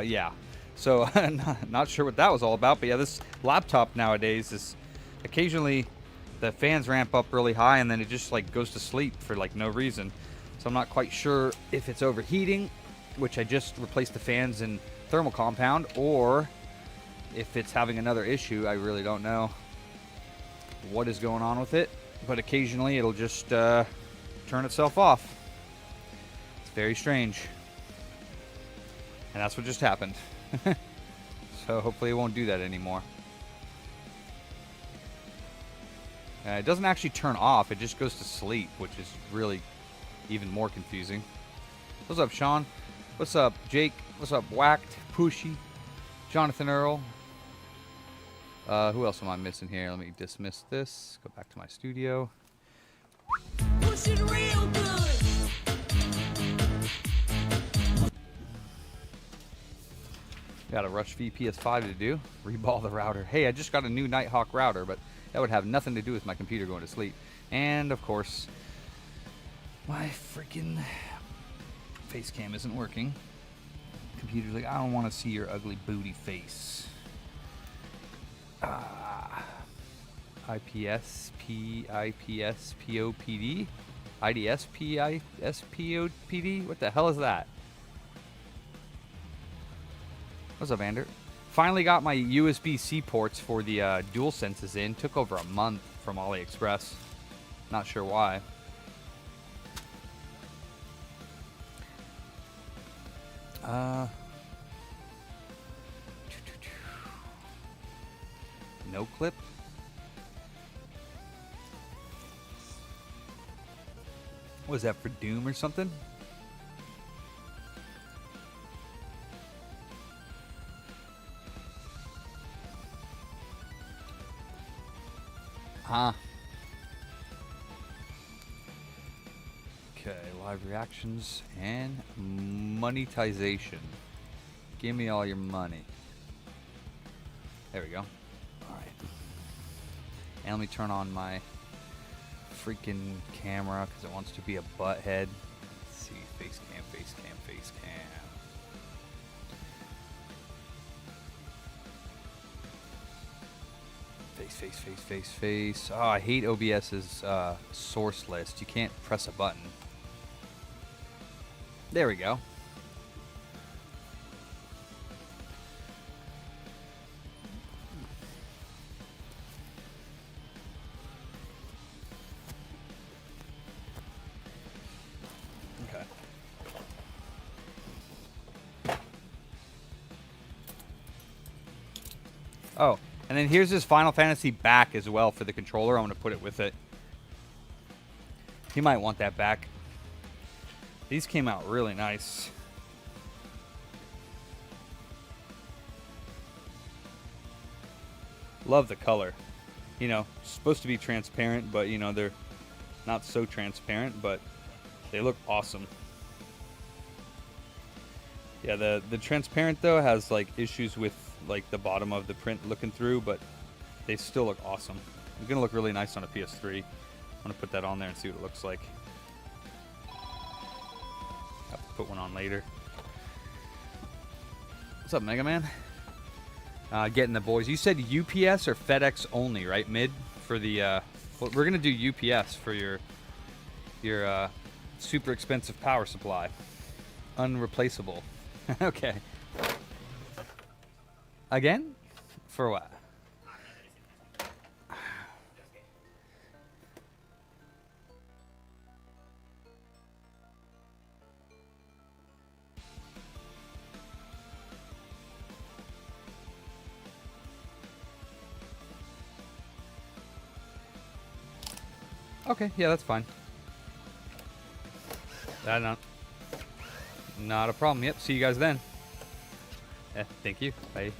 Yeah. So not sure what that was all about, but yeah, this laptop nowadays is occasionally the fans ramp up really high and then it just like goes to sleep for like no reason. So I'm not quite sure if it's overheating, which I just replaced the fans in thermal compound, or if it's having another issue. I really don't know what is going on with it, but occasionally it'll just turn itself off. It's very strange. And that's what just happened. So hopefully it won't do that anymore. It doesn't actually turn off, it just goes to sleep, which is really even more confusing. What's up, Sean? What's up, Jake? What's up, Whacked, Pushy, Jonathan Earl? Who else am I missing here? Let me dismiss this. Go back to my studio. Pushing real good. Got a Rush V PS5 to do. Reball the router. Hey, I just got a new Nighthawk router, but that would have nothing to do with my computer going to sleep. And, of course, my freaking face cam isn't working. Computer's like, I don't want to see your ugly booty face. IPS, PIPS, POPD? IDS, PIS, POPD? What the hell is that? What's up, Ander? Finally got my USB-C ports for the DualSenses in. Took over a month from AliExpress. Not sure why. No clip? Was that for Doom or something? Huh. Okay, live reactions and monetization. Give me all your money. There we go. Alright. And let me turn on my freaking camera because it wants to be a butthead. Let's see, face cam, face cam, face cam. Face. Oh, I hate OBS's source list. You can't press a button. There we go. Okay. Oh. And then here's his Final Fantasy back as well for the controller. I'm going to put it with it. He might want that back. These came out really nice. Love the color. You know, supposed to be transparent, but you know, they're not so transparent, but they look awesome. Yeah, the transparent though has like issues with like the bottom of the print looking through, but they still look awesome. It's gonna look really nice on a PS3. I'm gonna put that on there and see what it looks like. Have to put one on later. What's up, Mega Man? Getting the boys. You said UPS or FedEx only, right? Mid for the. Well, we're gonna do UPS for your super expensive power supply. Unreplaceable. Okay. Again? For what? Okay, yeah, that's fine. Not a problem. Yep, see you guys then. Yeah, thank you. Bye.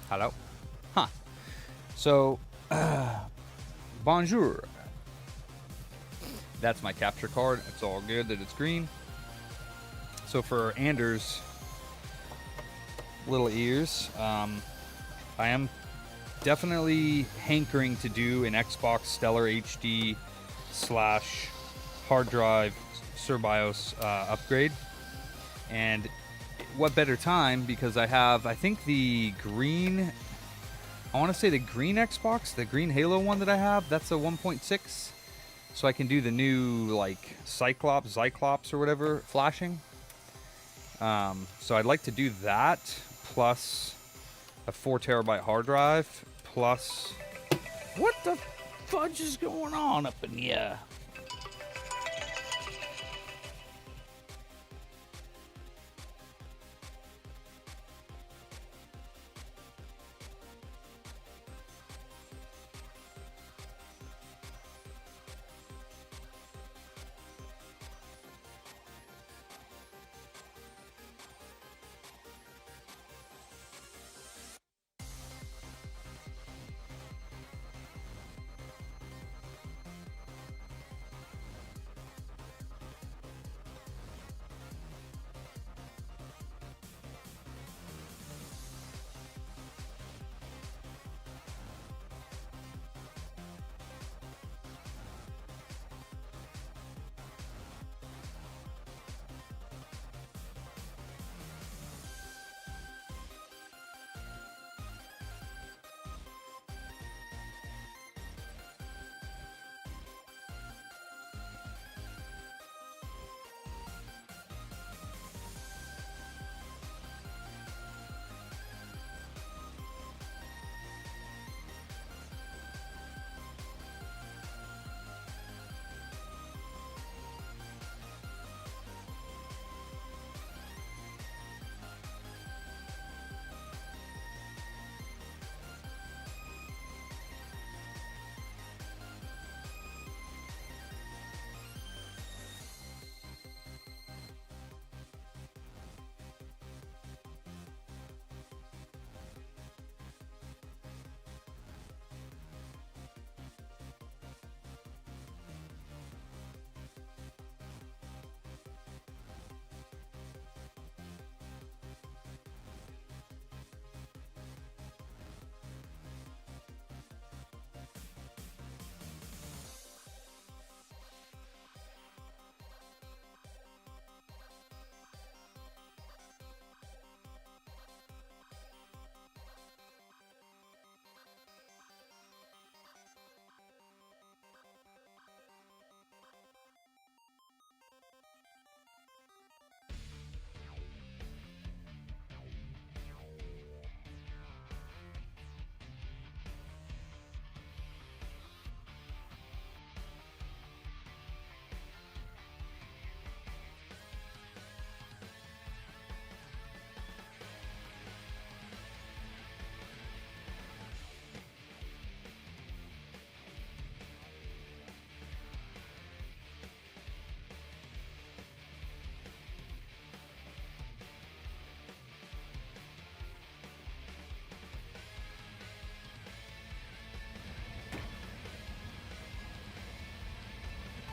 Hello. Huh. So, bonjour. That's my capture card. It's all good that it's green. So for Anders' little ears, I am definitely hankering to do an Xbox Stellar HD / hard drive SurBIOS upgrade. And what better time, because I think the green, I want to say the green Xbox, the green Halo one that I have, that's a 1.6. So I can do the new, like, Cyclops or whatever, flashing. So I'd like to do that, plus a 4 terabyte hard drive, plus... What the fudge is going on up in here?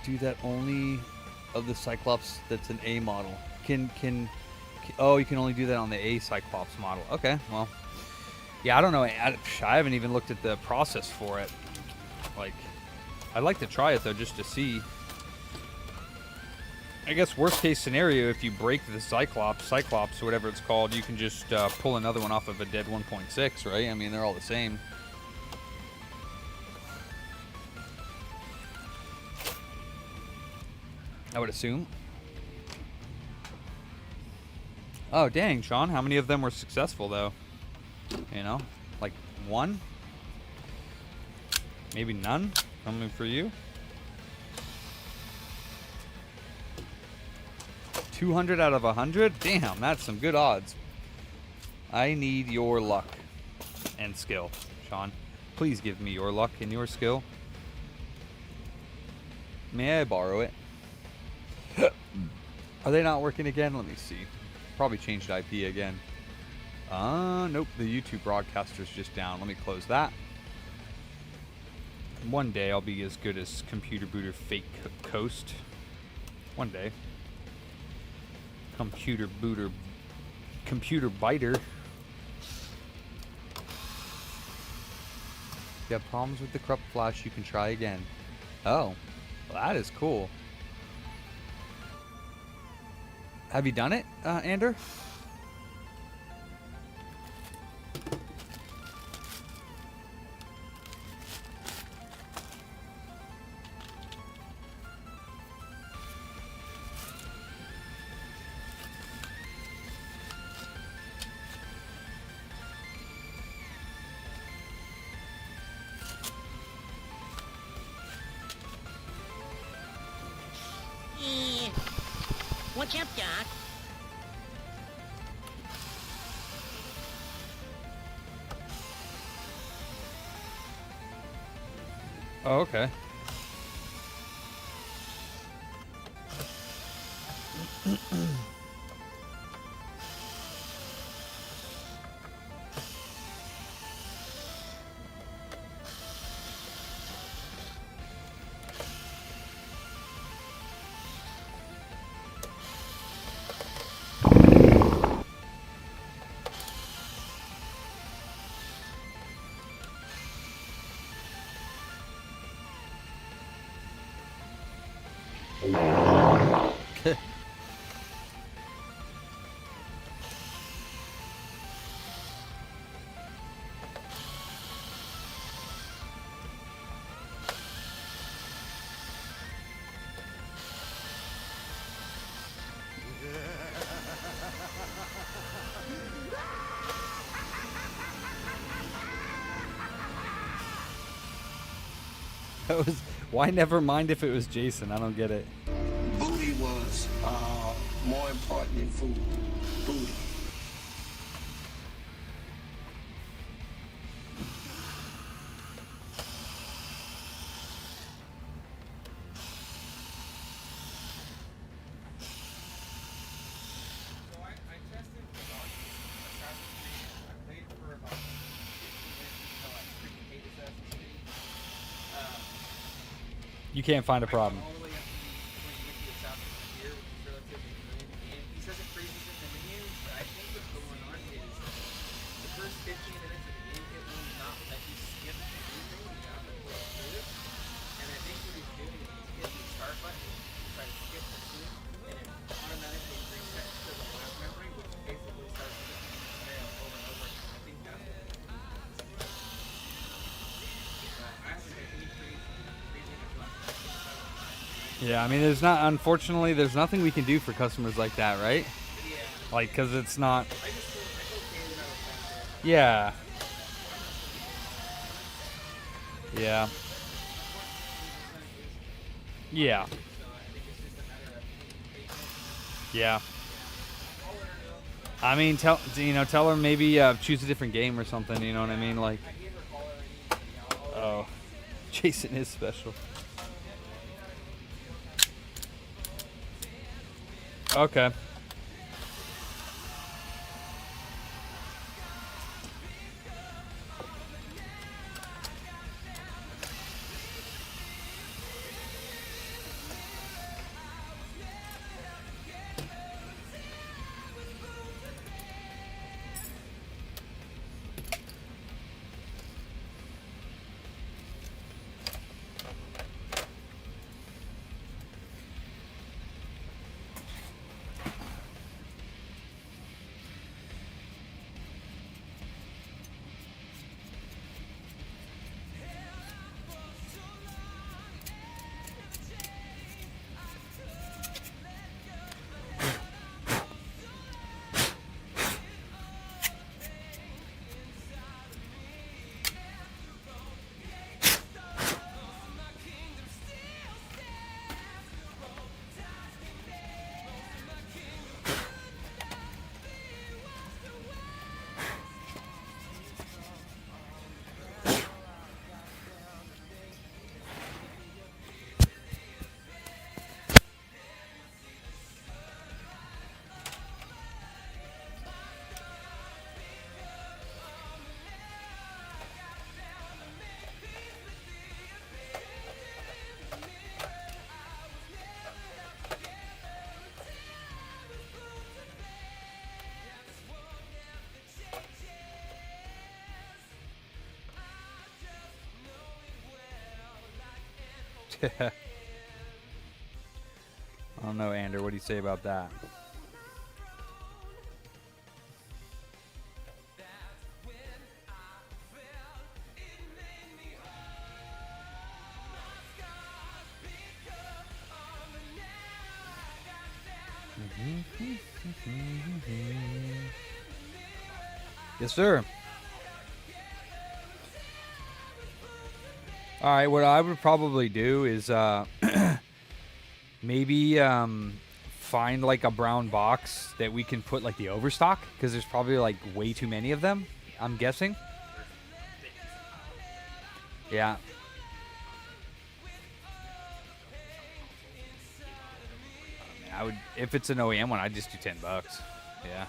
Do that only of the Cyclops that's an A model. Oh, you can only do that on the A Cyclops model. Okay, well, yeah, I don't know. I haven't even looked at the process for it. Like, I'd like to try it though, just to see. I guess worst case scenario, if you break the Cyclops, or whatever it's called, you can just pull another one off of a dead 1.6, right? I mean, they're all the same. I would assume. Oh, dang, Sean. How many of them were successful, though? You know? Like, one? Maybe none? Coming for you? 200 out of 100? Damn, that's some good odds. I need your luck and skill, Sean. Please give me your luck and your skill. May I borrow it? Are they not working again? Let me see. Probably changed IP again. Nope, the YouTube broadcaster's just down. Let me close that. One day I'll be as good as Computer Booter Fake Coast. One day. Computer Booter... Computer Biter. If you have problems with the corrupt flash, you can try again. Oh, well, that is cool. Have you done it, Ander? What's up, Doc? Oh, okay. That was, why never mind if it was Jason? I don't get it. Booty was more important than food. Booty. You can't find a problem. Yeah, I mean, there's not, unfortunately, there's nothing we can do for customers like that, right? Like, because it's not. Yeah. Yeah. Yeah. Yeah. I mean, tell her maybe choose a different game or something, you know what I mean? Like, oh, Jason is special. Okay. I don't know, Ander. What do you say about that? Yes, sir. All right, what I would probably do is maybe find like a brown box that we can put like the overstock, because there's probably like way too many of them, I'm guessing. Yeah. I would, if it's an OEM one, I'd just do $10. Yeah.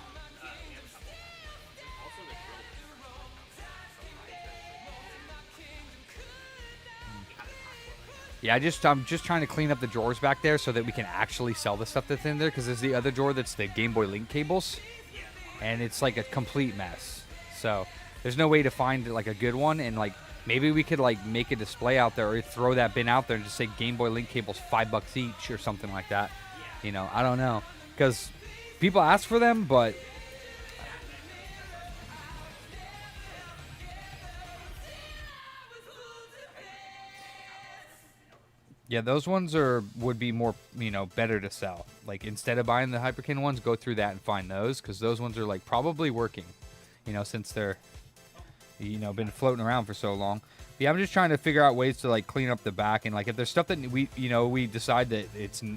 Yeah, I'm just trying to clean up the drawers back there so that we can actually sell the stuff that's in there, because there's the other drawer that's the Game Boy Link cables, and it's like a complete mess. So there's no way to find like a good one, and like maybe we could like make a display out there or throw that bin out there and just say Game Boy Link cables $5 each or something like that. You know, I don't know, because people ask for them, but yeah, those ones would be more, you know, better to sell. Like, instead of buying the Hyperkin ones, go through that and find those, because those ones are like probably working, you know, since they're, you know, been floating around for so long. But yeah, I'm just trying to figure out ways to like clean up the back, and like if there's stuff that we decide that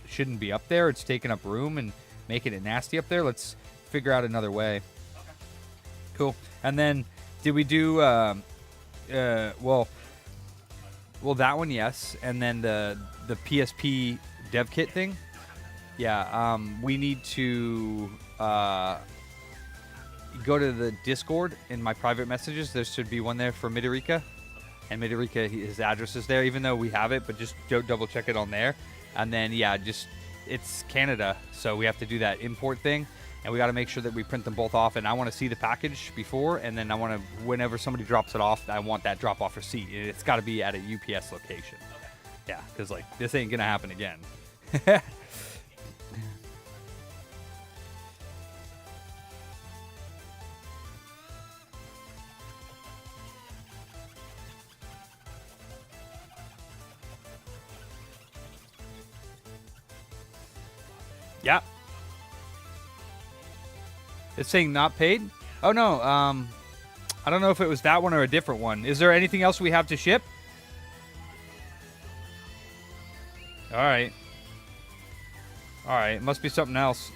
shouldn't be up there, it's taking up room and making it nasty up there, let's figure out another way. Okay. Cool. And then did we do well, that one, yes. And then the PSP dev kit thing. Yeah, we need to go to the Discord in my private messages. There should be one there for Midorica. And Midorica, his address is there, even though we have it, but just double check it on there. And then, yeah, it's Canada, so we have to do that import thing. And we got to make sure that we print them both off. And I want to see the package before, and then I want to, whenever somebody drops it off, I want that drop-off receipt. It's got to be at a UPS location. Okay. Yeah, because like this ain't gonna happen again. Yeah. It's saying not paid? Oh, no. I don't know if it was that one or a different one. Is there anything else we have to ship? All right. All right. Must be something else.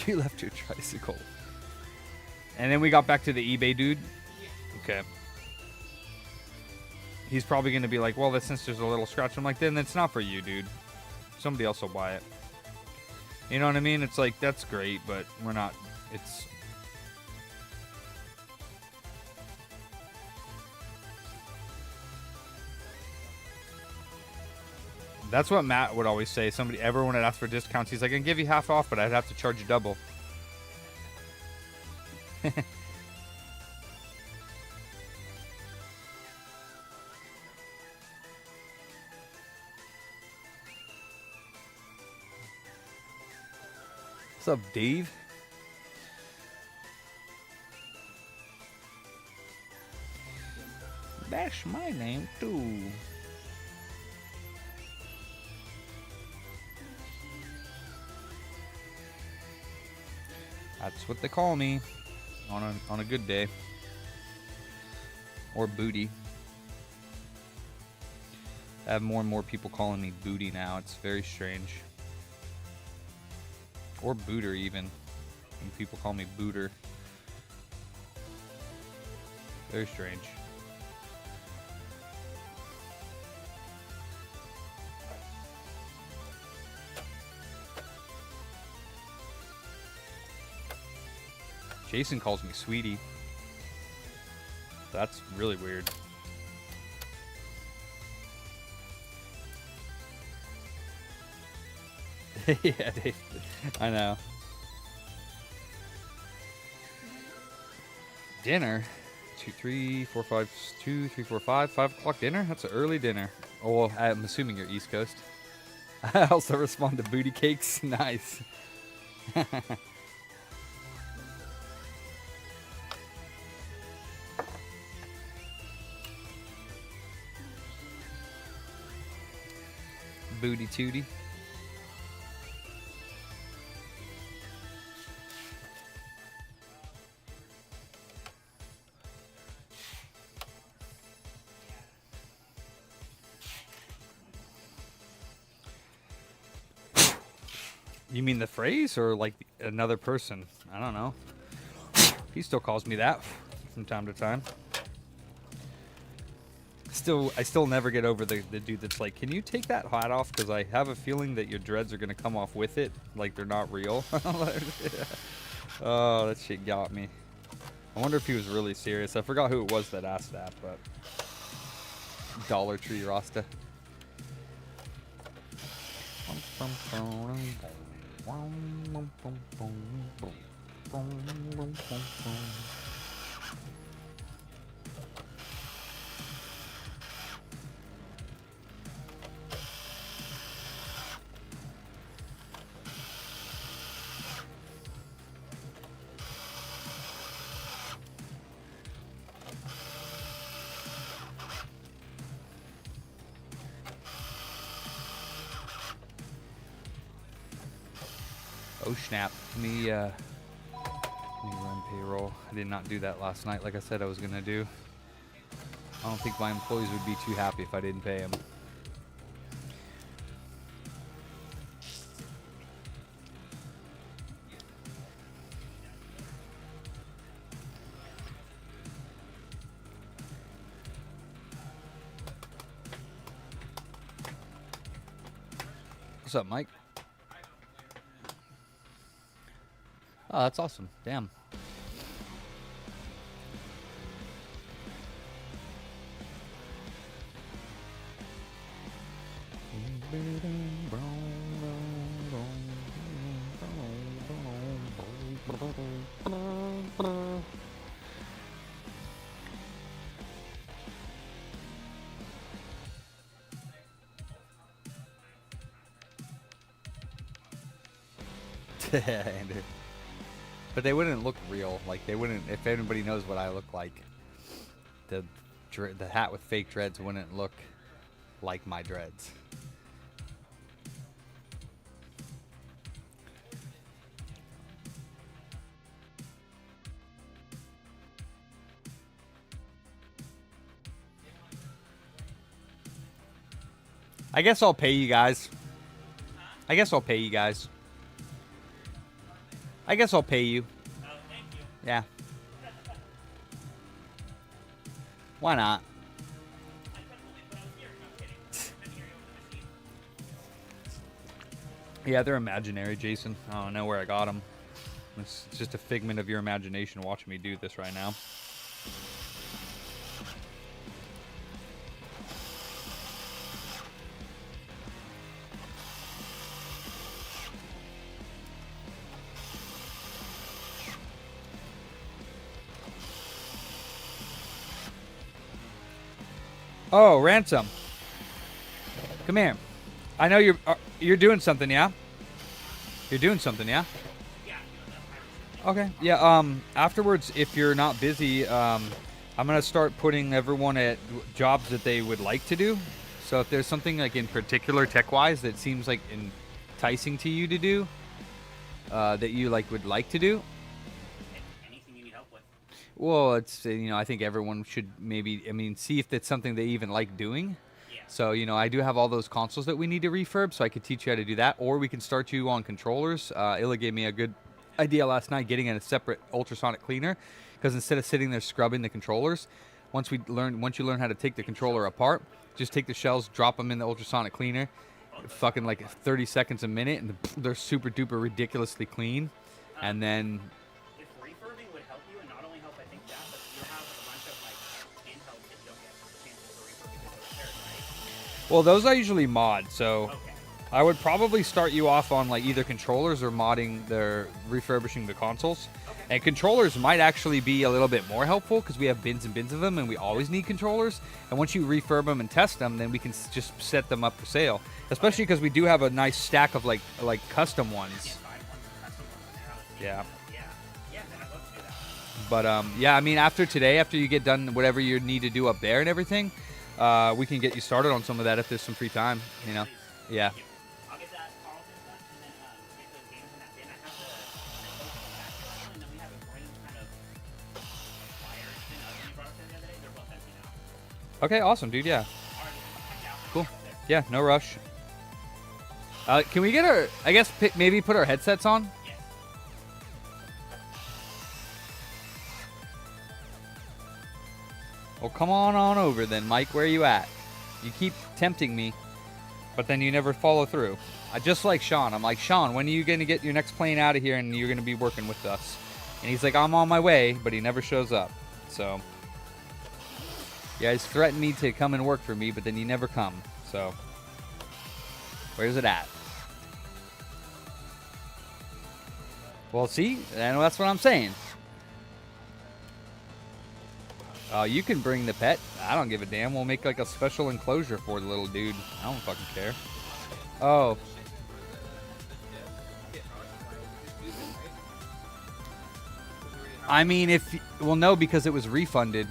You left your tricycle. And then we got back to the eBay dude. Okay. He's probably going to be like, well, since there's a little scratch. I'm like, then it's not for you, dude. Somebody else will buy it. You know what I mean? It's like, that's great, but we're not. It's. That's what Matt would always say. Everyone would ask for discounts. He's like, I can give you half off, but I'd have to charge you double. What's up, Dave? That's my name, too. That's what they call me on a good day. Or booty. I have more and more people calling me booty now. It's very strange. Or booter, even. And people call me booter. Very strange. Jason calls me sweetie. That's really weird. Yeah, Dave. I know. Dinner. 2, 3, 4, 5, 2, 3, 4, 5. 5 o'clock dinner? That's an early dinner. Oh, well, I'm assuming you're East Coast. I also respond to booty cakes. Nice. Booty tootie. You mean the phrase or like another person? I don't know. He still calls me that from time to time. I still never get over the dude that's like, can you take that hat off? Because I have a feeling that your dreads are going to come off with it. Like they're not real. Oh, that shit got me. I wonder if he was really serious. I forgot who it was that asked that, but Dollar Tree Rasta. Oh snap! Let me run payroll. I did not do that last night, like I said I was gonna do. I don't think my employees would be too happy if I didn't pay them. What's up, Mike? Oh, that's awesome. Damn. Andrew. But they wouldn't look real. Like they wouldn't. If anybody knows what I look like, the hat with fake dreads wouldn't look like my dreads. I guess I'll pay you guys. I guess I'll pay you guys. I guess I'll pay you. Oh, thank you. Yeah. Why not? I couldn't believe what I was hearing. No, I'm kidding. I couldn't hear you over the machine. Yeah, they're imaginary, Jason. I don't know where I got them. It's just a figment of your imagination watching me do this right now. Oh, Ransom. Come here. I know you're doing something, yeah? You're doing something, yeah? Yeah, you know, Okay. Yeah, afterwards, if you're not busy, I'm going to start putting everyone at jobs that they would like to do. So if there's something like in particular tech-wise that seems like enticing to you to do, that you would like to do, anything you need help with. well, it's, I think everyone should maybe, see if that's something they even like doing. Yeah. So, I do have all those consoles that we need to refurb, so I could teach you how to do that. Or we can start you on controllers. Illa gave me a good idea last night, getting a separate ultrasonic cleaner, because instead of sitting there scrubbing the controllers, once you learn how to take the controller apart, just take the shells, drop them in the ultrasonic cleaner, fucking like 30 seconds a minute, and they're super duper ridiculously clean. And then If refurbing would help you, and not only help, I think that, but you have a bunch of handhelds that you don't get chances for refurbing because they're repaired, right? well, those I usually mod, so Okay. I would probably start you off on like either controllers or modding their refurbishing the consoles. Okay. And controllers might actually be a little bit more helpful because we have bins and bins of them and we always need controllers. And once you refurb them and test them, then we can just set them up for sale. Especially because we do have a nice stack of like custom ones. Yeah, so I want some custom ones in there. I was thinking, Yeah. Yeah, then I'd love to do that. But yeah, I mean, after today, after you get done whatever you need to do up there and everything, we can get you started on some of that if there's some free time, you know? Yeah. Thank you. I'll get that Carlton stuff and then get those games in that bin. I have the basketball and then we have a green kind of flyers bin when you brought up there the other day. They're both empty now. Okay, awesome, dude. Yeah. All right, check out. Cool. Yeah, no rush. Can we get our, I guess, maybe put our headsets on? Yes. Well, come on over then, Mike. Where are you at? You keep tempting me, but then you never follow through. I just like Sean. I'm like, Sean, when are you going to get your next plane out of here and you're going to be working with us? And he's like, I'm on my way, but he never shows up. So, you guys threaten me to come and work for me, but then you never come. So, where's it at? Well, see, and that's what I'm saying. You can bring the pet. I don't give a damn. We'll make like a special enclosure for the little dude. I don't fucking care. Oh. I mean, well, no, because it was refunded.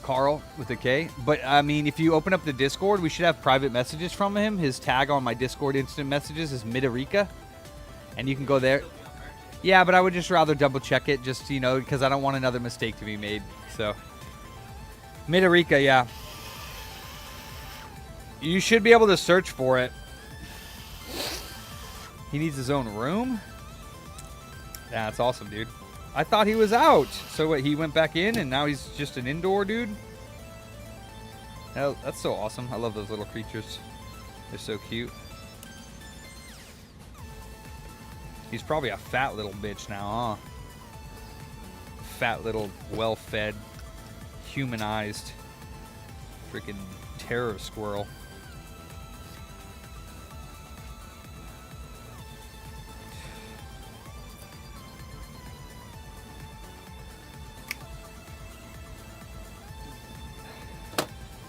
Karl with a K. But I mean, if you open up the Discord, we should have private messages from him. His tag on my Discord instant messages is Midorica, and you can go there. Yeah, but I would just rather double check it, just, you know, because I don't want another mistake to be made. So, Midorica, yeah. You should be able to search for it. He needs his own room? Yeah, that's awesome, dude. I thought he was out. So what, he went back in and now he's just an indoor dude? Hell, that's so awesome. I love those little creatures. They're so cute. He's probably a fat little bitch now, huh? Fat little, well-fed, humanized, freaking terror squirrel.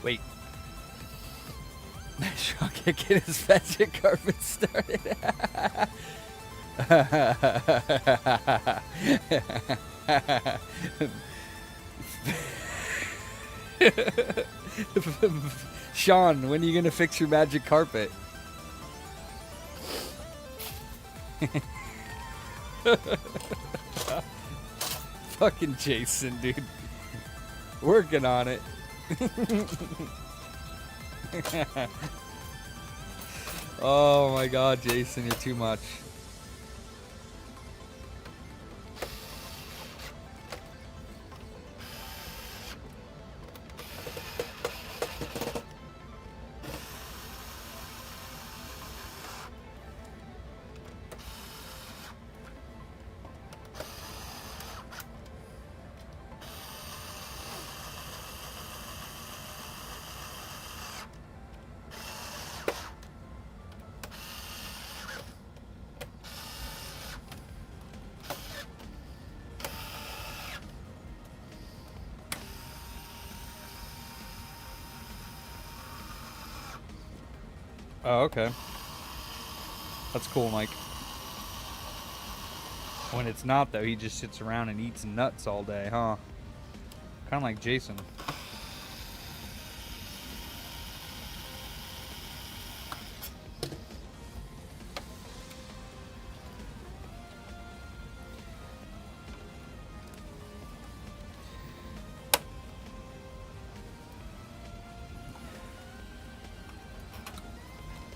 Wait. Sean can't get his magic carpet started. Sean, when are you gonna fix your magic carpet? Fucking Jason, dude. Working on it. Oh my god, Jason, you're too much. Oh, okay. That's cool, Mike. When it's not, though, he just sits around and eats nuts all day, huh? Kind of like Jason.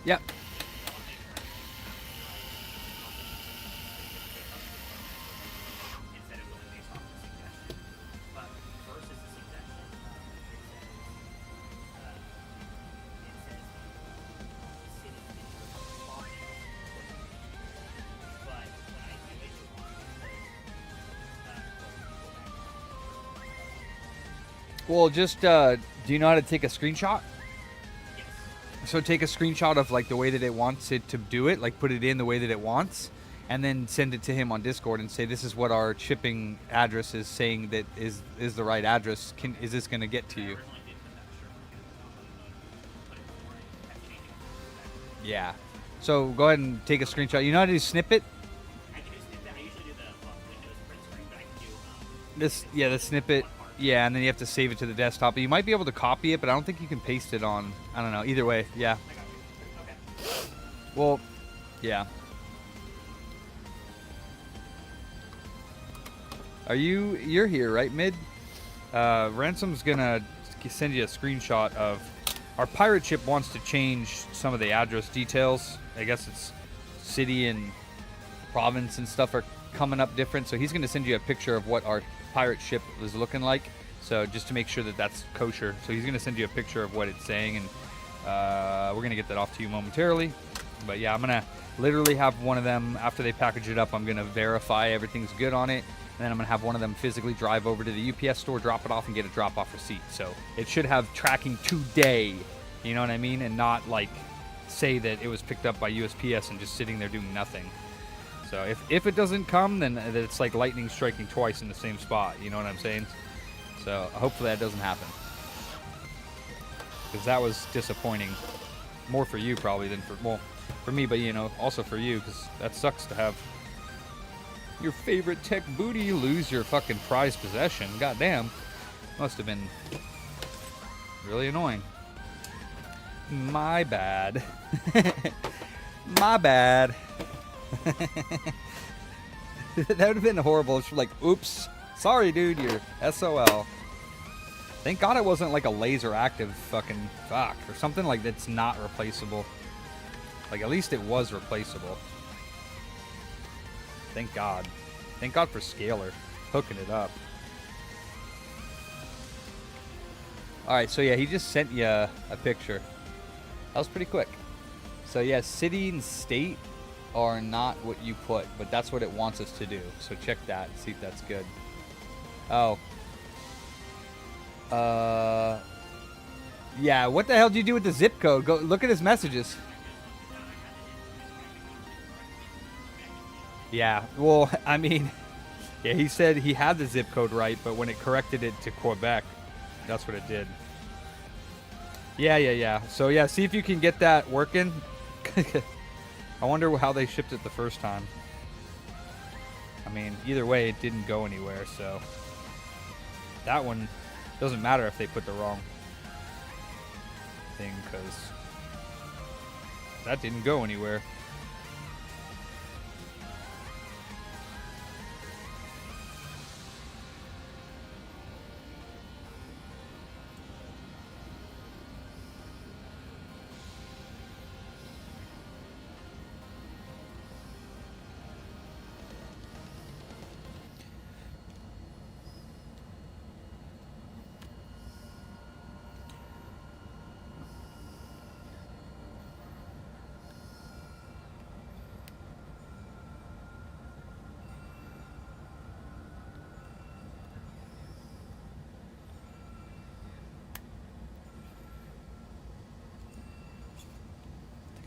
Yep. Instead of going based off the suggestion. But first is the suggestion. It says city video body. But when I do it, Well, just, do you know how to take a screenshot? yes. So take a screenshot of like the way that it wants it to do it, like put it in the way that it wants, and then send it to him on Discord and say, this is what our shipping address is saying that is the right address. Is this going to get to you? Yeah. So go ahead and take a screenshot. You know how to do snippet? I can do snippet. I usually do the Windows print screen, but I can do The snippet. Yeah, and then you have to save it to the desktop. But you might be able to copy it, but I don't think you can paste it on. I don't know. Either way, yeah. I got you. Okay. Well, yeah. You're here, right, Mid? Ransom's gonna send you a screenshot of our pirate ship wants to change some of the address details. I guess it's city and province and stuff are coming up different. So he's gonna send you a picture of what our pirate ship was looking like. So just to make sure that that's kosher. So he's gonna send you a picture of what it's saying, and we're gonna get that off to you momentarily. But yeah, I'm gonna literally have one of them after they package it up. I'm gonna verify everything's good on it. And then I'm going to have one of them physically drive over to the UPS store, drop it off, and get a drop-off receipt. So it should have tracking today, you know what I mean? And not, like, say that it was picked up by USPS and just sitting there doing nothing. So if it doesn't come, then it's like lightning striking twice in the same spot, you know what I'm saying? So hopefully that doesn't happen. Because that was disappointing. More for you probably than for me, but, you know, also for you, because that sucks to have your favorite tech booty lose your fucking prized possession. Goddamn. Must have been really annoying. My bad. My bad. That would have been horrible. It's like, oops. Sorry, dude. You're SOL. Thank God it wasn't like a laser active fucking fuck or something like that's not replaceable. Like, at least it was replaceable. Thank God. Thank God for Scalar hooking it up. Alright, so yeah, he just sent you a picture. That was pretty quick. So yeah, city and state are not what you put, but that's what it wants us to do. So check that and see if that's good. Oh. Yeah, what the hell did you do with the zip code? Go look at his messages. Yeah, well, I mean, yeah, he said he had the zip code right, but when it corrected it to Quebec, that's what it did. Yeah. So, yeah, see if you can get that working. I wonder how they shipped it the first time. I mean, either way, it didn't go anywhere, so that one doesn't matter if they put the wrong thing, because that didn't go anywhere.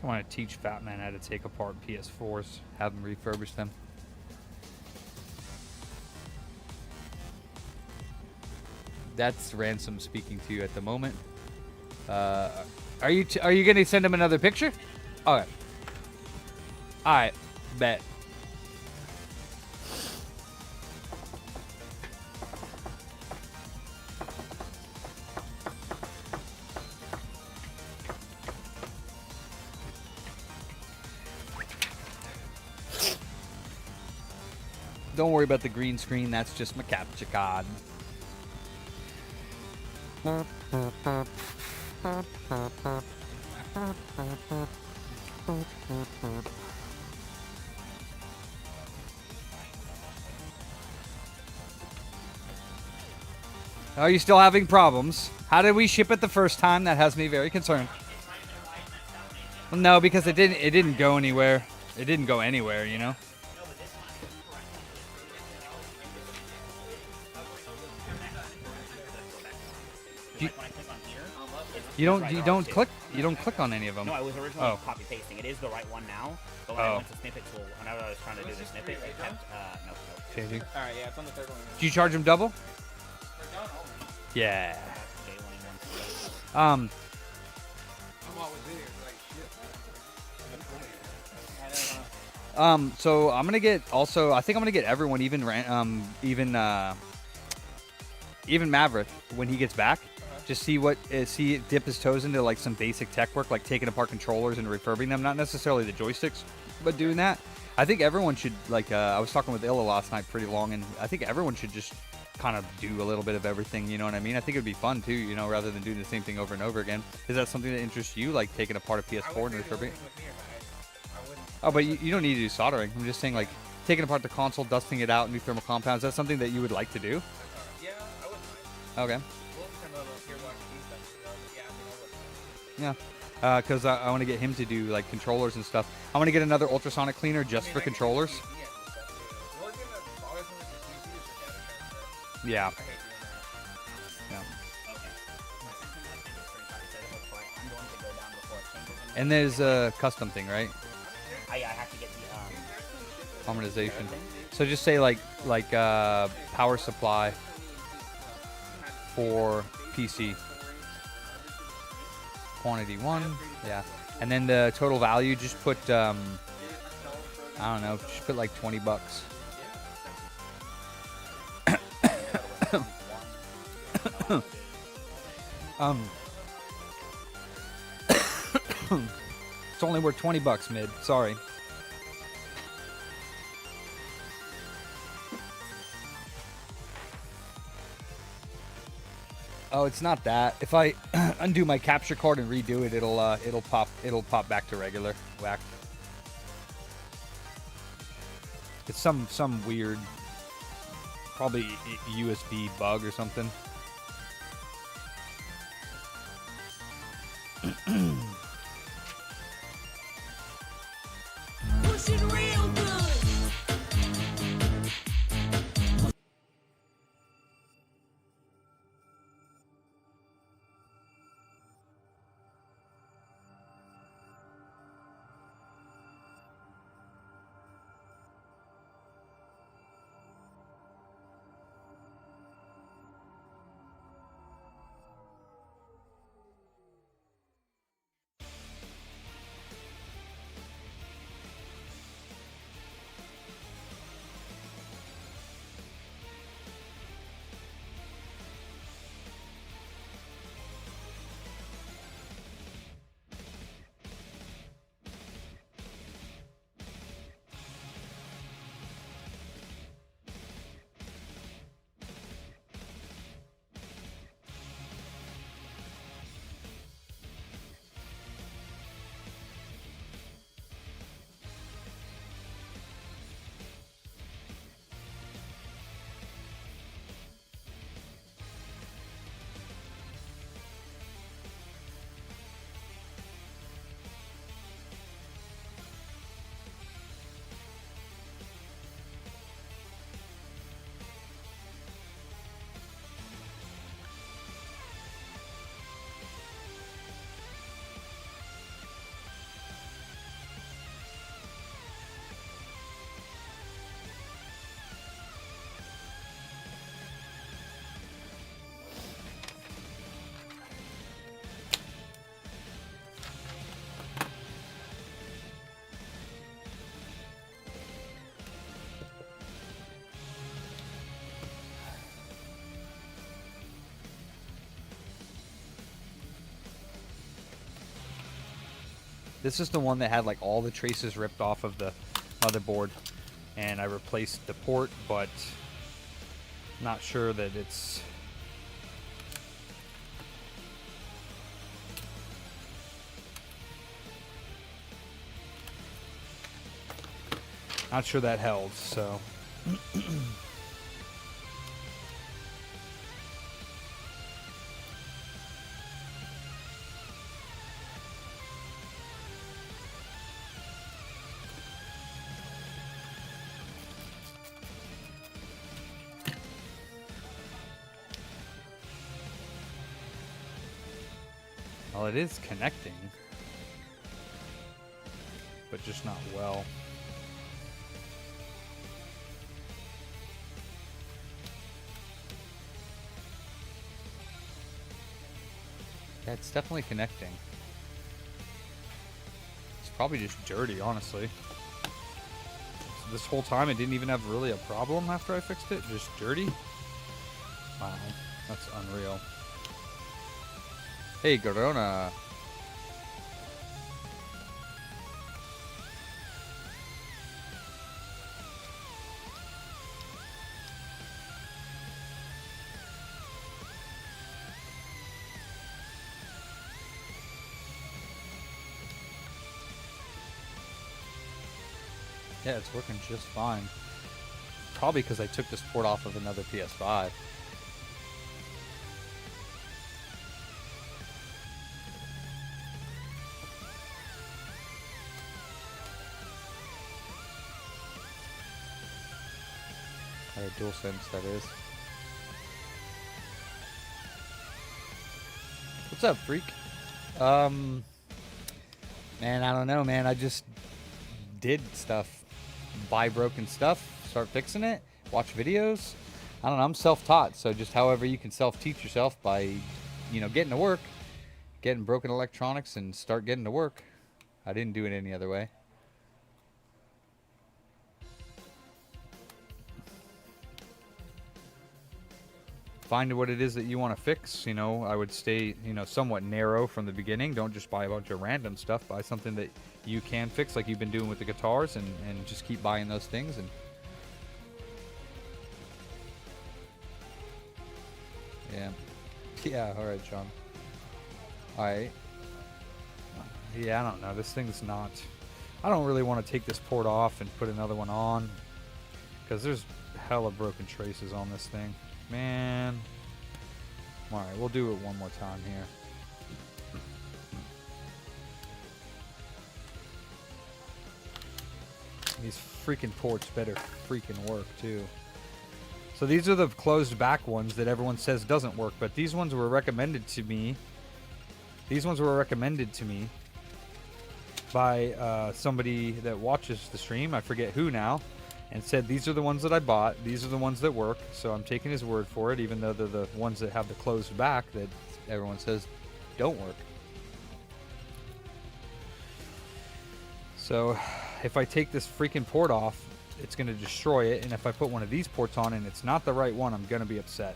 I want to teach Fat Man how to take apart PS4s, have him refurbish them. That's Ransom speaking to you at the moment. Are you going to send him another picture? All right, bet. Don't worry about the green screen. That's just my capture card. Are you still having problems? How did we ship it the first time? That has me very concerned. Well, no, because it didn't go anywhere. It didn't go anywhere, you know. It's You don't right you there are don't two. click on any of them. No, I was originally Oh. copy pasting. It is the right one now, but when I Oh. went to snippet tool, whenever I was trying to do the snippet, it kept no. Changing. All right, yeah, it's on the third one. Do you charge them double? We're done only. Yeah. J1 Um. I'm always there. Like shit. So I'm gonna get also. I think I'm gonna get everyone, even Maverick when he gets back. Just see dip his toes into like some basic tech work, like taking apart controllers and refurbing them. Not necessarily the joysticks, but doing that. I think everyone should like. I was talking with Illa last night pretty long, and I think everyone should just kind of do a little bit of everything. You know what I mean? I think it'd be fun too. You know, rather than doing the same thing over and over again. Is that something that interests you, like taking apart a PS4 and refurbing? Oh, but you don't need to do soldering. I'm just saying, like, taking apart the console, dusting it out, new thermal compounds. That's something that you would like to do? Yeah, I wouldn't mind. Okay. We'll become a little gearbox and stuff, but yeah, I mean, I wouldn't mind. Yeah. Because I want to get him to do, like, controllers and stuff. I want to get another ultrasonic cleaner just for controllers. The only thing that bothers me with the PC is the data transfer. Yeah. I hate doing that. Yeah. Okay. I sent him like a screenshot. He said it looks fine. I'm going to go down before it changes. And there's a custom thing, right? I have to get the Harmonization. So just say, like power supply for PC. Quantity 1. Yeah. And then the total value, just put, I don't know, just put like $20. It's only worth $20 mid. Sorry. Oh, it's not that. If I undo my capture card and redo it, it'll pop back to regular whack. It's some weird, probably USB bug or something. Pushing real good. This is the one that had like all the traces ripped off of the motherboard, and I replaced the port, but not sure that it's not sure that held, so Well, it is connecting, but just not well. Yeah, it's definitely connecting. It's probably just dirty, honestly. This whole time it didn't even have really a problem after I fixed it, just dirty. Wow, that's unreal. Hey, Corona. Yeah, it's working just fine. Probably because I took this port off of another PS5. Or a DualSense, that is. What's up, freak? Man, I don't know, man. I just did stuff. Buy broken stuff, start fixing it, watch videos. I don't know, I'm self-taught, so just however you can self-teach yourself by, you know, getting to work, getting broken electronics and start getting to work. I didn't do it any other way. Find what it is that you want to fix. You know, I would stay, you know, somewhat narrow from the beginning. Don't just buy a bunch of random stuff. Buy something that you can fix, like you've been doing with the guitars, and just keep buying those things. And yeah, all right, John. All right. Yeah, I don't know. This thing's not. I don't really want to take this port off and put another one on, because there's hella broken traces on this thing. Man. Alright, we'll do it one more time here. These freaking ports better freaking work too. So these are the closed back ones that everyone says doesn't work, but these ones were recommended to me. These ones were recommended to me by somebody that watches the stream. I forget who now. And said, these are the ones that I bought. These are the ones that work. So I'm taking his word for it, even though they're the ones that have the closed back that everyone says don't work. So if I take this freaking port off, it's going to destroy it. And if I put one of these ports on and it's not the right one, I'm going to be upset.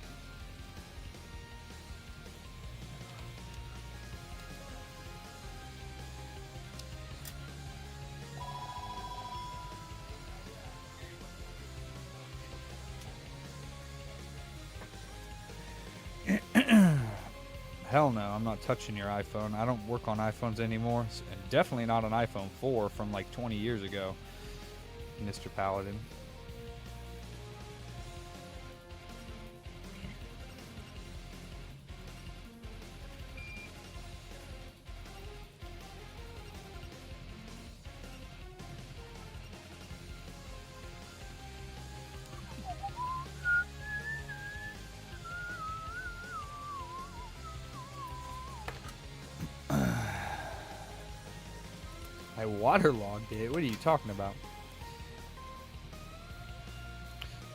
Hell no, I'm not touching your iPhone. I don't work on iPhones anymore. And definitely not an iPhone 4 from like 20 years ago, Mr. Paladin. I waterlogged it. What are you talking about?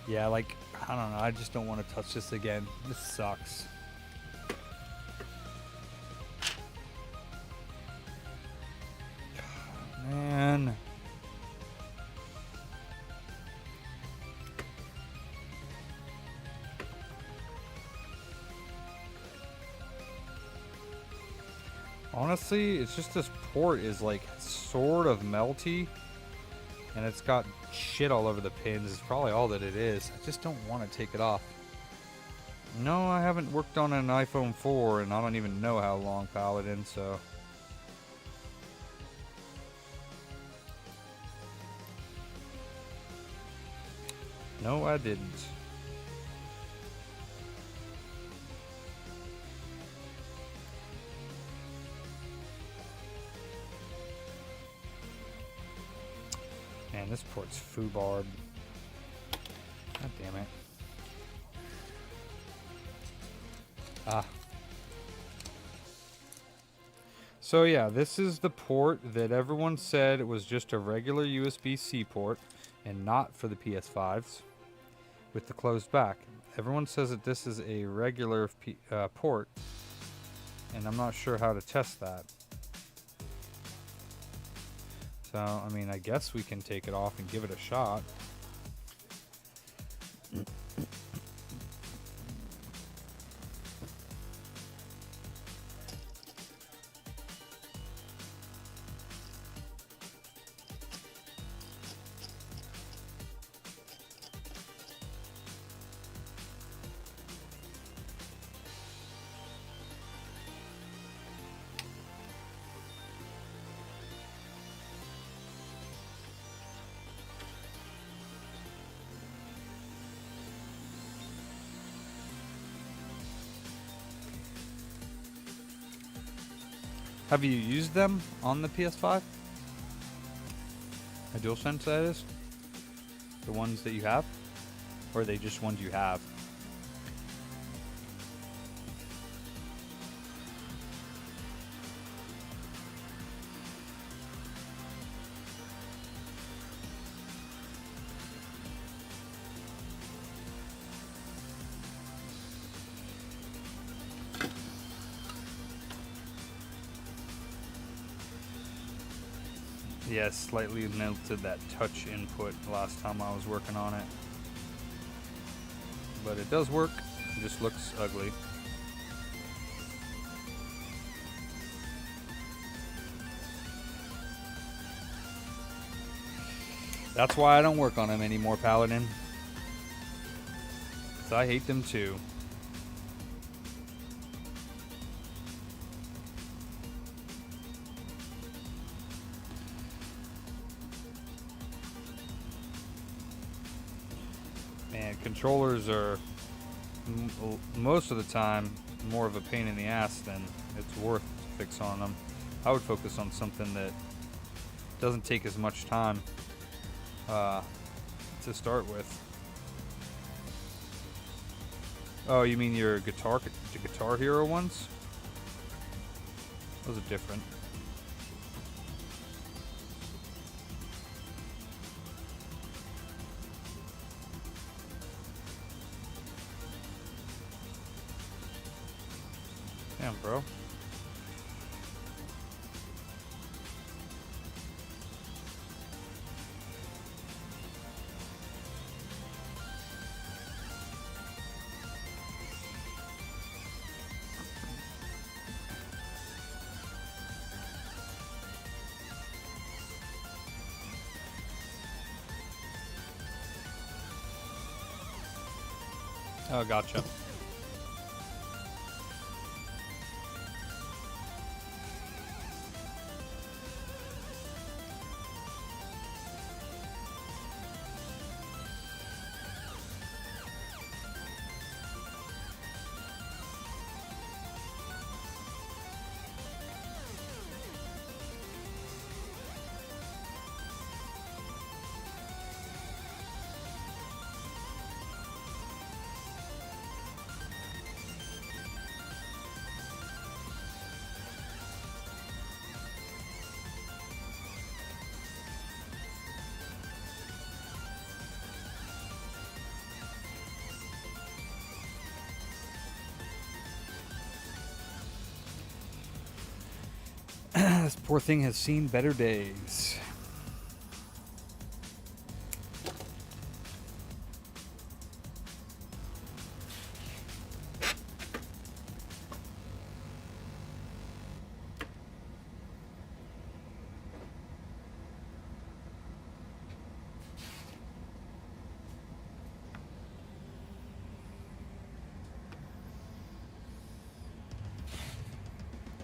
Yeah, like, I don't know. I just don't want to touch this again. This sucks. Man. Honestly, it's just this port is like sort of melty, and it's got shit all over the pins. It's probably all that it is. I just don't want to take it off. No, I haven't worked on an iPhone 4, and I don't even know how long, Paladin, so. No, I didn't. Man, this port's foobarred. God damn it. Ah. So yeah, this is the port that everyone said it was just a regular USB-C port and not for the PS5s with the closed back. Everyone says that this is a regular port, and I'm not sure how to test that. So, I mean, I guess we can take it off and give it a shot. Have you used them on the PS5? A DualSense, that is? The ones that you have? Or are they just ones you have? Yeah, slightly melted that touch input last time I was working on it. But it does work, it just looks ugly. That's why I don't work on them anymore, Paladin. 'Cause I hate them too. And controllers are most of the time more of a pain in the ass than it's worth to fix on them. I would focus on something that doesn't take as much time to start with. Oh, you mean your the Guitar Hero ones? Those are different. Damn, bro. Oh, gotcha. This poor thing has seen better days.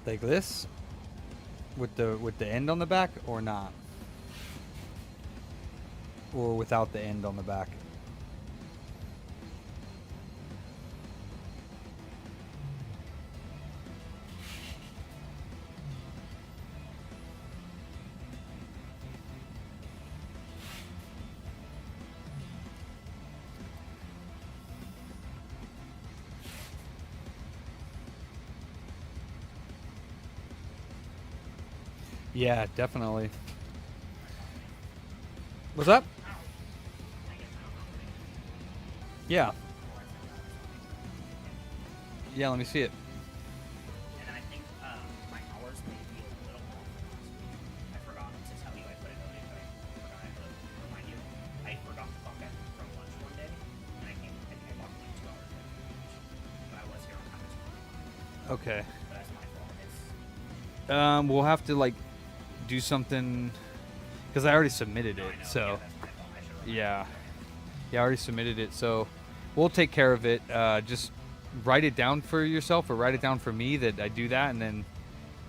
Like this? With the end on the back or not? Or without the end on the back? Yeah, definitely. What's up? Yeah. Yeah, let me see it. And then I think my hours may be a little more than last week. I forgot to tell you. I put a note in, but I forgot. I have to remind you. I forgot to clock out from lunch one day, and I came. I think I clocked like 2 hours in. But I was here on time. Okay. But that's my fault. It's We'll have to like do something because I already submitted no, I it. know. So Yeah, that's my fault. I should have. yeah, I already submitted it. So we'll take care of it. Just write it down for yourself or write it down for me that I do that, and then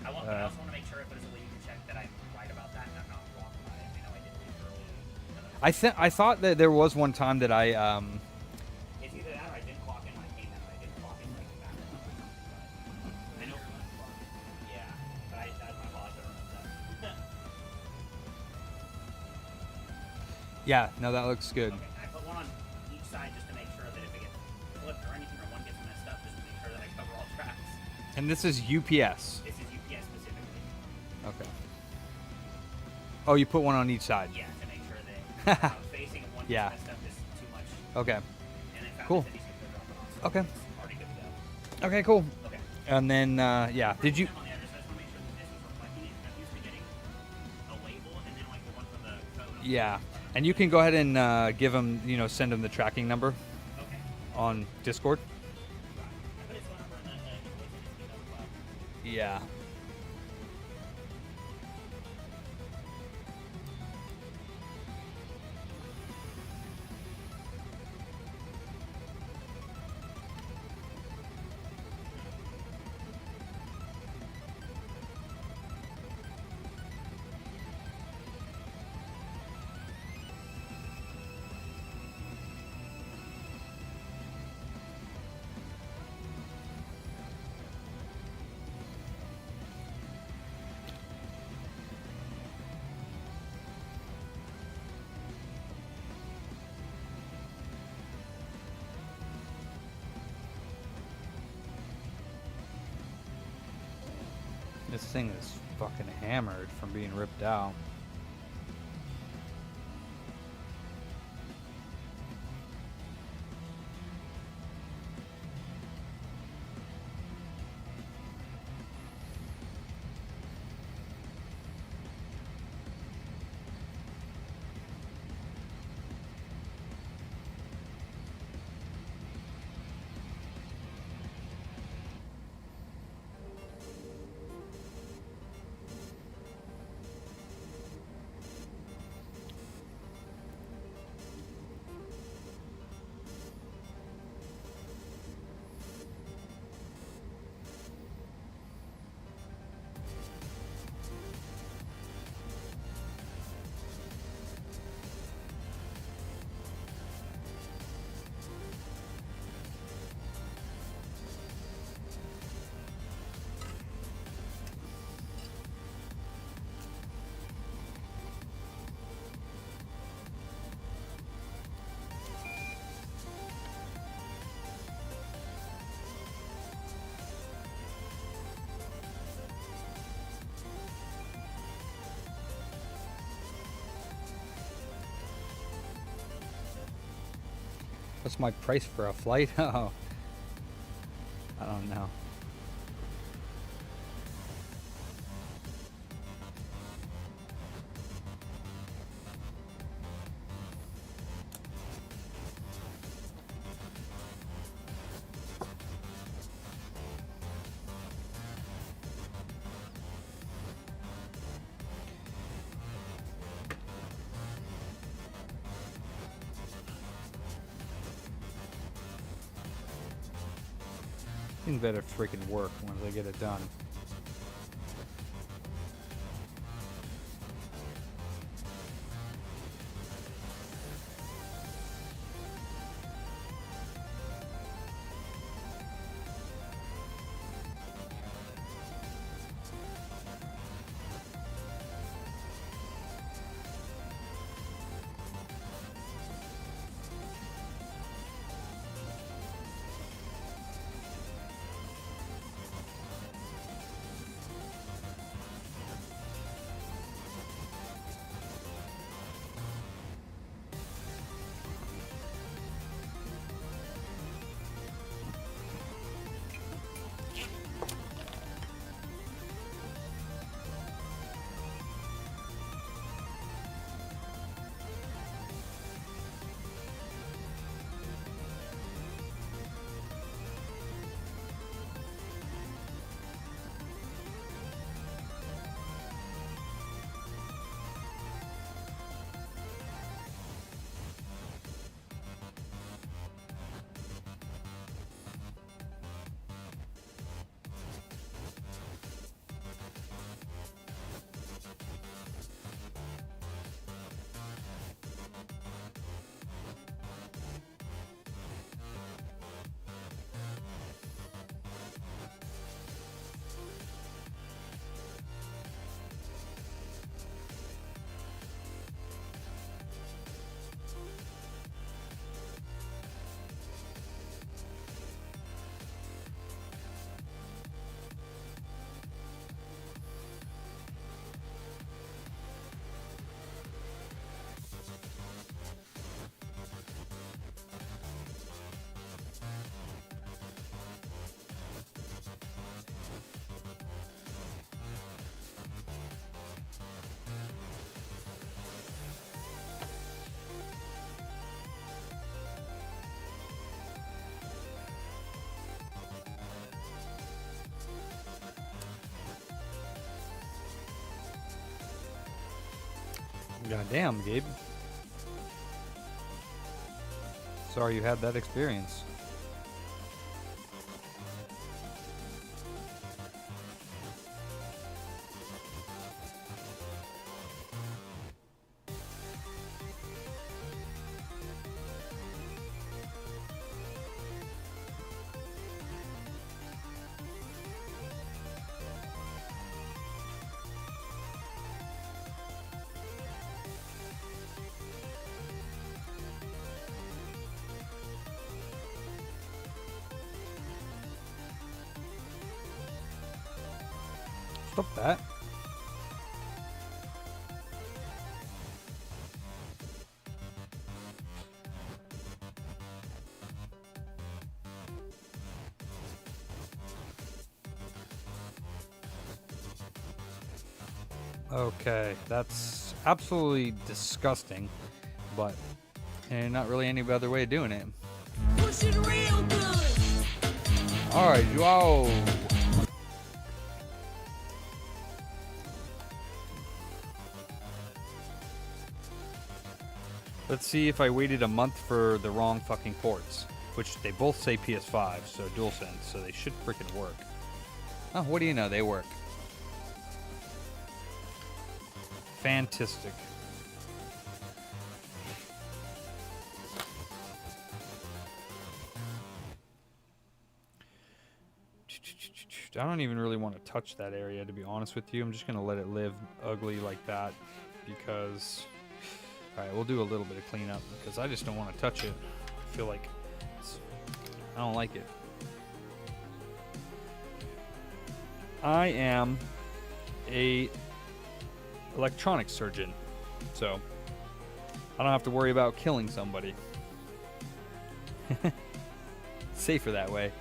I also want to make sure if there's a way you can check that I'm right about that and I'm not wrong about it. I know I did leave early. I thought that there was one time that I It's either that or I didn't clock in when I came in. I didn't clock in like back or something. But I know for the most part. Yeah. But that's my fault. I should remember that. yeah, no, that looks good. Okay. I put one on each side just to make sure that if it gets flipped or anything or one gets messed up, just to make sure that I cover all tracks. And this is UPS. This is UPS specifically. Okay. Oh, you put one on each side. Yeah, to make sure that I'm facing if one Yeah. gets messed up is too much. Okay. And in fact, Cool. it's easy to drop it off, so Okay. it's already good to go. Okay, cool. Okay. And then yeah, did you? On the address, I just want to make sure that this is reflecting it. I'm used to getting a label and then like the one for the code. Yeah, and you can go ahead and give them, send them the tracking number Okay. on Discord. I put his phone number in the invoice and his email as well. Yeah. This thing is fucking hammered from being ripped out. What's my price for a flight? Oh, I don't know. Things better freaking work once I get it done. Goddamn, Gabe. Sorry you had that experience. Stop that. Okay, that's absolutely disgusting, but not really any other way of doing it. Push it real good. Alright, whoa. Let's see if I waited a month for the wrong fucking ports, which they both say PS5, so DualSense, so they should freaking work. Oh, what do you know? They work. Fantastic. I don't even really want to touch that area, to be honest with you. I'm just going to let it live ugly like that because... Alright, we'll do a little bit of cleanup because I just don't want to touch it. I feel like I don't like it. I am a electronics surgeon, so I don't have to worry about killing somebody. Safer that way.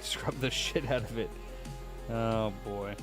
Scrub the shit out of it. Oh boy.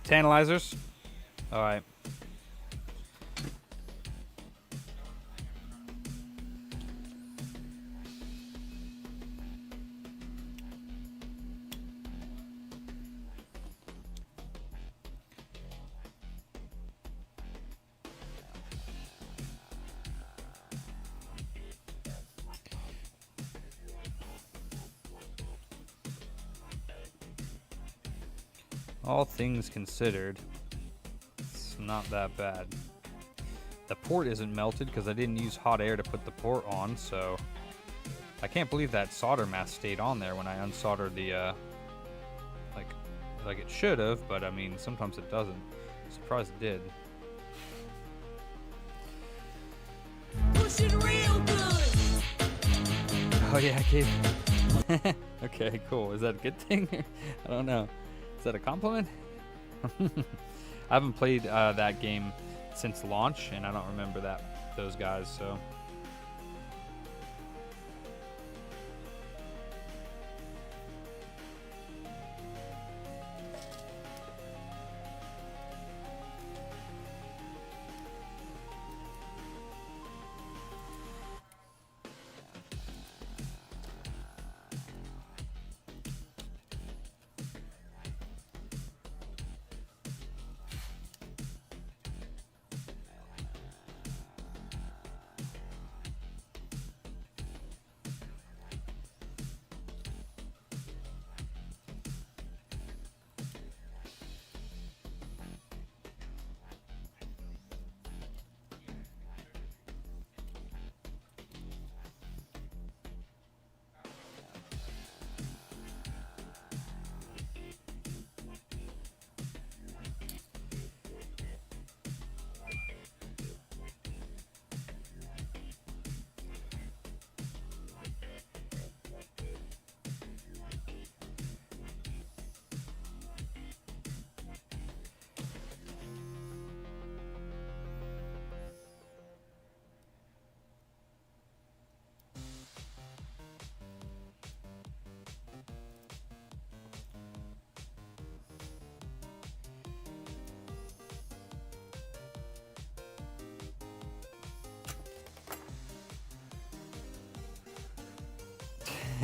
Tantalizers? Alright. All things considered, it's not that bad. The port isn't melted because I didn't use hot air to put the port on, so I can't believe that solder mask stayed on there when I unsoldered the like it should have, but I mean sometimes it doesn't. I'm surprised it did. Push it real good. Oh yeah, Gabe. Okay, cool. Is that a good thing? I don't know. Is that a compliment? I haven't played that game since launch, and I don't remember those guys, so.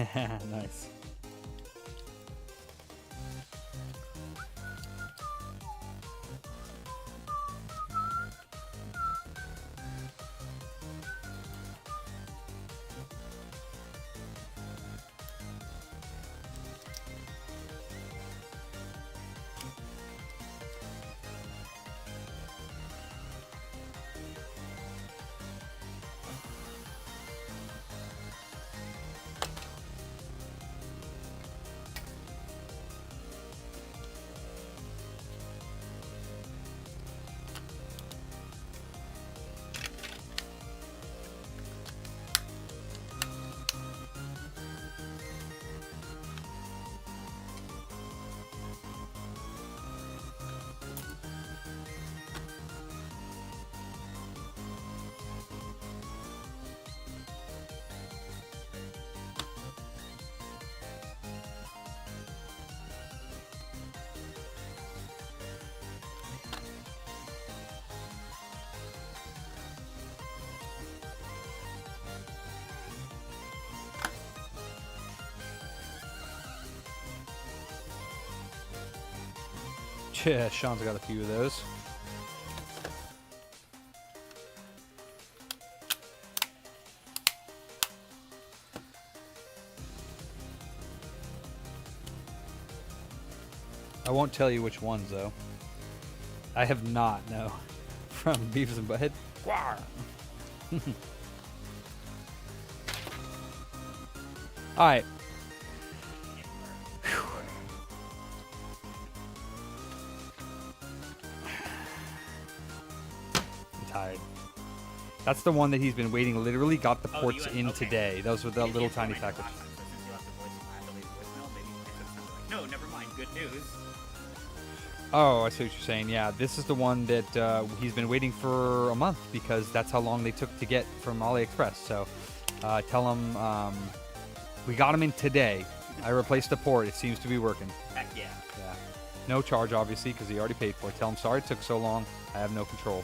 Nice. Yeah, Sean's got a few of those. I won't tell you which ones, though. I have not, no. From Beavis and Butthead. Gwar! Alright. I'm tired. That's the one that he's been waiting, literally got the ports in okay. today. Those were the It little did tiny come in package. last time, so since you left the voicemail, I had to leave a voicemail, maybe you picked up something like, no, never mind, good news. Oh, I see what you're saying. Yeah, this is the one that he's been waiting for a month because that's how long they took to get from AliExpress. So tell him we got him in today. I replaced the port. It seems to be working. Heck yeah. Yeah. No charge, obviously, because he already paid for it. Tell him, sorry it took so long. I have no control.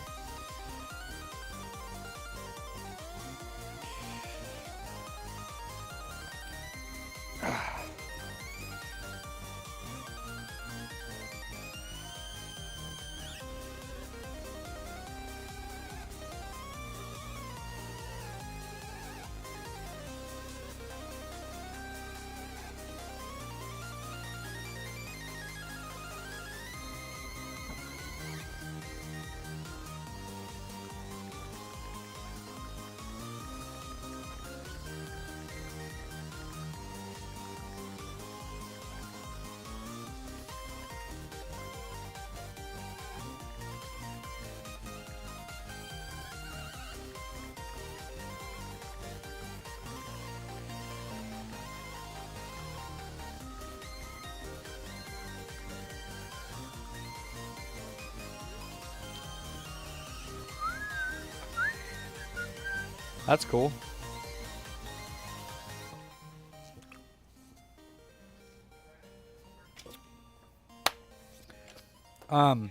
That's cool. Um,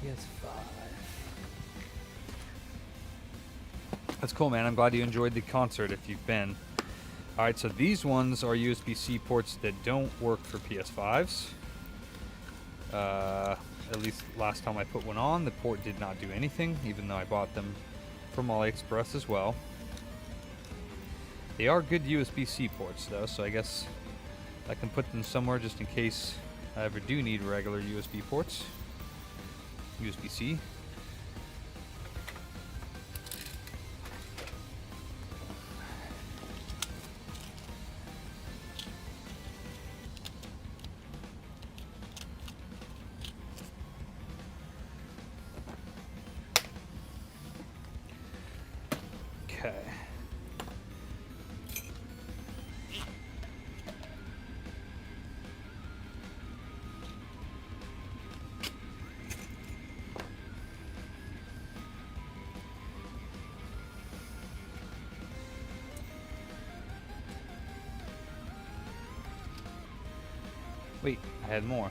PS5. That's cool, man. I'm glad you enjoyed the concert if you've been. Alright, so these ones are USB-C ports that don't work for PS5s. At least last time I put one on, the port did not do anything, even though I bought them from AliExpress as well. They are good USB-C ports though, so I guess I can put them somewhere just in case I ever do need regular USB ports. USB-C. Okay. Wait, I had more.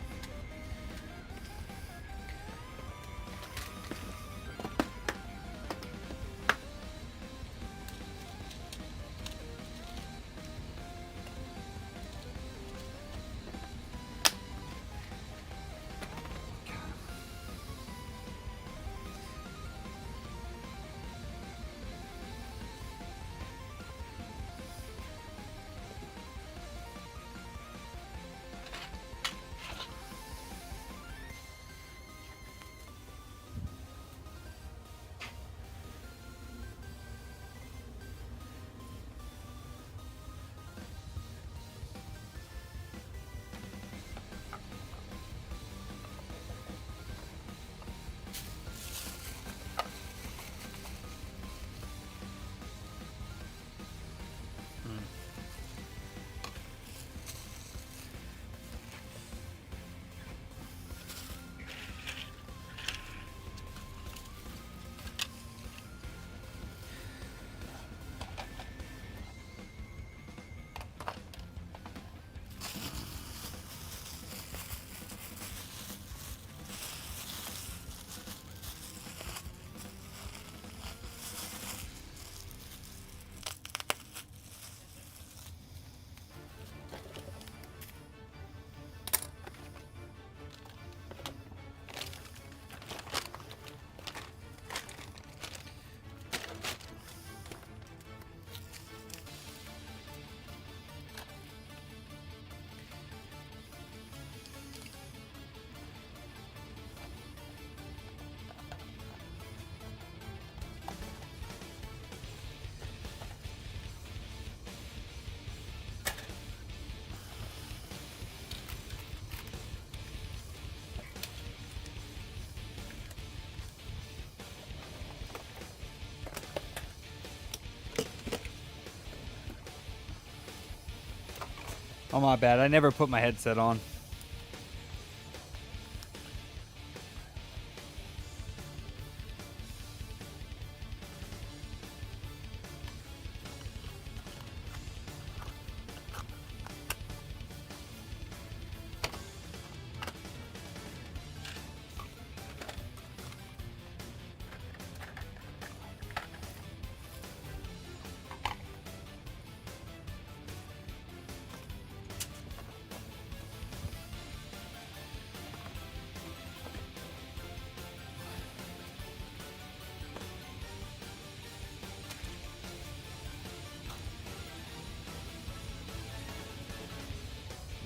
Oh, my bad. I never put my headset on.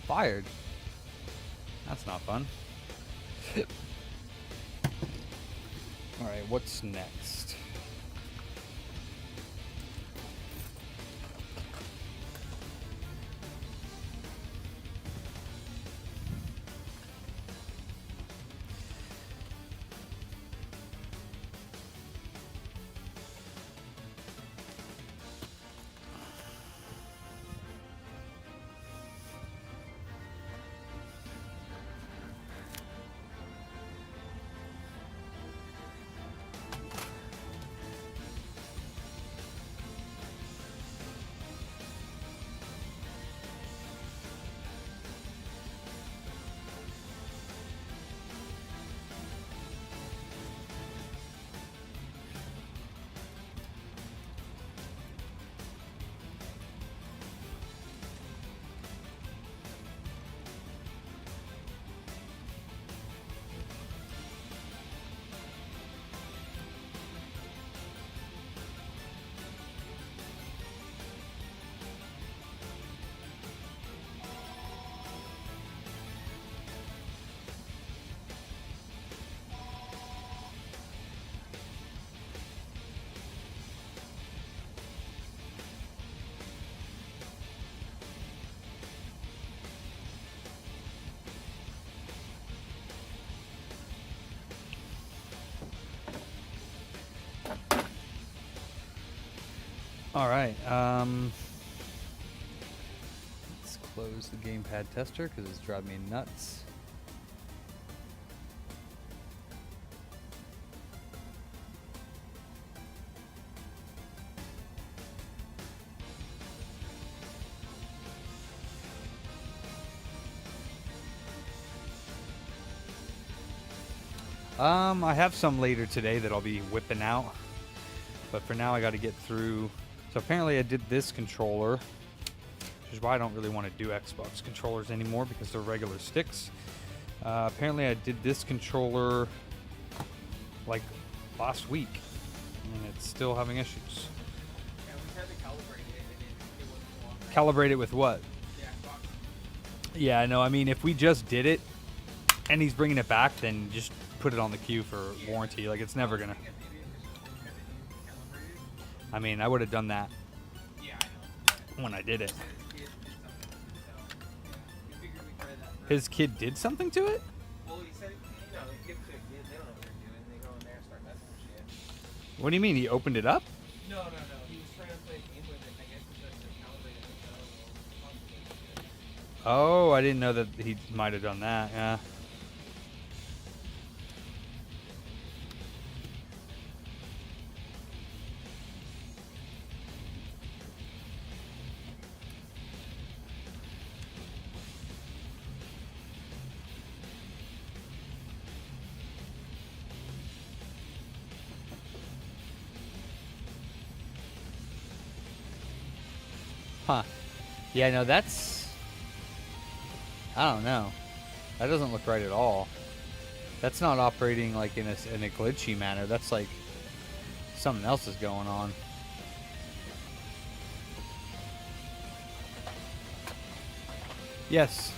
Fired. That's not fun. Alright, what's next? All right. Let's close the gamepad tester because it's driving me nuts. I have some later today that I'll be whipping out, but for now I got to get through. So apparently I did this controller, which is why I don't really want to do Xbox controllers anymore because they're regular sticks. Apparently I did this controller like last week, and it's still having issues. Yeah, we had to calibrate it, and it wasn't Calibrate it with what? the Xbox. Yeah, I know. I mean, if we just did it and he's bringing it back, then just put it on the queue for warranty. Like, it's never gonna. I mean, I would have done that Yeah, I know. when I did it. His kid did something, so yeah, we figured we'd try that. His kid did something to it? Well, he said, you know, he gives it to a kid, they don't know what they're doing, they go in there and start messing with shit. What do you mean? He opened it up? No, he was trying to play a game with it, I guess because they calibrated it, Oh, I didn't know that he might have done that. Yeah. Huh. Yeah, no, that's... I don't know. That doesn't look right at all. That's not operating like in a glitchy manner. That's like something else is going on. Yes.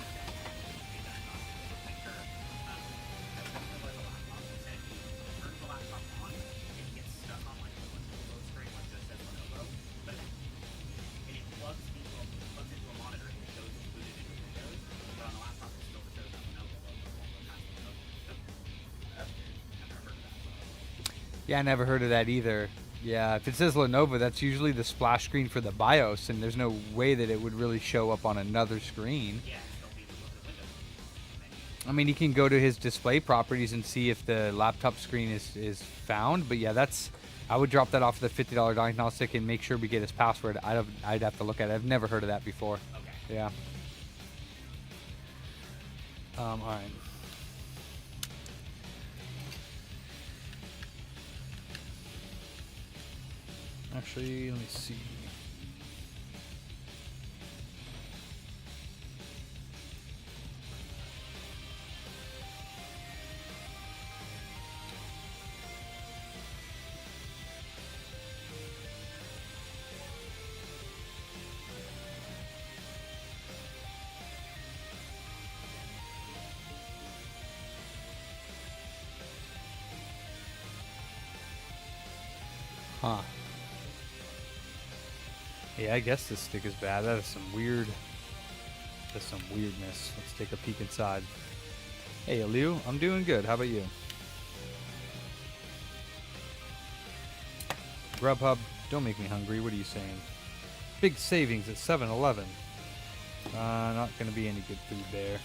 Yeah, I never heard of that either. Yeah, if it says Lenovo, that's usually the splash screen for the BIOS, and there's no way that it would really show up on another screen. I mean, you can go to his display properties and see if the laptop screen is found, but yeah, that's... I would drop that off the $50 diagnostic and make sure we get his password. I'd have to look at it. I've never heard of that before. Okay. Yeah. All right. Actually, let me see. Huh. Yeah, I guess this stick is bad. That is some weird... That's some weirdness. Let's take a peek inside. Hey, Aliu, I'm doing good. How about you? Grubhub, don't make me hungry. What are you saying? Big savings at 7-Eleven. Not going to be any good food there.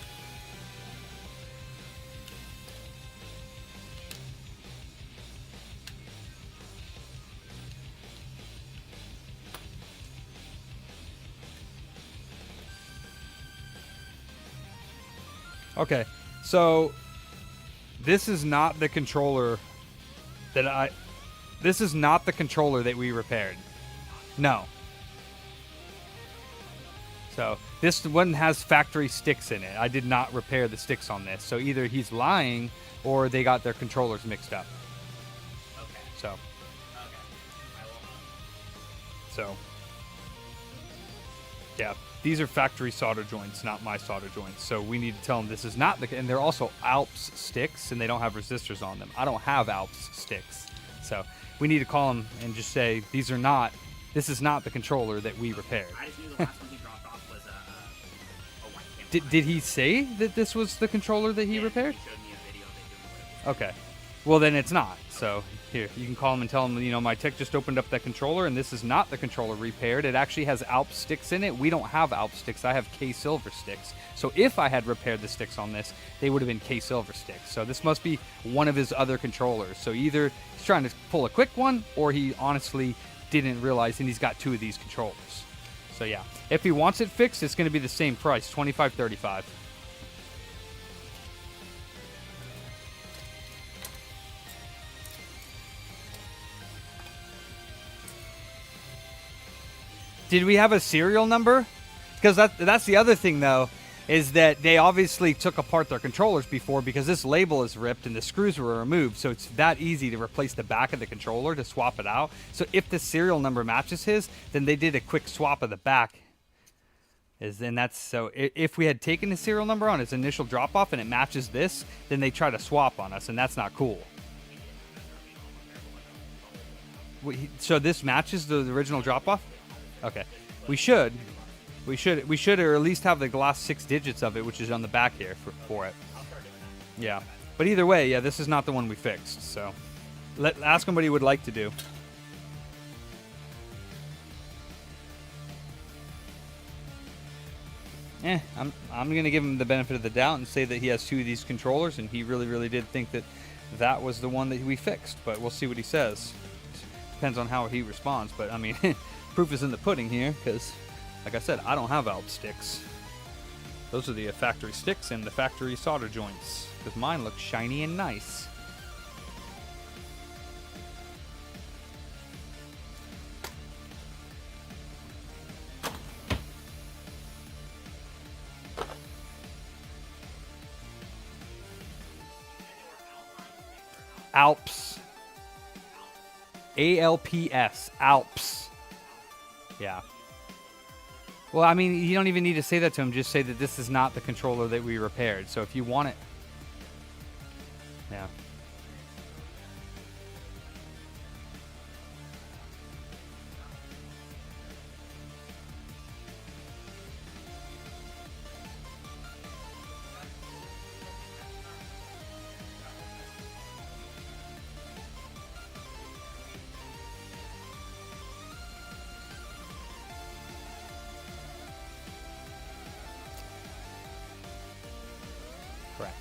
Okay, so this is not the controller that this is not the controller that we repaired. No. So this one has factory sticks in it. I did not repair the sticks on this. So either he's lying or they got their controllers mixed up. Okay. So, Okay. I will. so yeah, these are factory solder joints, not my solder joints. So we need to tell them this is not the, and they're also Alps sticks and they don't have resistors on them. I don't have Alps sticks. So we need to call them and just say, this is not the controller that we repaired. I just knew the last one he dropped off was a white camera. Did he say that this was the controller that he repaired? He showed me a video of it doing what it was. Okay. Well, then it's not. So here, you can call him and tell him, you know, my tech just opened up that controller, and this is not the controller repaired. It actually has Alp sticks in it. We don't have Alp sticks. I have K Silver sticks. So if I had repaired the sticks on this, they would have been K Silver sticks. So this must be one of his other controllers. So either he's trying to pull a quick one, or he honestly didn't realize, and he's got 2 of these controllers. So yeah, if he wants it fixed, it's going to be the same price, $25.35. Did we have a serial number? Because that's the other thing, though, is that they obviously took apart their controllers before, because this label is ripped and the screws were removed, so it's that easy to replace the back of the controller to swap it out. So if the serial number matches his, then they did a quick swap of the back. If we had taken the serial number on his initial drop-off and it matches this, then they try to swap on us, and that's not cool. So this matches the original drop-off? Okay, we should, or at least have the last 6 digits of it, which is on the back here for it. Yeah, but either way, yeah, this is not the one we fixed. So, ask him what he would like to do. I'm gonna give him the benefit of the doubt and say that he has 2 of these controllers, and he really did think that was the one that we fixed. But we'll see what he says. Depends on how he responds. But I mean. Proof is in the pudding here, because, like I said, I don't have Alp sticks. Those are the factory sticks and the factory solder joints, because mine look shiny and nice. Alps. ALPS. Alps. Yeah. Well, I mean, you don't even need to say that to him. Just say that this is not the controller that we repaired. So if you want it... Yeah. Correct.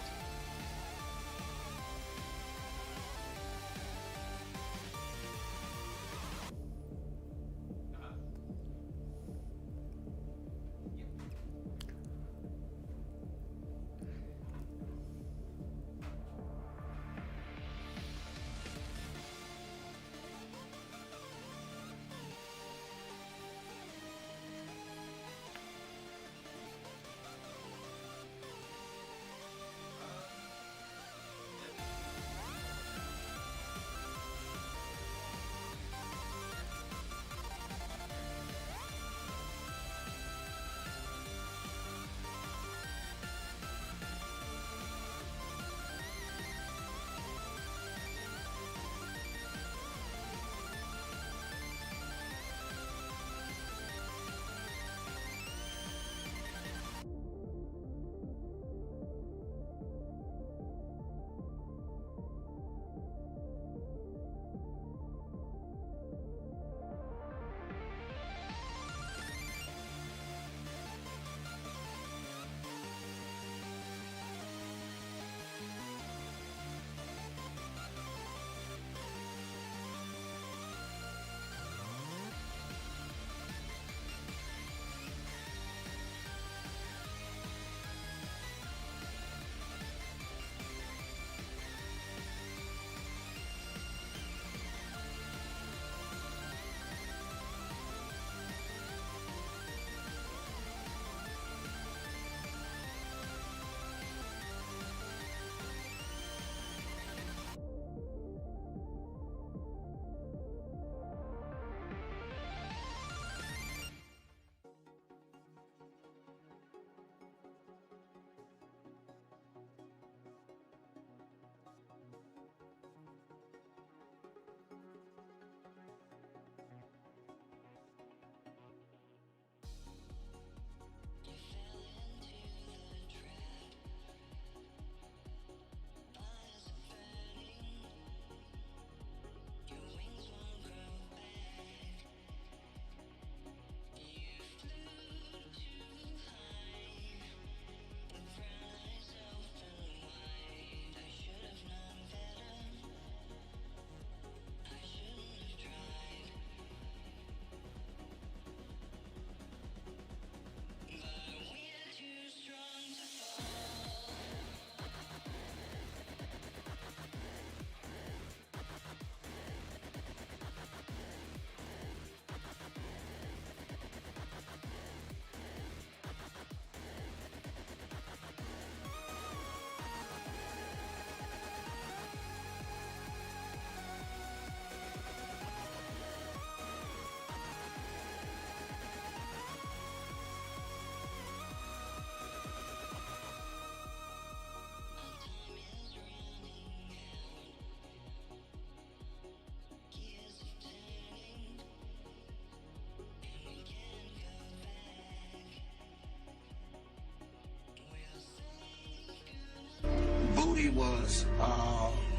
was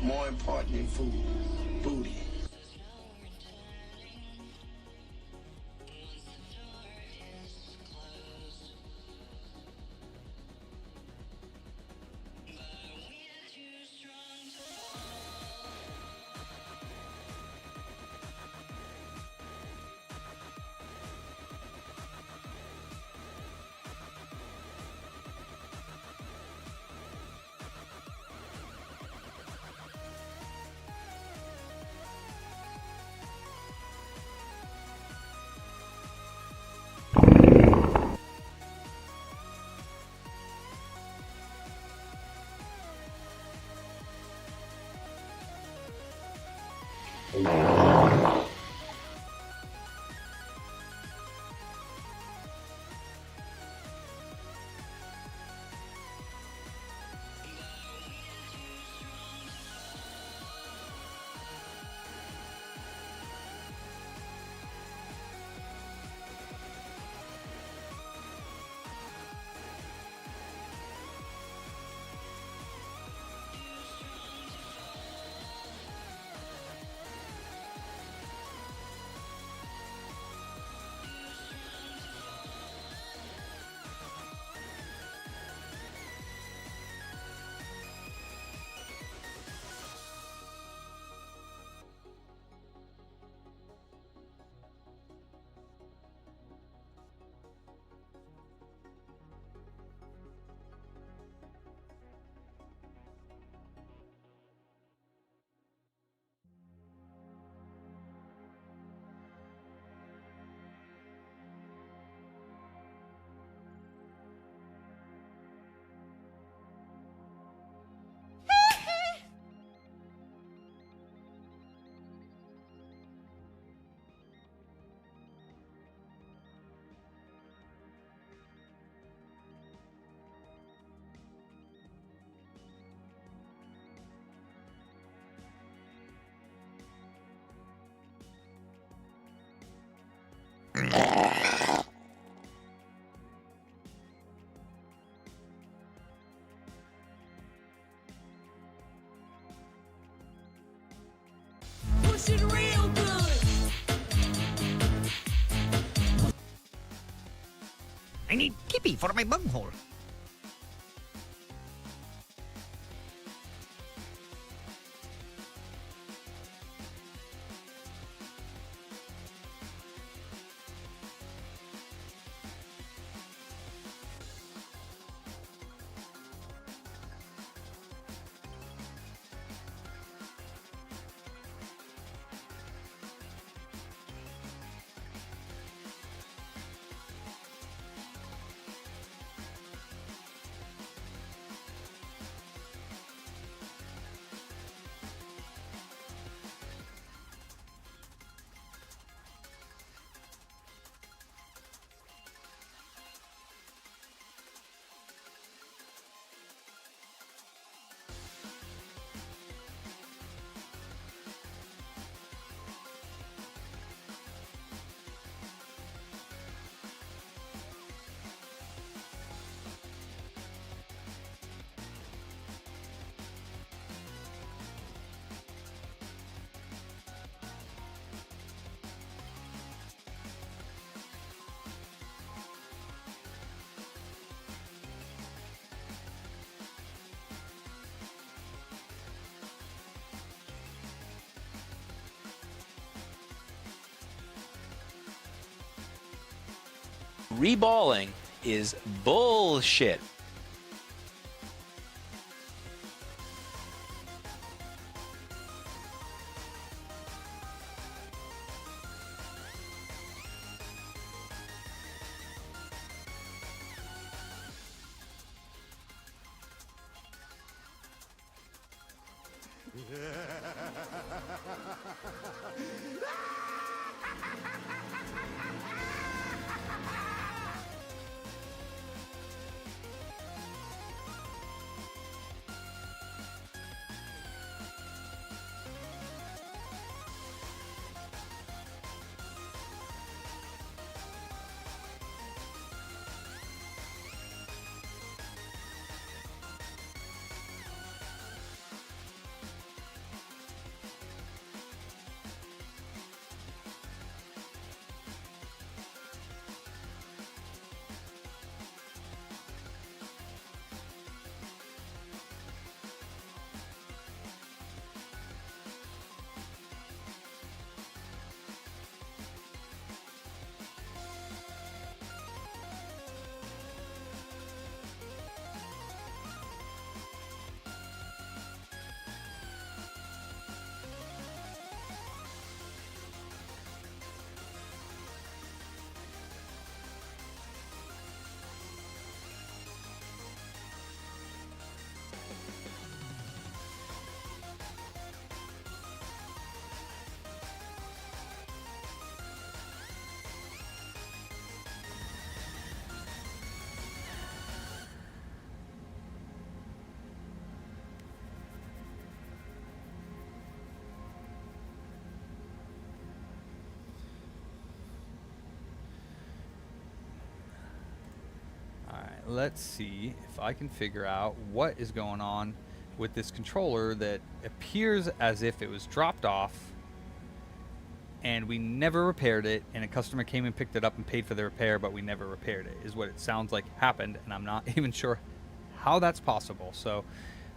more important than food, booty. Pushing real good. I need Kippy for my bunghole. Reballing is bullshit. let's see if I can figure out what is going on with this controller that appears as if it was dropped off and we never repaired it, and a customer came and picked it up and paid for the repair, but we never repaired it, is what it sounds like happened, and I'm not even sure how that's possible. So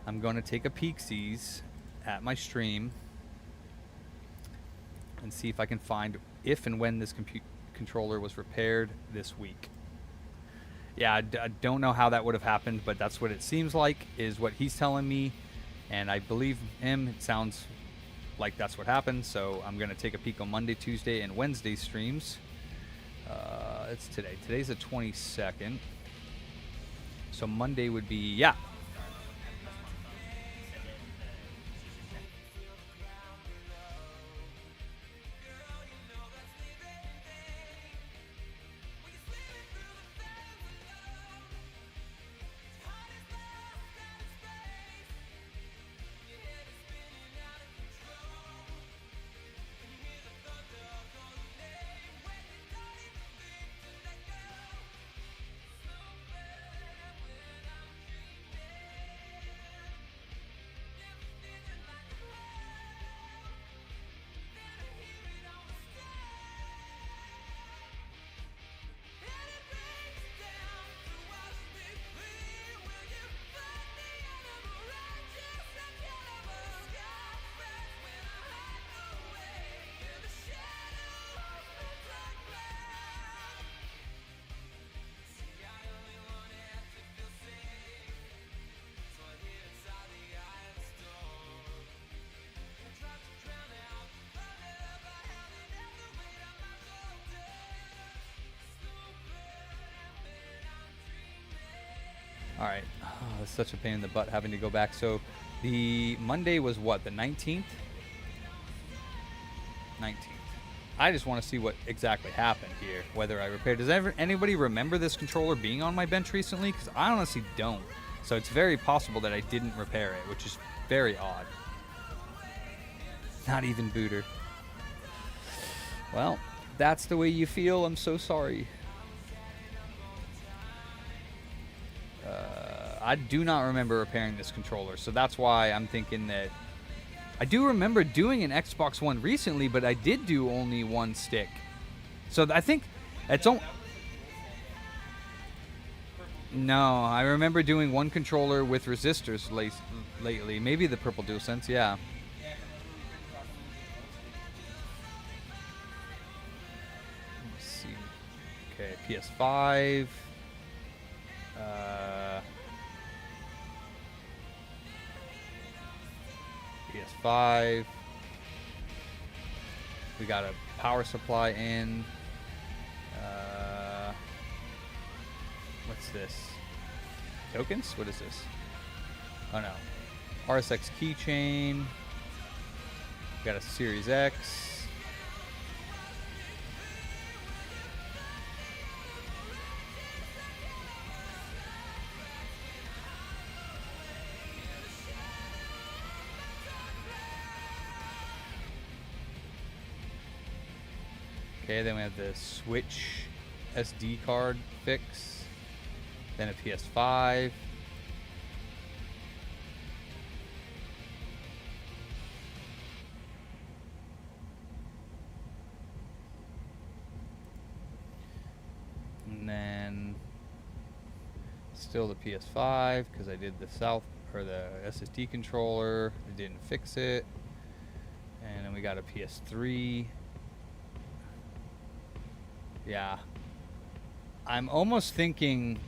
I'm going to take a peek-sees at my stream and see if I can find if and when this controller was repaired this week. Yeah, I don't know how that would have happened, but that's what it seems like, is what he's telling me, and I believe him. It sounds like that's what happened, so I'm going to take a peek on Monday, Tuesday, and Wednesday streams. It's today. Today's the 22nd. So Monday would be, yeah. All right. Oh, it's such a pain in the butt having to go back. So the Monday was what, the 19th? 19th. I just want to see what exactly happened here, whether I repaired. Does anybody remember this controller being on my bench recently? Because I honestly don't. So it's very possible that I didn't repair it, which is very odd. Not even Booter. Well, that's the way you feel. I'm so sorry. I do not remember repairing this controller, so that's why I'm thinking that I do remember doing an Xbox One recently, but I did do only one stick. So I think it's on. No, I remember doing one controller with resistors lately. Maybe the purple DualSense, yeah. Let's see. Okay, PS5. PS5. We got a power supply in. What's this? Tokens? What is this? Oh no. RSX keychain. We got a Series X. Okay, then we have the Switch SD card fix, then a PS5. And then still the PS5 because I did the the SSD controller. I didn't fix it. And then we got a PS3. Yeah. I'm almost thinking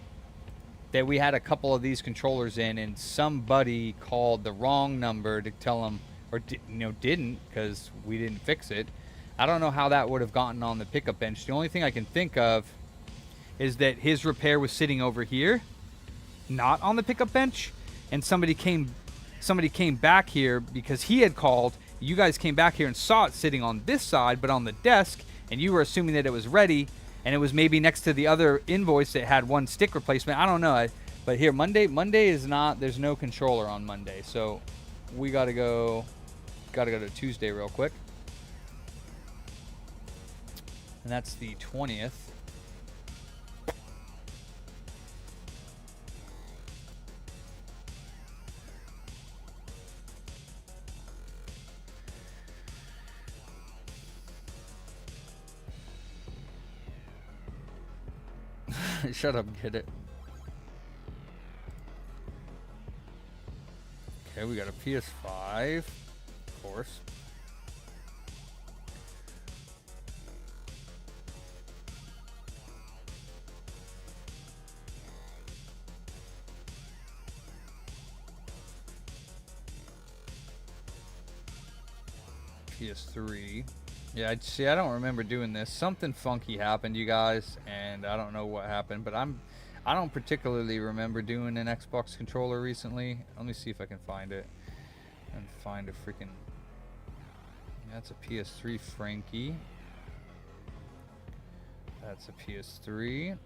that we had a couple of these controllers in and somebody called the wrong number to tell them, or didn't, because we didn't fix it. I don't know how that would have gotten on the pickup bench. The only thing I can think of is that his repair was sitting over here, not on the pickup bench, and somebody came back here because he had called. You guys came back here and saw it sitting on this side, but on the desk, and you were assuming that it was ready, and it was maybe next to the other invoice that had one stick replacement. I don't know. But here, Monday is not, there's no controller on Monday. So we got to go to Tuesday real quick. And that's the 20th. Shut up, get it. Okay, we got a PS5, of course. PS3. Yeah, see, I don't remember doing this. Something funky happened, you guys, and I don't know what happened, but I don't particularly remember doing an Xbox controller recently. Let me see if I can find it. And find a freaking... That's a PS3 Frankie. That's a PS3.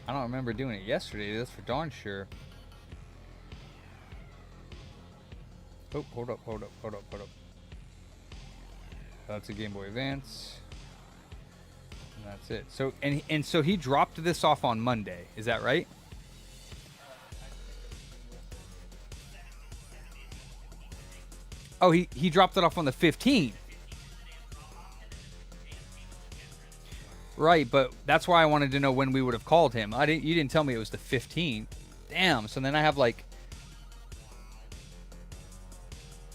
I don't remember doing it yesterday, that's for darn sure. Oh, hold up. That's a Game Boy Advance. And that's it. So and so he dropped this off on Monday. Is that right? Oh, he dropped it off on the 15th. Right, but that's why I wanted to know when we would have called him. You didn't tell me it was the 15th. Damn. So then I have like...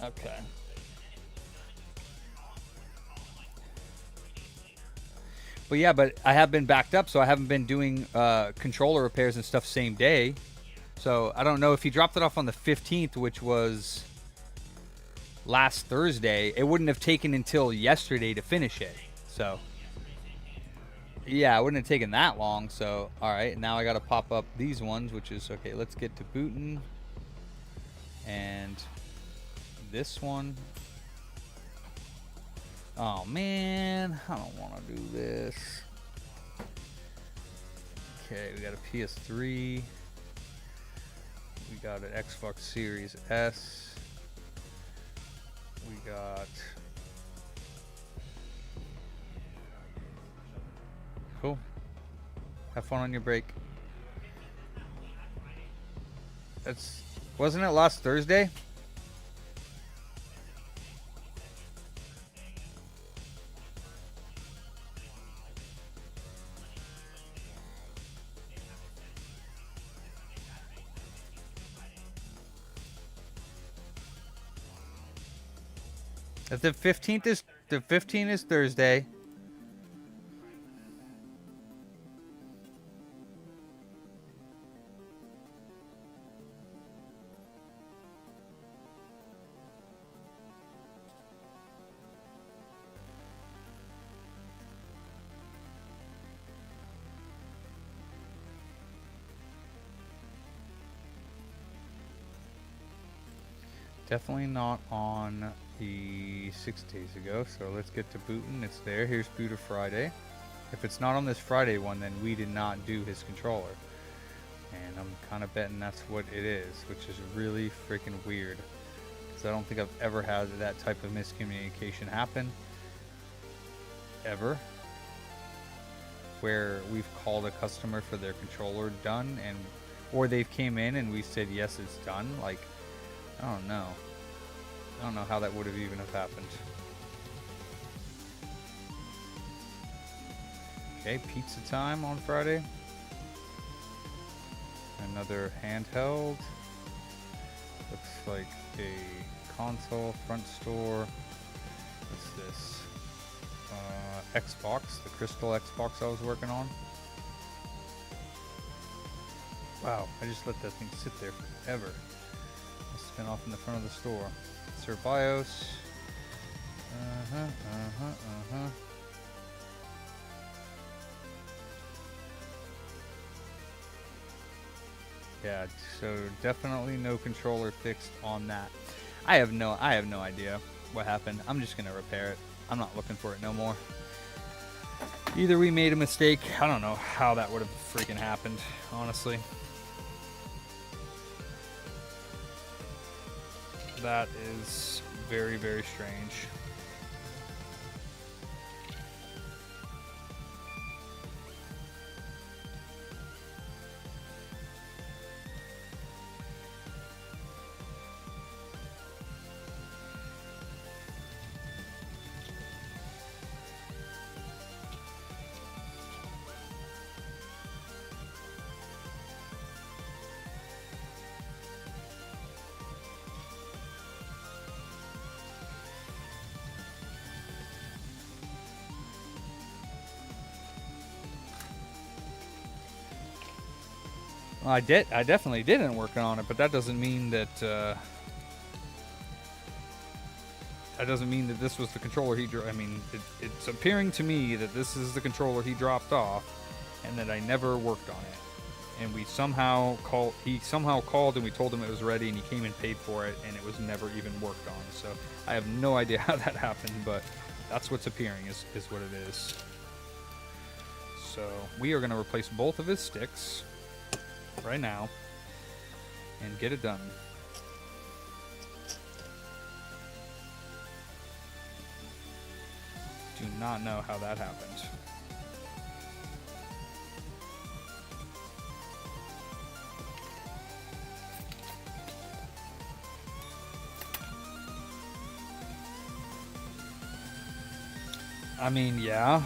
Okay. But yeah, but I have been backed up, so I haven't been doing controller repairs and stuff same day. So I don't know if he dropped it off on the 15th, which was last Thursday. It wouldn't have taken until yesterday to finish it. So yeah, it wouldn't have taken that long. So all right, now I got to pop up these ones, which is okay. Let's get to booting and this one. Oh man, I don't want to do this. Okay, we got a PS3. We got an Xbox Series S. We got... Cool. Have fun on your break. Wasn't it last Thursday? If the 15th is Thursday. Definitely not on the 6 days ago, so let's get to booting. It's there. Here's Booter Friday. If it's not on this Friday one, then we did not do his controller. And I'm kind of betting that's what it is, which is really freaking weird. Because I don't think I've ever had that type of miscommunication happen. Ever. Where we've called a customer for their controller done, or they've came in and we said, yes, it's done. Like, I don't know. I don't know how that would have even have happened. Okay, pizza time on Friday. Another handheld. Looks like a console, front store. What's this? Xbox, the crystal Xbox I was working on. Wow, I just let that thing sit there forever. It's been off in the front of the store. Sir BIOS. Yeah, so definitely no controller fixed on that. I have no idea what happened. I'm just gonna repair it. I'm not looking for it no more. Either we made a mistake. I don't know how that would have freaking happened, honestly. That is very, very strange. Well, I definitely didn't work on it, but that doesn't mean that this was the controller he I mean, it's appearing to me that this is the controller he dropped off, and that I never worked on it. And he somehow called and we told him it was ready, and he came and paid for it, and it was never even worked on. So I have no idea how that happened, but that's what's appearing is what it is. So we are going to replace both of his sticks right now and get it done. Do not know how that happened. I mean, yeah,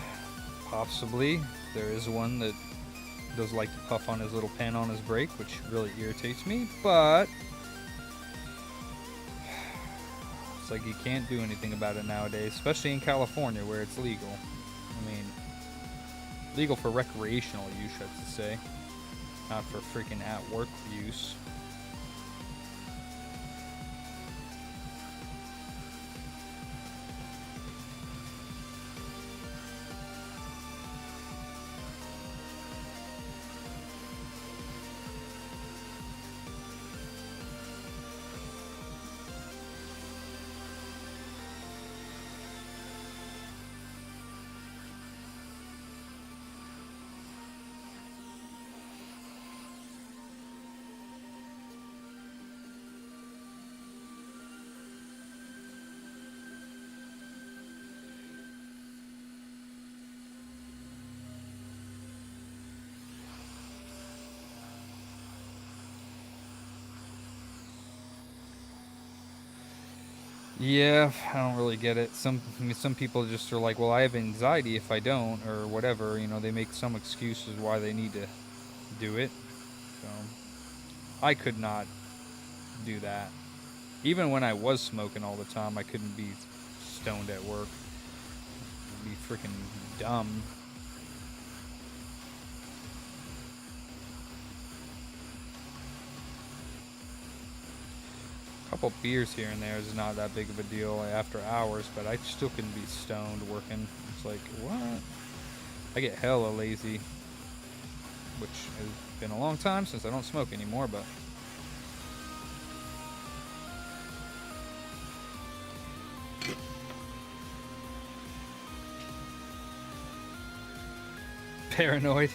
possibly. There is one that does like to puff on his little pen on his brake, which really irritates me, but it's like you can't do anything about it nowadays, especially in California where it's legal. I mean, legal for recreational use, I should say, not for freaking at work use. Yeah, I don't really get it. Some people just are like, well, I have anxiety if I don't, or whatever. You know, they make some excuses why they need to do it. So I could not do that. Even when I was smoking all the time, I couldn't be stoned at work. It'd be freaking dumb. Couple beers here and there is not that big of a deal after hours, but I still couldn't be stoned working. It's like, what? I get hella lazy, which has been a long time since I don't smoke anymore, but paranoid.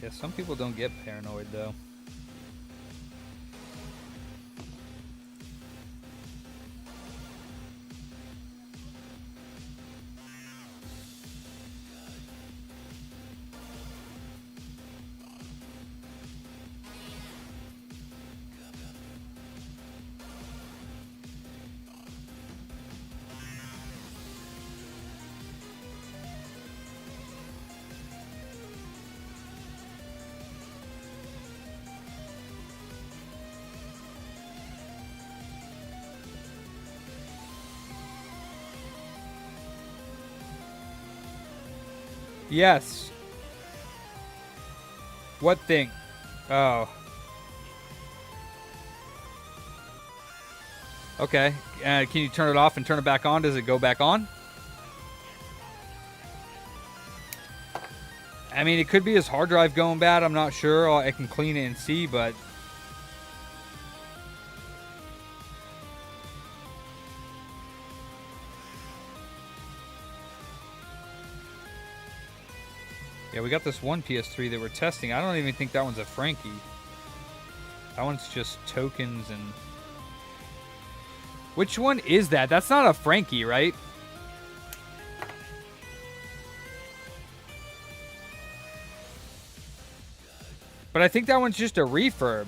Yeah, some people don't get paranoid though. Yes. What thing? Oh. Okay. Can you turn it off and turn it back on? Does it go back on? I mean, it could be his hard drive going bad. I'm not sure. I can clean it and see, but yeah, we got this one PS3 that we're testing. I don't even think that one's a Frankie. That one's just tokens and... Which one is that? That's not a Frankie, right? But I think that one's just a refurb.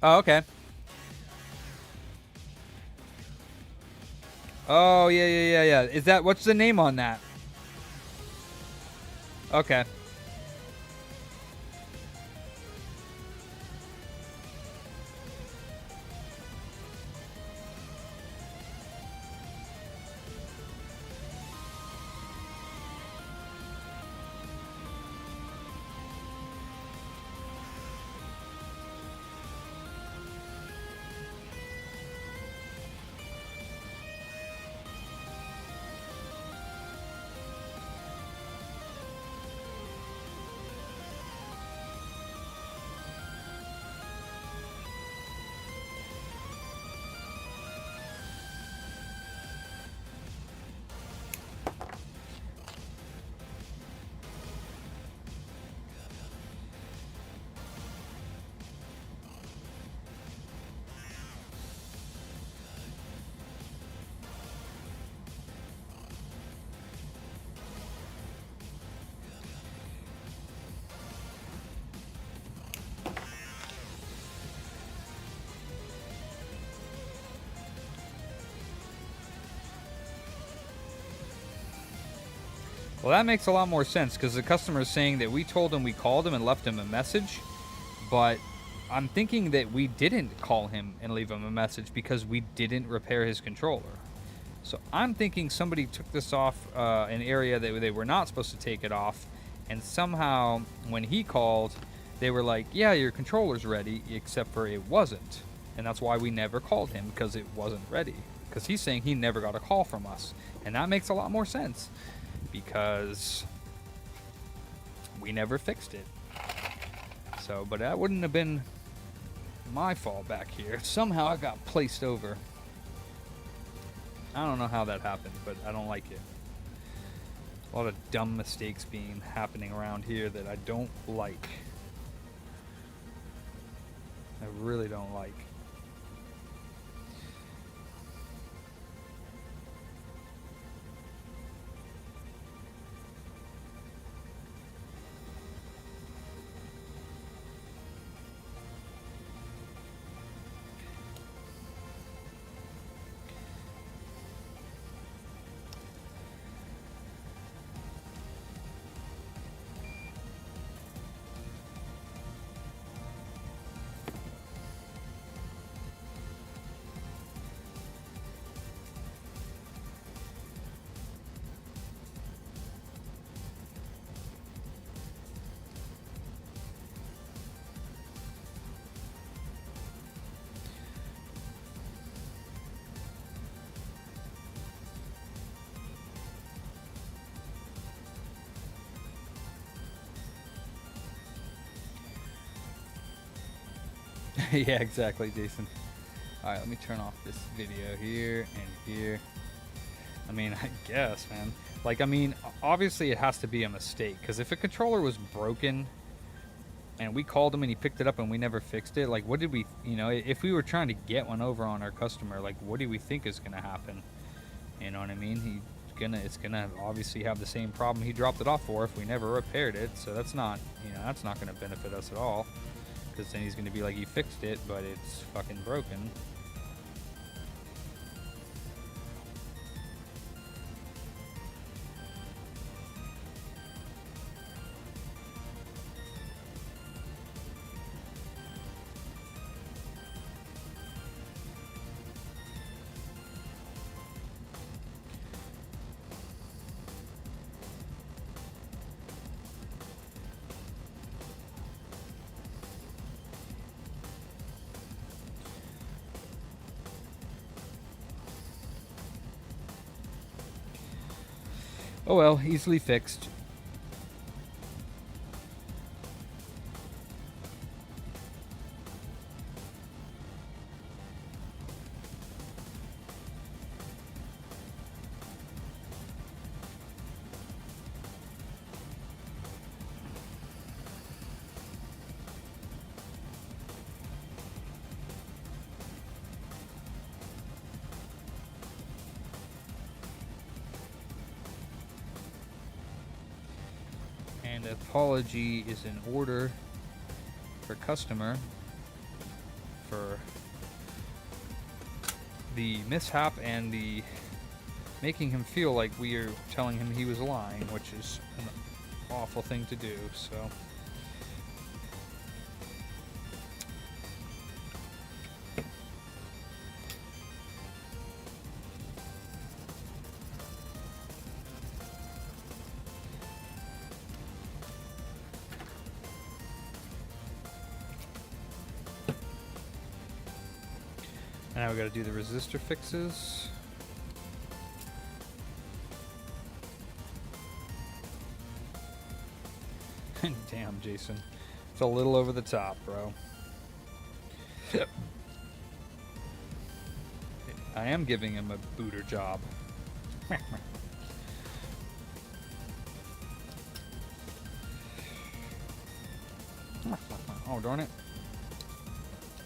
Oh, okay. Oh, yeah. Is that, what's the name on that? Okay. Well, that makes a lot more sense because the customer is saying that we told him we called him and left him a message, but I'm thinking that we didn't call him and leave him a message because we didn't repair his controller. So I'm thinking somebody took this off an area that they were not supposed to take it off, and somehow when he called, they were like, yeah, your controller's ready, except for it wasn't. And that's why we never called him, because it wasn't ready. Because he's saying he never got a call from us. And that makes a lot more sense, because we never fixed it. So, but that wouldn't have been my fault back here. Somehow I got placed over. I don't know how that happened, but I don't like it. A lot of dumb mistakes happening around here that I don't like. I really don't like. Yeah, exactly, Jason. Alright, let me turn off this video here and here. I mean, I guess, man. Like, I mean, obviously it has to be a mistake, because if a controller was broken and we called him and he picked it up and we never fixed it, like, what did we, you know, if we were trying to get one over on our customer, like, what do we think is going to happen? You know what I mean? It's gonna obviously have the same problem he dropped it off for if we never repaired it, so that's not, you know, that's not going to benefit us at all. Because then he's going to be like, he fixed it, but it's fucking broken. Oh well, easily fixed. And apology is in order for customer for the mishap and the making him feel like we are telling him he was lying, which is an awful thing to do. So now we got to do the resistor fixes. Damn, Jason. It's a little over the top, bro. I am giving him a booter job. Oh, darn it.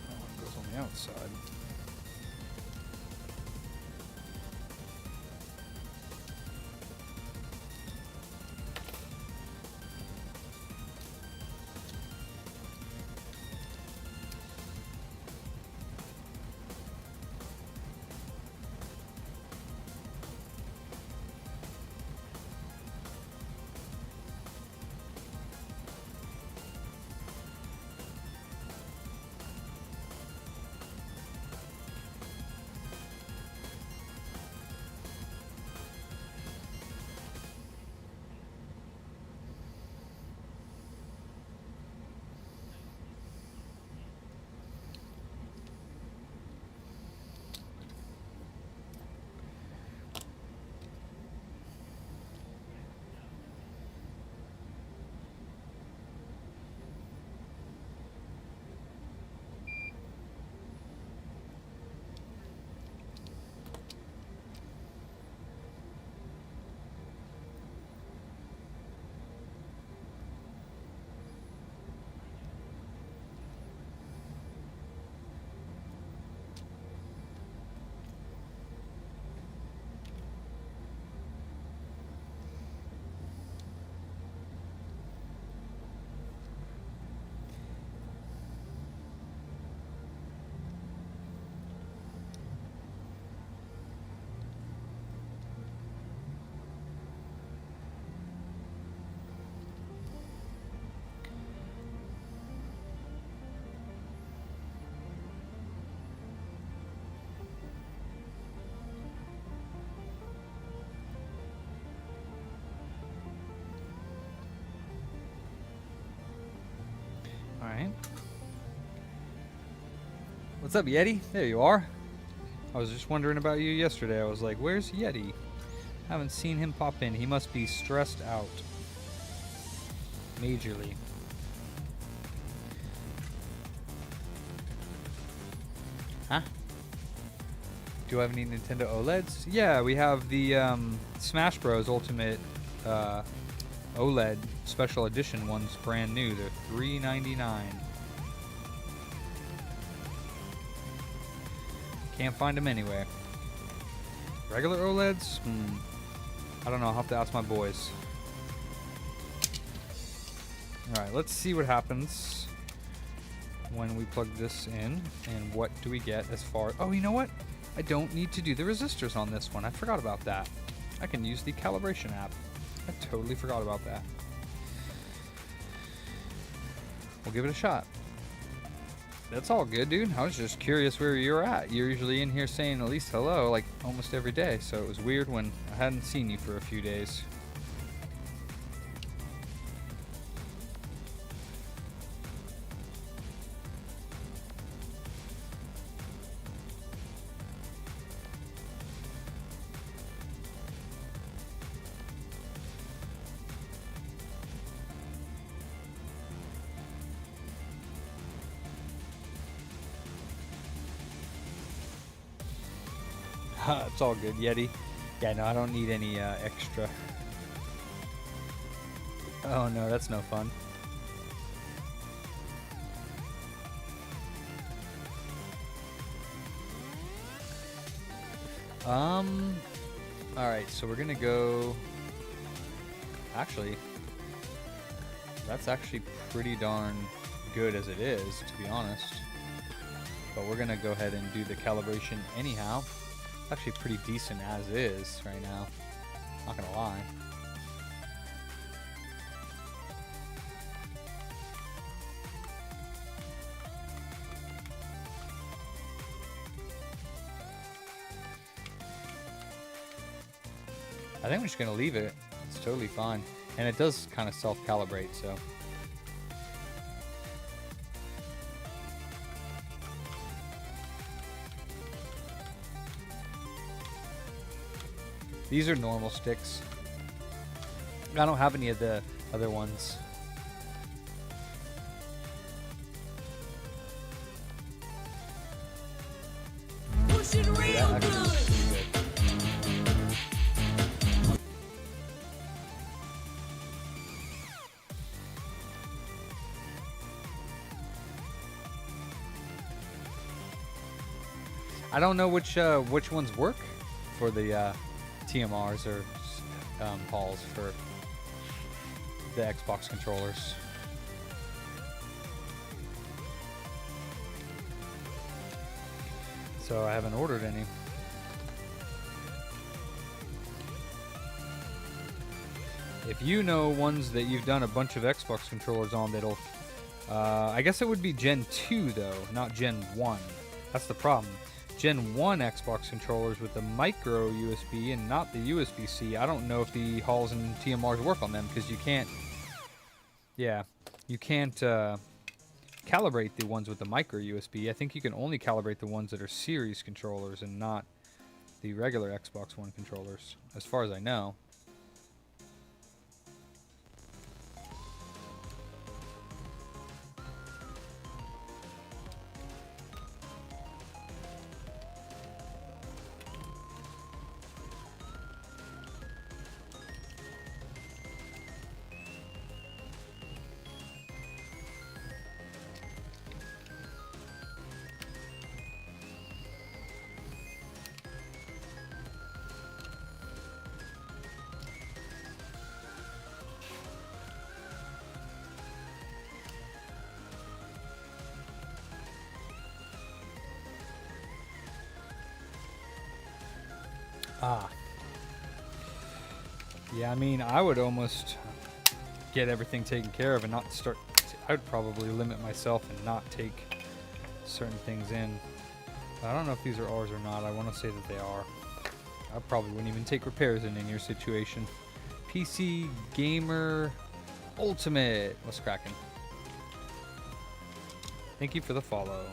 That one goes on the outside. Alright. What's up, Yeti? There you are. I was just wondering about you yesterday. I was like, where's Yeti? Haven't seen him pop in. He must be stressed out. Majorly. Huh? Do I have any Nintendo OLEDs? Yeah, we have the Smash Bros. Ultimate OLED Special Edition ones, brand new. They're $3.99. Can't find them anywhere. Regular OLEDs? I don't know. I'll have to ask my boys. Alright, let's see what happens when we plug this in, and what do we get as far... Oh, you know what? I don't need to do the resistors on this one. I forgot about that. I can use the calibration app. I totally forgot about that. We'll give it a shot. That's all good, dude. I was just curious where you're at. You're usually in here saying at least hello, like almost every day, so it was weird when I hadn't seen you for a few days. It's all good, Yeti. Yeah, no, I don't need any extra. Oh no, that's no fun. Alright, so we're gonna go... Actually, that's actually pretty darn good as it is, to be honest. But we're gonna go ahead and do the calibration anyhow. It's actually pretty decent as is right now. Not gonna lie. I think I'm just gonna leave it. It's totally fine. And it does kind of self-calibrate, so. These are normal sticks. I don't have any of the other ones. Pushing real That actually good. looks pretty good. I don't know which ones work for the TMRs or calls for the Xbox controllers. So I haven't ordered any. If you know ones that you've done a bunch of Xbox controllers on that'll... I guess it would be Gen 2 though, not Gen 1. That's the problem. Gen 1 Xbox controllers with the micro USB and not the USB-C. I don't know if the Halls and TMRs work on them because you can't... Yeah, you can't calibrate the ones with the micro USB. I think you can only calibrate the ones that are series controllers and not the regular Xbox One controllers, as far as I know. Ah. Yeah, I mean, I would almost get everything taken care of and not start... I would probably limit myself and not take certain things in. I don't know if these are ours or not. I want to say that they are. I probably wouldn't even take repairs in your situation. PC Gamer Ultimate. What's cracking? Thank you for the follow.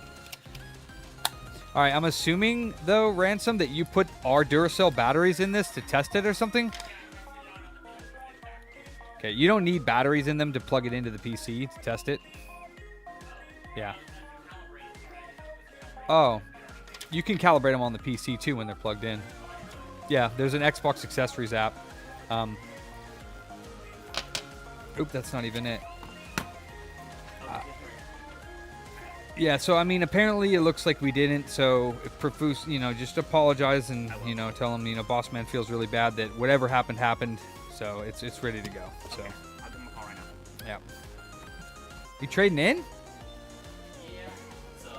All right, I'm assuming, though, Ransom, that you put our Duracell batteries in this to test it or something? Okay, you don't need batteries in them to plug it into the PC to test it? Yeah. Oh, you can calibrate them on the PC, too, when they're plugged in. Yeah, there's an Xbox Accessories app. Oop, that's not even it. Yeah, so I mean, apparently it looks like we didn't. So if Profuse, just apologize and tell him, Boss Man feels really bad that whatever happened. So it's ready to go. So I'll give him a call right now. yeah, you trading in? Yeah. So.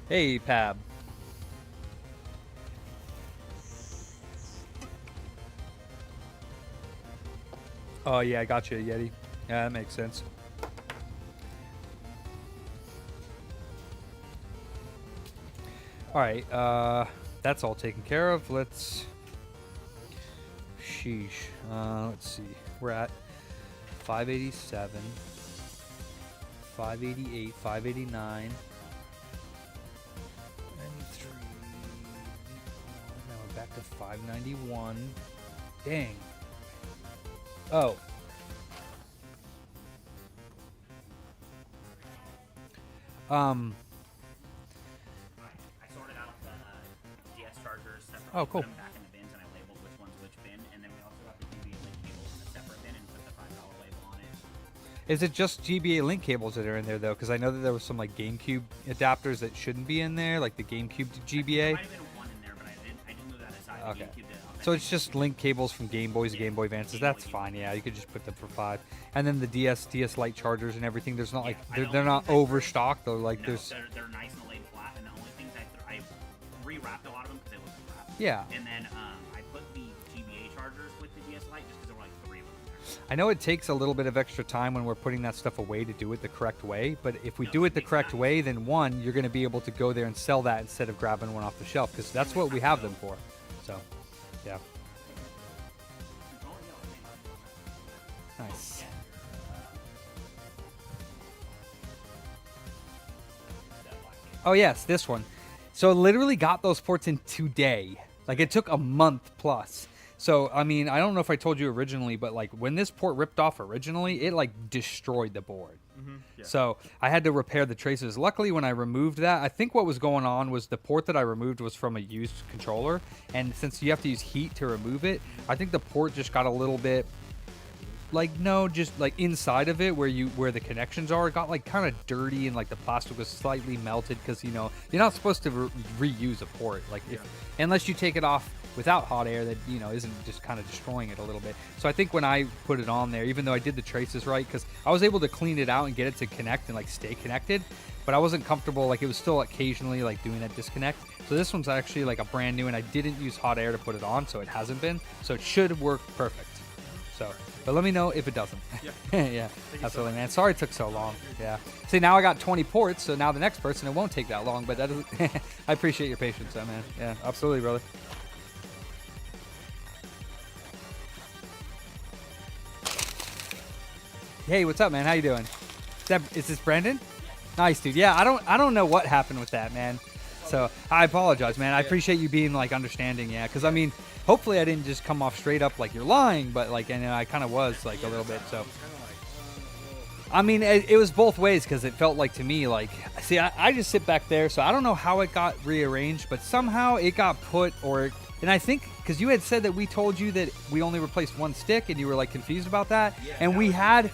Hey, Pab. Oh yeah, I got you, Yeti. Yeah, that makes sense. All right, that's all taken care of. Let's. Sheesh. Let's see. We're at 587, 588, 589, 93. Now we're back to 591. Dang. Oh. I sorted out the DS chargers separately. Oh, cool. Put them back in the bins, and I labeled which one's which bin. And then we also got the GBA link cables in a separate bin and put the $5 label on it. Is it just GBA link cables that are in there though? Because I know that there was some like GameCube adapters that shouldn't be in there, like the GameCube to GBA. There might have been one in there, but I didn't move that aside. Okay. The GameCube did. So it's just link cables from Game Boys to Game Boy Advances. That's fine. Yeah, you could just put them for $5. And then the DS Lite chargers and everything. There's not like they're not overstocked though. Like No, there's. they're nice and laid flat, and the only things I rewrapped a lot of them because they look crap. Yeah. And then I put the GBA chargers with the DS Lite just because there were like 3 of them there. I know it takes a little bit of extra time when we're putting that stuff away to do it the correct way. But if we do it the correct way, then one, you're going to be able to go there and sell that instead of grabbing one off the shelf because that's what we have them for. So, yeah. Nice. Oh yes, this one. So literally got those ports in today. Like it took a month plus. So I mean, I don't know if I told you originally, but like when this port ripped off originally, it like destroyed the board. So I had to repair the traces. Luckily, when I removed that, I think what was going on was the port that I removed was from a used controller, and since you have to use heat to remove it, I think the port just got a little bit. Like just like inside of it where the connections are, it got like kind of dirty and like the plastic was slightly melted because you're not supposed to reuse a port like unless you take it off without hot air that isn't just kind of destroying it a little bit. So I think when I put it on there, even though I did the traces right, because I was able to clean it out and get it to connect and like stay connected, but I wasn't comfortable, like it was still occasionally like doing that disconnect. So this one's actually like a brand new, and I didn't use hot air to put it on, so it hasn't been, so it should work perfect. So, but let me know if it doesn't. Yeah, absolutely, man. Sorry it took so long. Yeah. See, now I got 20 ports, so now the next person, it won't take that long, but that doesn't. I appreciate your patience, though, man. Yeah, absolutely, brother. Hey, what's up, man? How you doing? Is this Brandon? Nice, dude. Yeah, I don't know what happened with that, man. So I apologize, man. I appreciate you being like understanding, yeah. Because I mean, hopefully I didn't just come off straight up like you're lying, but like, and I kind of was like a little bit. So I mean, it was both ways because it felt like to me like, see, I just sit back there, so I don't know how it got rearranged, but somehow it got put and I think because you had said that we told you that we only replaced one stick, and you were like confused about that, and we had.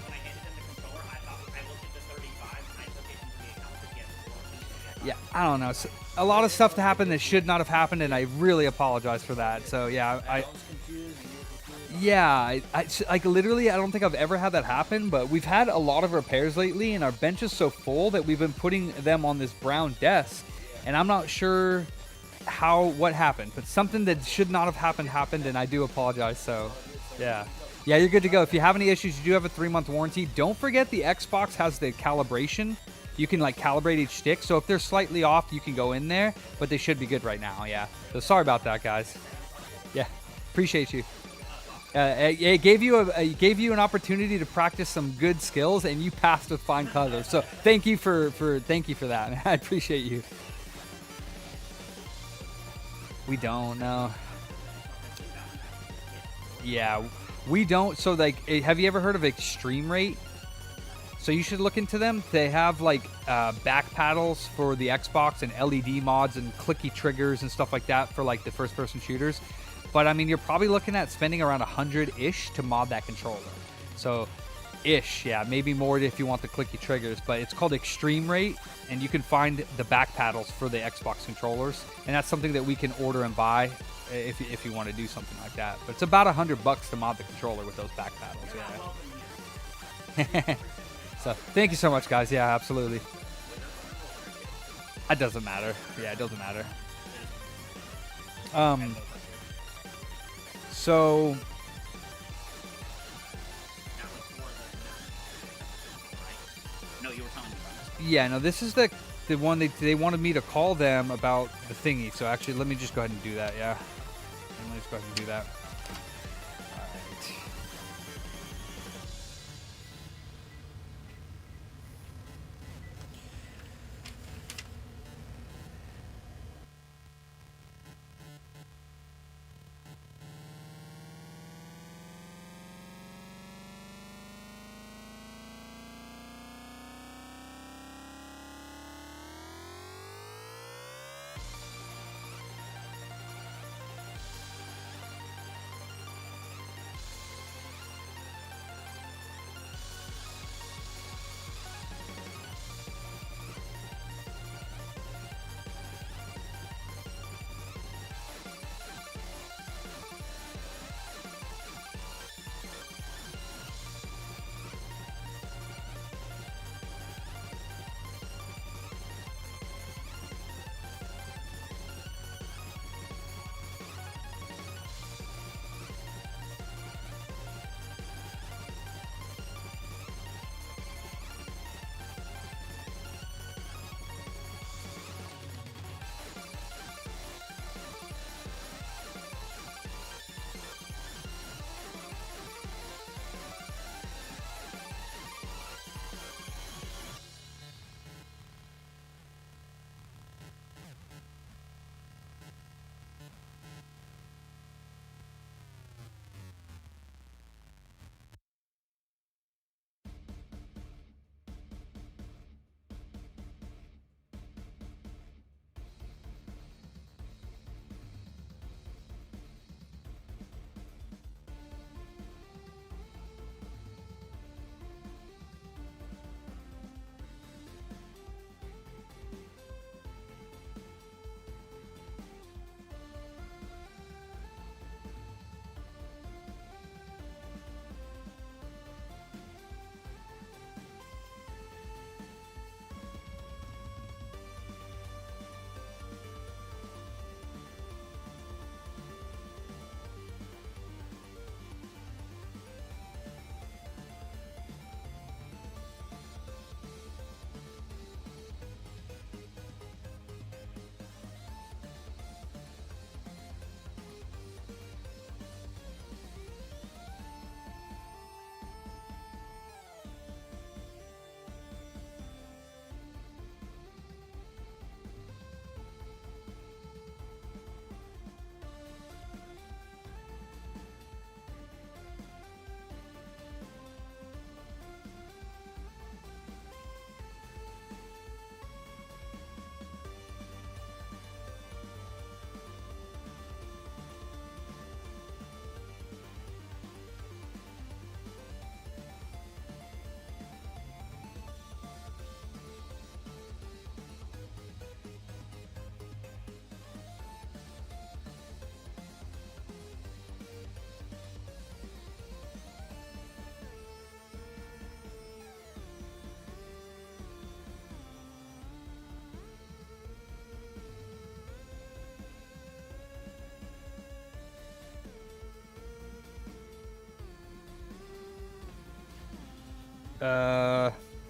Yeah, I don't know. So, a lot of stuff that happened that should not have happened, and I really apologize for that. So yeah, I like literally, I don't think I've ever had that happen. But we've had a lot of repairs lately, and our bench is so full that we've been putting them on this brown desk, and I'm not sure what happened, but something that should not have happened, and I do apologize. So yeah, you're good to go. If you have any issues, you do have a 3-month warranty. Don't forget the Xbox has the calibration. You can like calibrate each stick, so if they're slightly off, you can go in there, but they should be good right now. Yeah. So sorry about that, guys. Yeah, appreciate you. It gave you an opportunity to practice some good skills, and you passed with fine color. So thank you for that. I appreciate you. We don't know. Yeah, we don't. So like, have you ever heard of Extreme Rate? So you should look into them. They have like back paddles for the Xbox and LED mods and clicky triggers and stuff like that for like the first-person shooters. But I mean, you're probably looking at spending around 100-ish to mod that controller. So, yeah, maybe more if you want the clicky triggers. But it's called Extreme Rate, and you can find the back paddles for the Xbox controllers, and that's something that we can order and buy if you want to do something like that. But it's about $100 to mod the controller with those back paddles. Yeah. So thank you so much, guys. Yeah, absolutely. It doesn't matter. Yeah, it doesn't matter. So That was for the right? No, you were telling me about this. yeah, no, this is the one they wanted me to call them about the thingy. So actually, let me just go ahead and do that. Yeah, let me just go ahead and do that. All right.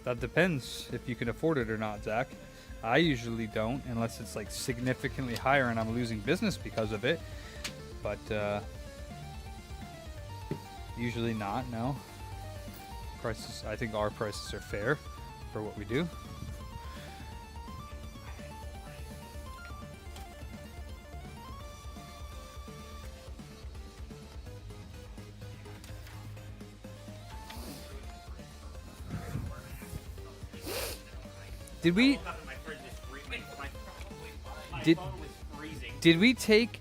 That depends if you can afford it or not, Zach. I usually don't, unless it's like significantly higher and I'm losing business because of it. But usually not. No. Prices. I think our prices are fair for what we do. Did we? Did we take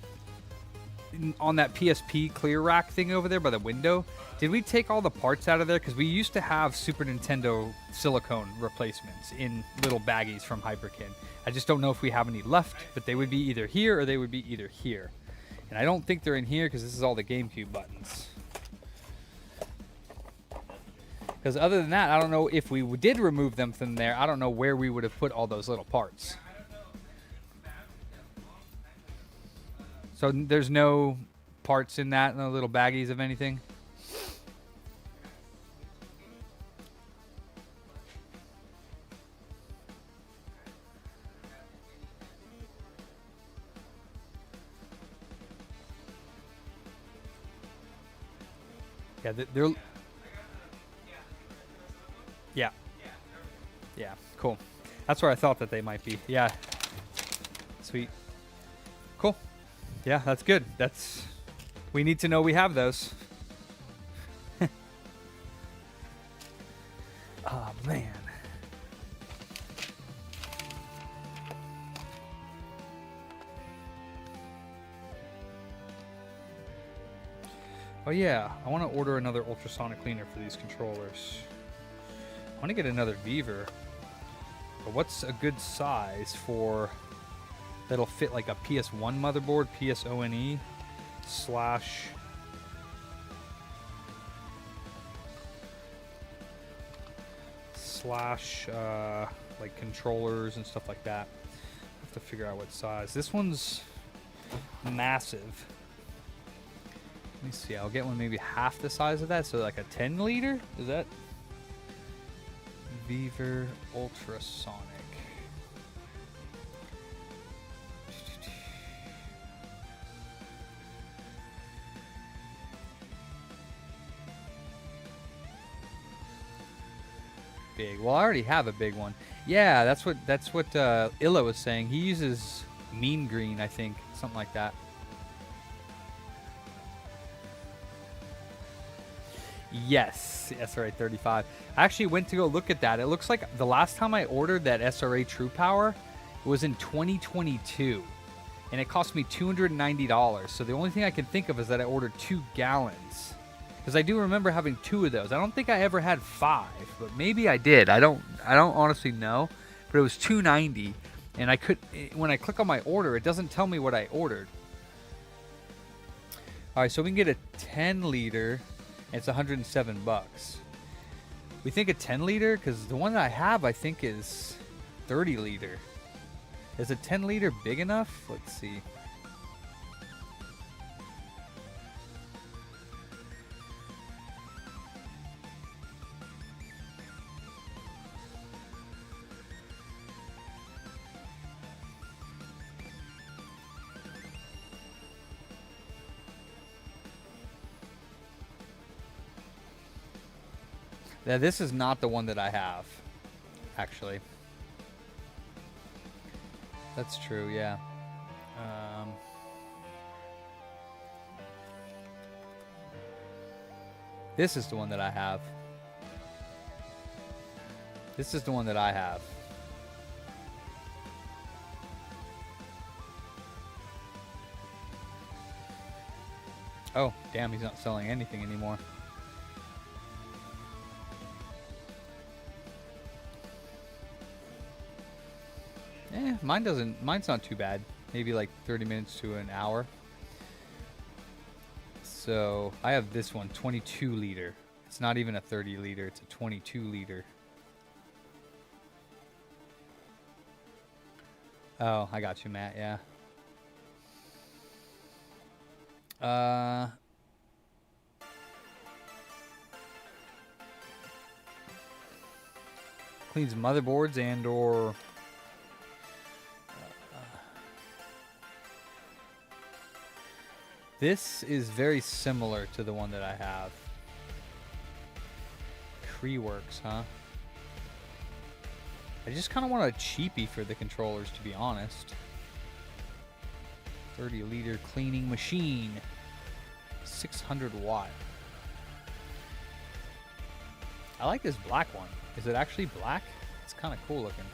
on that PSP clear rack thing over there by the window? Did we take all the parts out of there? Because we used to have Super Nintendo silicone replacements in little baggies from Hyperkin. I just don't know if we have any left, but they would be either here or they would be either here. And I don't think they're in here because this is all the GameCube buttons. Because other than that, I don't know if we did remove them from there. I don't know where we would have put all those little parts. I don't know. So there's no parts in that, no little baggies of anything? Yeah, they're... Yeah. Yeah, cool. That's where I thought that they might be. Yeah. Sweet. Cool. Yeah, that's good. That's... We need to know we have those. Oh, man. Oh yeah, I want to order another ultrasonic cleaner for these controllers. I want to get another Beaver. But what's a good size for... That'll fit like a PS1 motherboard, PSONE slash... like controllers and stuff like that. I have to figure out what size. This one's massive. Let me see. I'll get one maybe half the size of that, so like a 10 liter. Is that Beaver Ultrasonic? Big. Well, I already have a big one. Yeah, that's what Illa was saying. He uses Mean Green, I think, something like that. Yes, SRA 35. I actually went to go look at that. It looks like the last time I ordered that SRA True Power was in 2022, and it cost me $290. So the only thing I can think of is that I ordered 2 gallons, because I do remember having 2 of those. I don't think I ever had 5, but maybe I did. I don't honestly know, but it was $290, and I could, when I click on my order, it doesn't tell me what I ordered. All right, so we can get a 10 liter. It's $107. We think a 10 liter, because the one that I have, I think, is 30 liter. Is a 10 liter big enough? Let's see. Now, this is not the one that I have, actually. That's true, yeah. This is the one that I have. This is the one that I have. Oh, damn, he's not selling anything anymore. Mine's not too bad. Maybe like 30 minutes to an hour. So I have this one, 22 liter. It's not even a 30 liter, it's a 22 liter. Oh, I got you, Matt, yeah. Cleans motherboards and or this is very similar to the one that I have. Creeworks, huh? I just kind of want a cheapie for the controllers, to be honest. 30 liter cleaning machine. 600 watt. I like this black one. Is it actually black? It's kind of cool looking.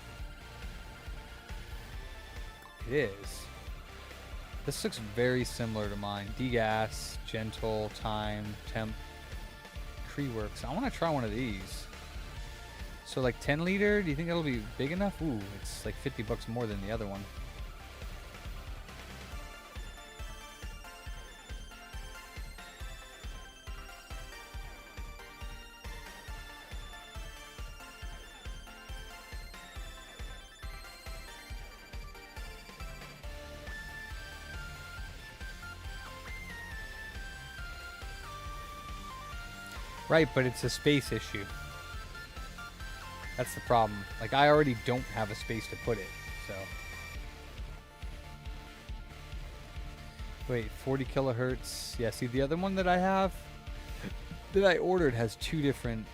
It is. This looks very similar to mine. Degas, gentle, time, temp, Creeworks. I want to try one of these. So like 10 liter, do you think that'll be big enough? Ooh, it's like $50 more than the other one. Right, but it's a space issue. That's the problem. Like, I already don't have a space to put it, so. Wait, 40 kilohertz. Yeah, see, the other one that I have, that I ordered has two different,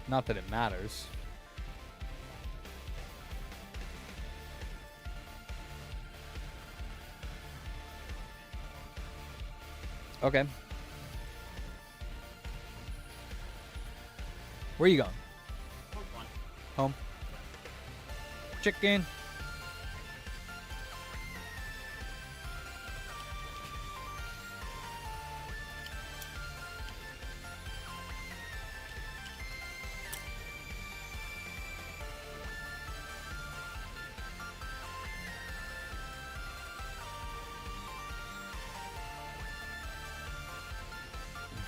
not that it matters. Okay. Where you going? Home. Chicken.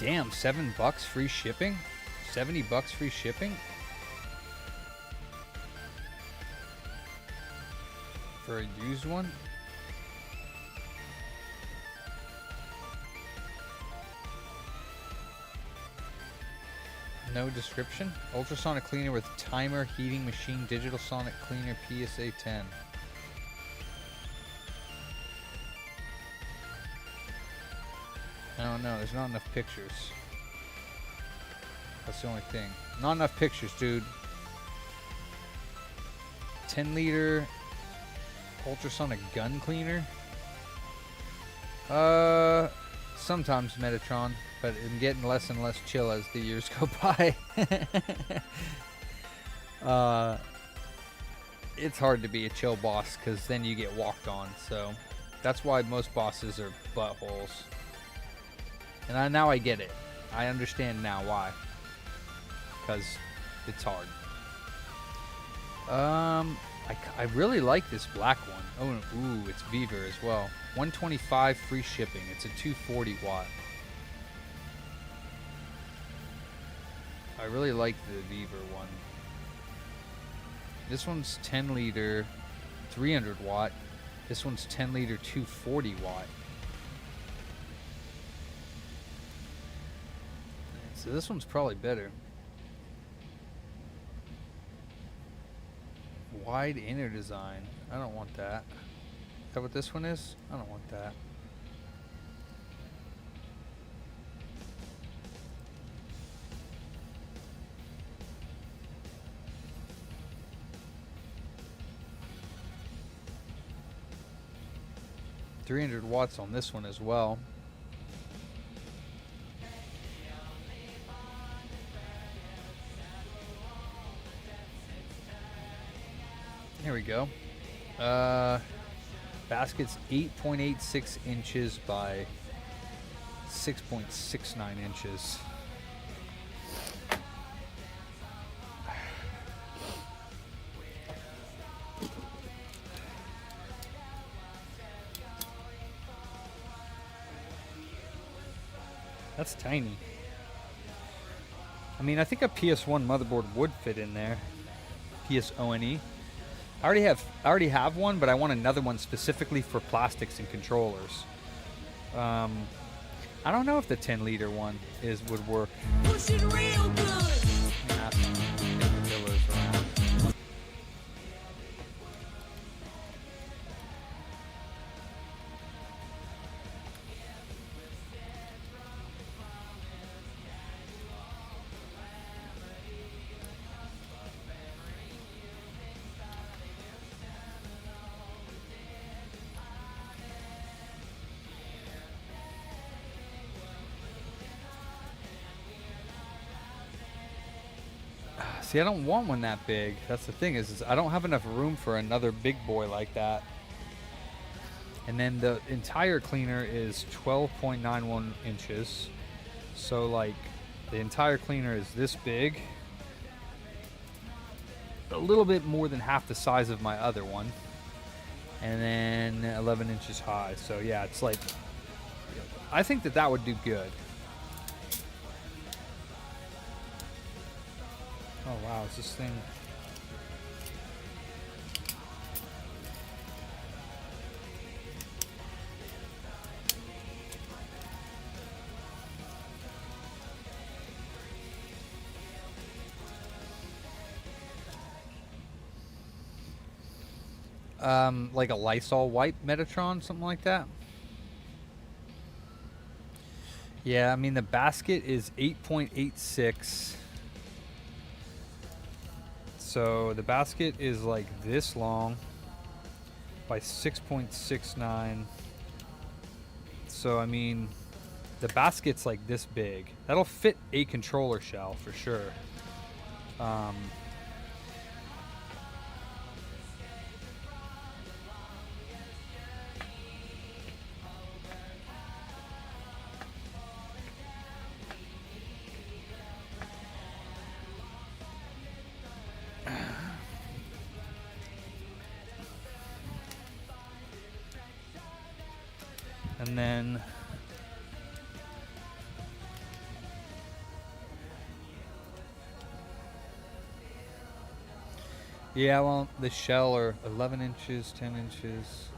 Damn, $7 free shipping? $70 free shipping? For a used one? No description? Ultrasonic cleaner with timer, heating machine, digital sonic cleaner, PSA 10. I don't know, there's not enough pictures. That's the only thing. Not enough pictures, dude. 10 liter ultrasonic gun cleaner. Sometimes Metatron, but I'm getting less and less chill as the years go by. It's hard to be a chill boss because then you get walked on. So that's why most bosses are buttholes. And now I get it. I understand now why. Because it's hard. I really like this black one. Oh, ooh, it's Beaver as well. 125 free shipping. It's a 240 watt. I really like the Beaver one. This one's 10 liter, 300 watt. This one's 10 liter, 240 watt. So this one's probably better. Wide inner design. I don't want that. Is that what this one is? I don't want that. $300 watts on this one as well. Here we go. Basket's 8.86 inches by 6.69 inches. That's tiny. I mean, I think a PS1 motherboard would fit in there. PSONE. I already have one, but I want another one specifically for plastics and controllers. I don't know if the 10 liter one would work. Pushing real good. See, I don't want one that big. That's the thing is I don't have enough room for another big boy like that. And then the entire cleaner is 12.91 inches. So like the entire cleaner is this big. A little bit more than half the size of my other one. And then 11 inches high. So yeah, it's like, I think that would do good. Oh wow, is this thing... Like a Lysol wipe Metatron, something like that. Yeah, I mean the basket is 8.86. So the basket is like this long by 6.69. So I mean the basket's like this big. That'll fit a controller shell for sure. And then yeah, well, the shell are 11 inches, 10 inches.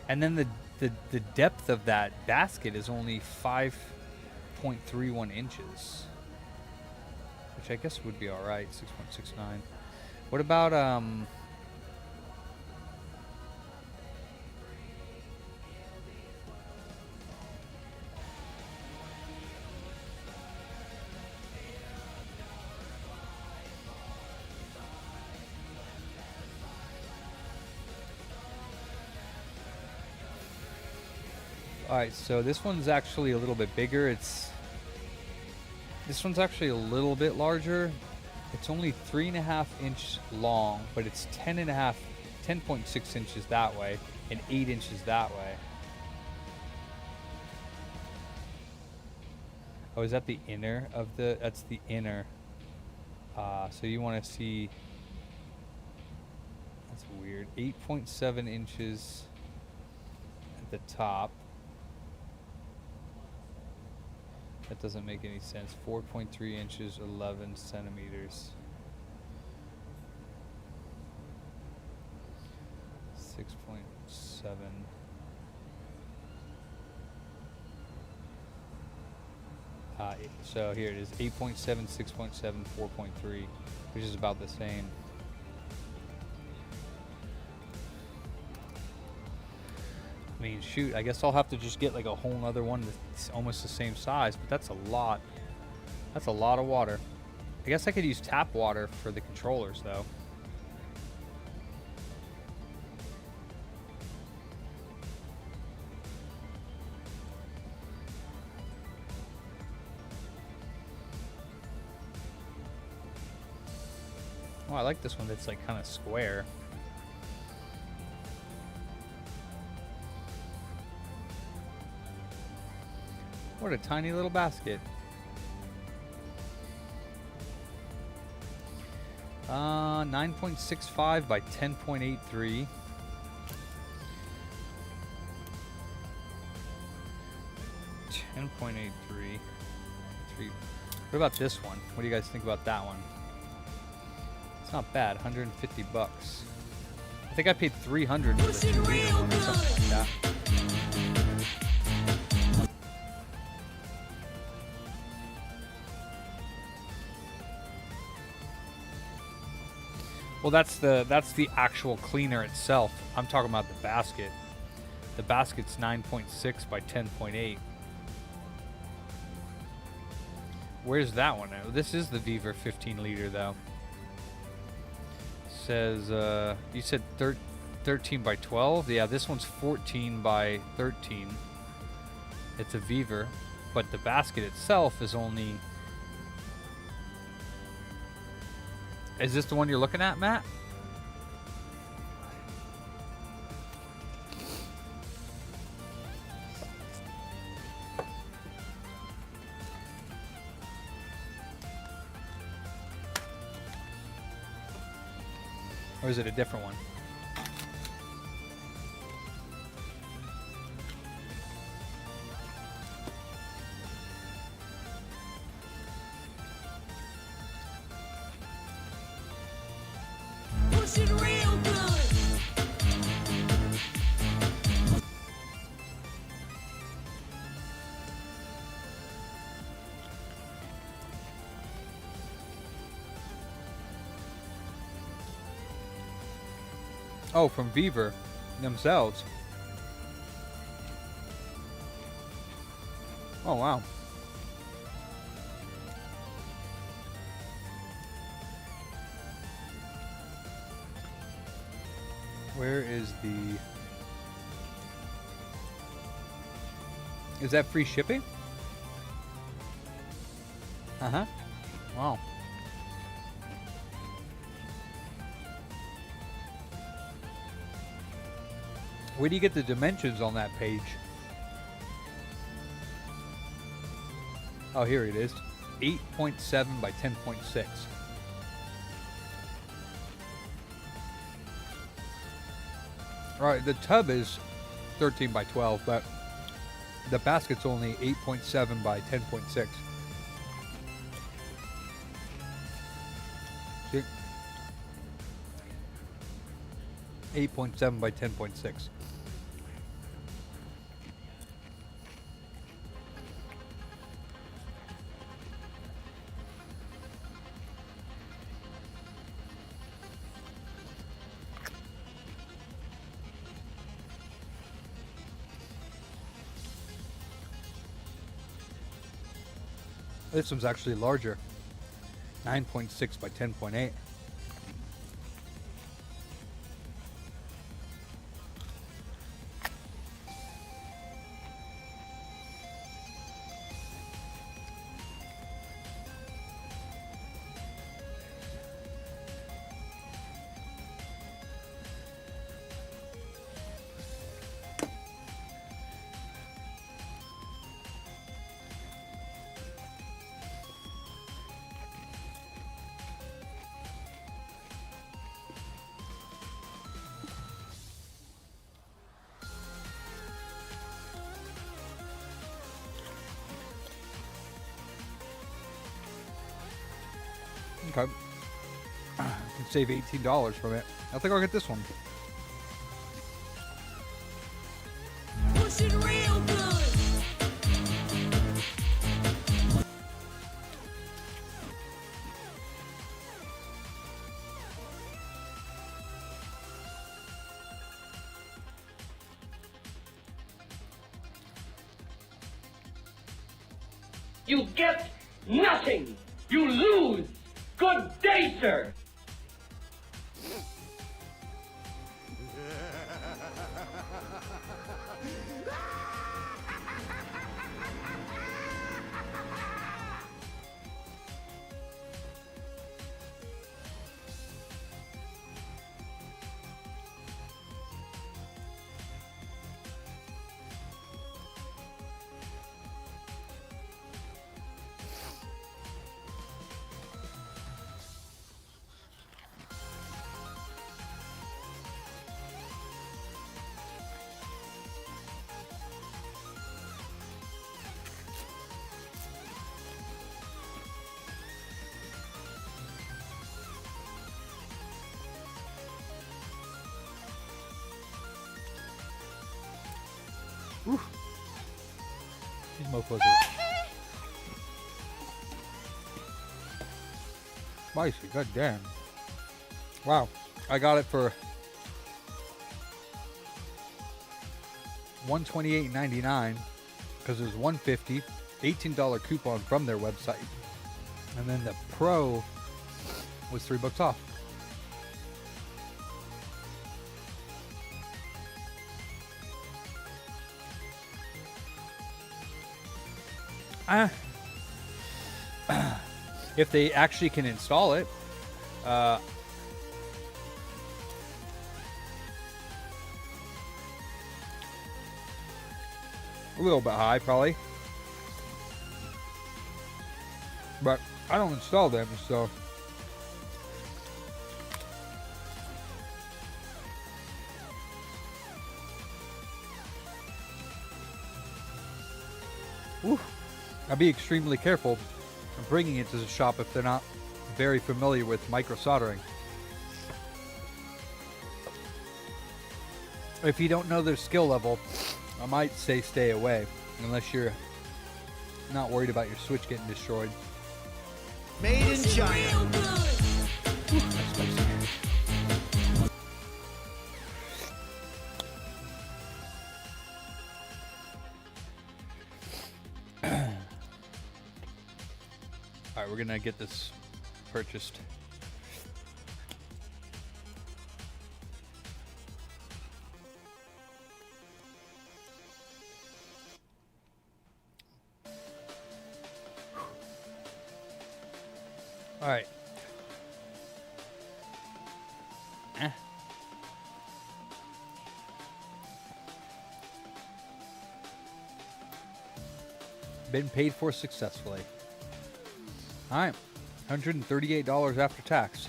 And then the depth of that basket is only 5.31 inches. Which I guess would be all right, 6.69. What about all right, so this one's actually a little bit bigger. This one's actually a little bit larger. It's only 3.5 inch long, but it's 10.6 inches that way and 8 inches that way. Oh, is that the inner of the? That's the inner. So you want to see. That's weird. 8.7 inches at the top. That doesn't make any sense. 4.3 inches, 11 centimeters. 6.7. So here it is, 8.7, 6.7, 4.3, which is about the same. I mean, shoot, I guess I'll have to just get like a whole nother one that's almost the same size, but that's a lot. That's a lot of water. I guess I could use tap water for the controllers, though. Oh, I like this one that's like kind of square. What a tiny little basket. 9.65 by 10.83. 10.83. What about this one? What do you guys think about that one? It's not bad, 150 bucks. I think I paid 300 for the 2 liter one or something like that. Well, that's the actual cleaner itself. I'm talking about the basket. The basket's 9.6 by 10.8. Where's that one? Oh, this is the Viver 15 liter though. Says you said 13 by 12. Yeah, this one's 14 by 13. It's a Viver, but the basket itself is only. Is this the one you're looking at, Matt? Or is it a different one? Pushing real good. Oh, from Viver. themselves. Oh, wow. Where is the... Is that free shipping? Uh-huh. Wow. Where do you get the dimensions on that page? Oh, here it is. 8.7 by 10.6. All right, the tub is 13 by 12, but the basket's only 8.7 by 10.6. See? 8.7 by 10.6. This one's actually larger. 9.6 by 10.8. Okay. I can save $18 from it. I think I'll get this one. Pushing real good. You get nothing. You lose. Good day, sir. These mofos are spicy, god damn. Wow, I got it for $128.99 because it was $150, $18 coupon from their website, and then the Pro was $3 off. If they actually can install it, a little bit high probably, but I don't install them, so I'd be extremely careful bringing it to the shop if they're not very familiar with micro soldering. If you don't know their skill level, I might say stay away, unless you're not worried about your switch getting destroyed. Made in China. That's spicy. All right, we're gonna get this purchased. All right. Been paid for successfully. All right, $138 after tax.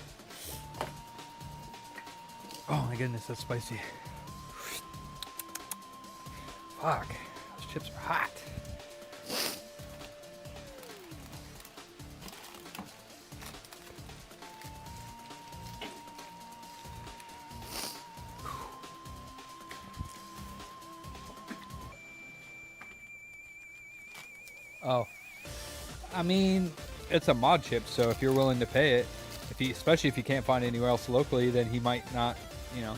Oh my goodness, that's spicy. Fuck, those chips are hot. Oh, I mean, it's a mod chip, so if you're willing to pay it, especially if you can't find it anywhere else locally, then he might not, you know.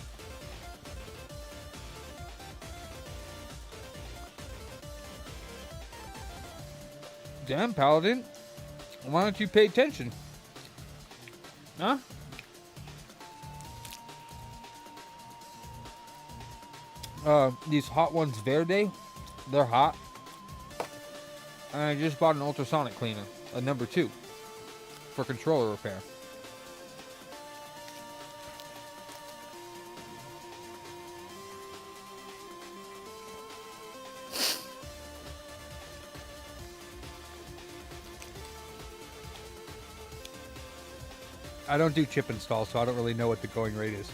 Damn, Paladin, why don't you pay attention? Huh? These hot ones Verde, they're hot. I just bought an ultrasonic cleaner, a number 2, for controller repair. I don't do chip installs, so I don't really know what the going rate is.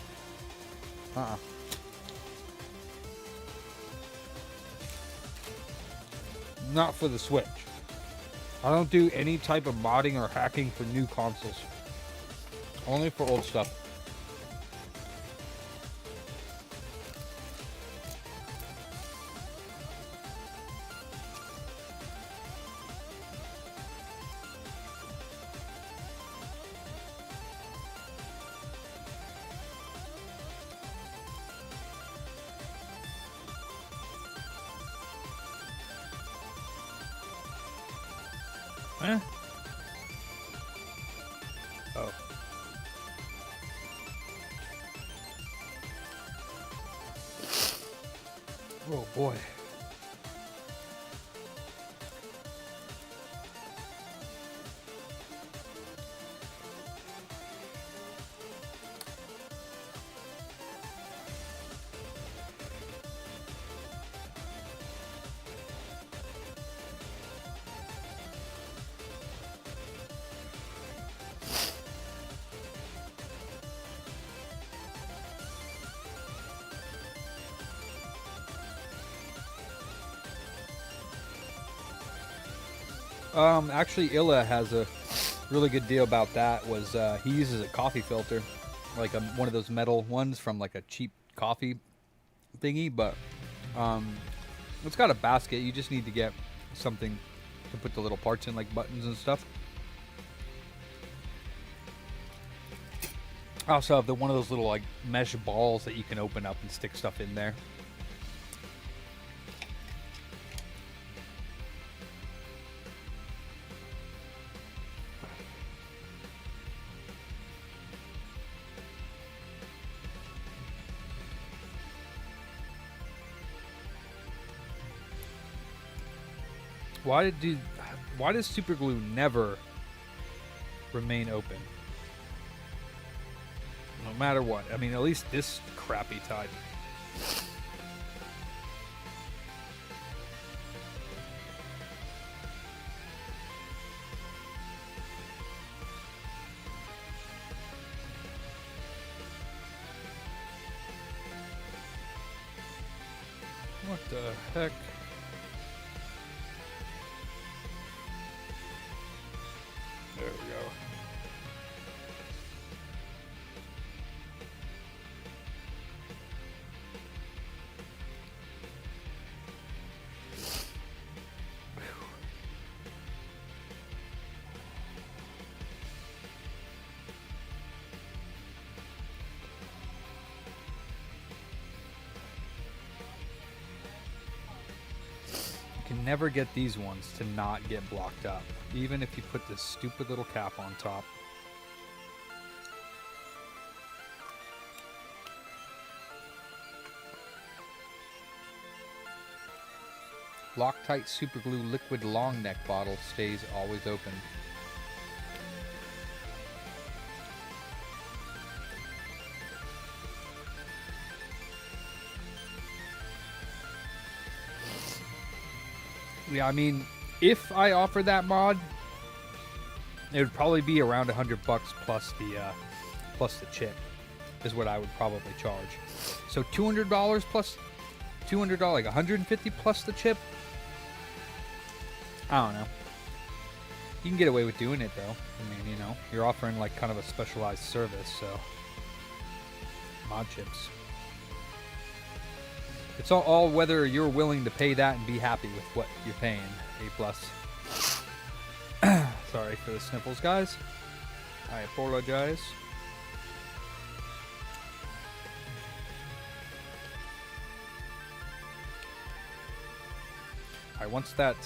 Not for the Switch. I don't do any type of modding or hacking for new consoles. Only for old stuff. Huh? Oh. Oh boy. Actually, Illa has a really good deal about that. Was he uses a coffee filter, like one of those metal ones from like a cheap coffee thingy, but it's got a basket. You just need to get something to put the little parts in, like buttons and stuff. I also have one of those little like mesh balls that you can open up and stick stuff in there. Why does super glue never remain open? No matter what. I mean, at least this crappy type. What the heck? There we go. can never get these ones to not get blocked up, even if you put this stupid little cap on top. Loctite super glue liquid long neck bottle stays always open. Yeah, I mean, if I offered that mod, it would probably be around $100 plus the chip, is what I would probably charge. So $200 plus $200, like $150 plus the chip. I don't know. You can get away with doing it though. I mean, you know, you're offering like kind of a specialized service, so mod chips. It's all whether you're willing to pay that and be happy with what you're paying. A plus. Sorry for the sniffles, guys. I apologize. Alright, once that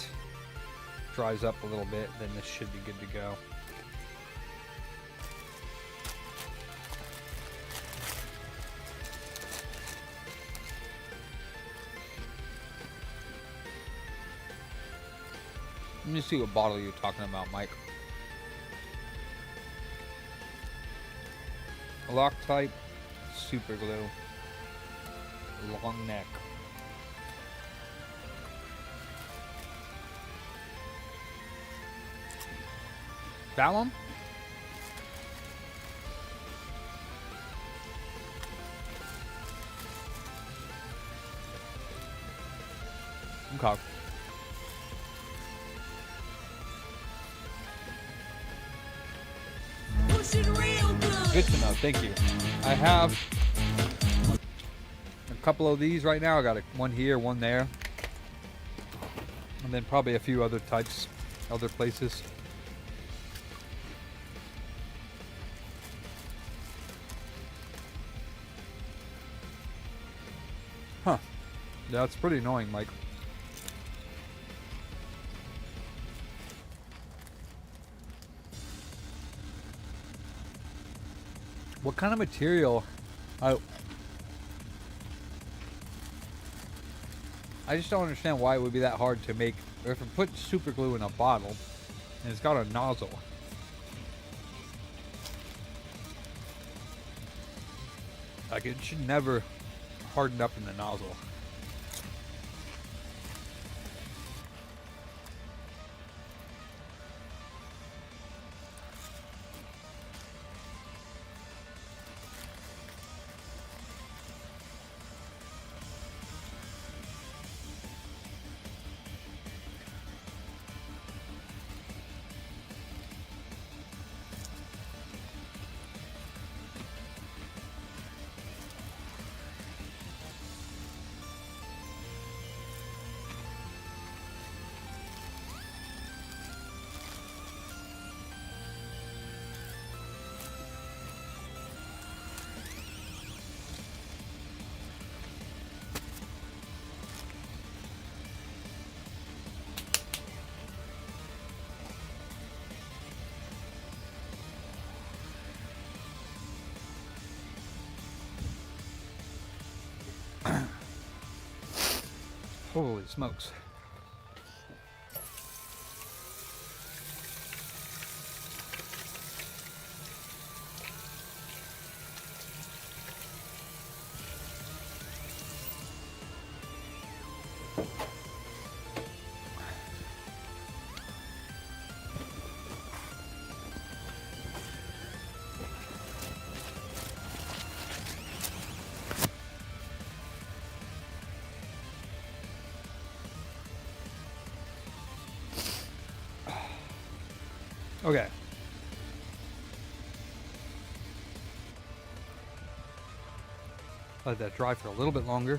dries up a little bit, then this should be good to go. Let me see what bottle you're talking about, Mike. Loctite super glue. Long neck. That one? Okay. Pushing real good. Good to know. Thank you. I have a couple of these right now. I got one here, one there, and then probably a few other types, other places. Huh. Yeah, that's pretty annoying, Mike. What kind of material? I just don't understand why it would be that hard to make. Or if I put super glue in a bottle and it's got a nozzle. Like, it should never harden up in the nozzle. Holy smokes. Okay. Let that dry for a little bit longer.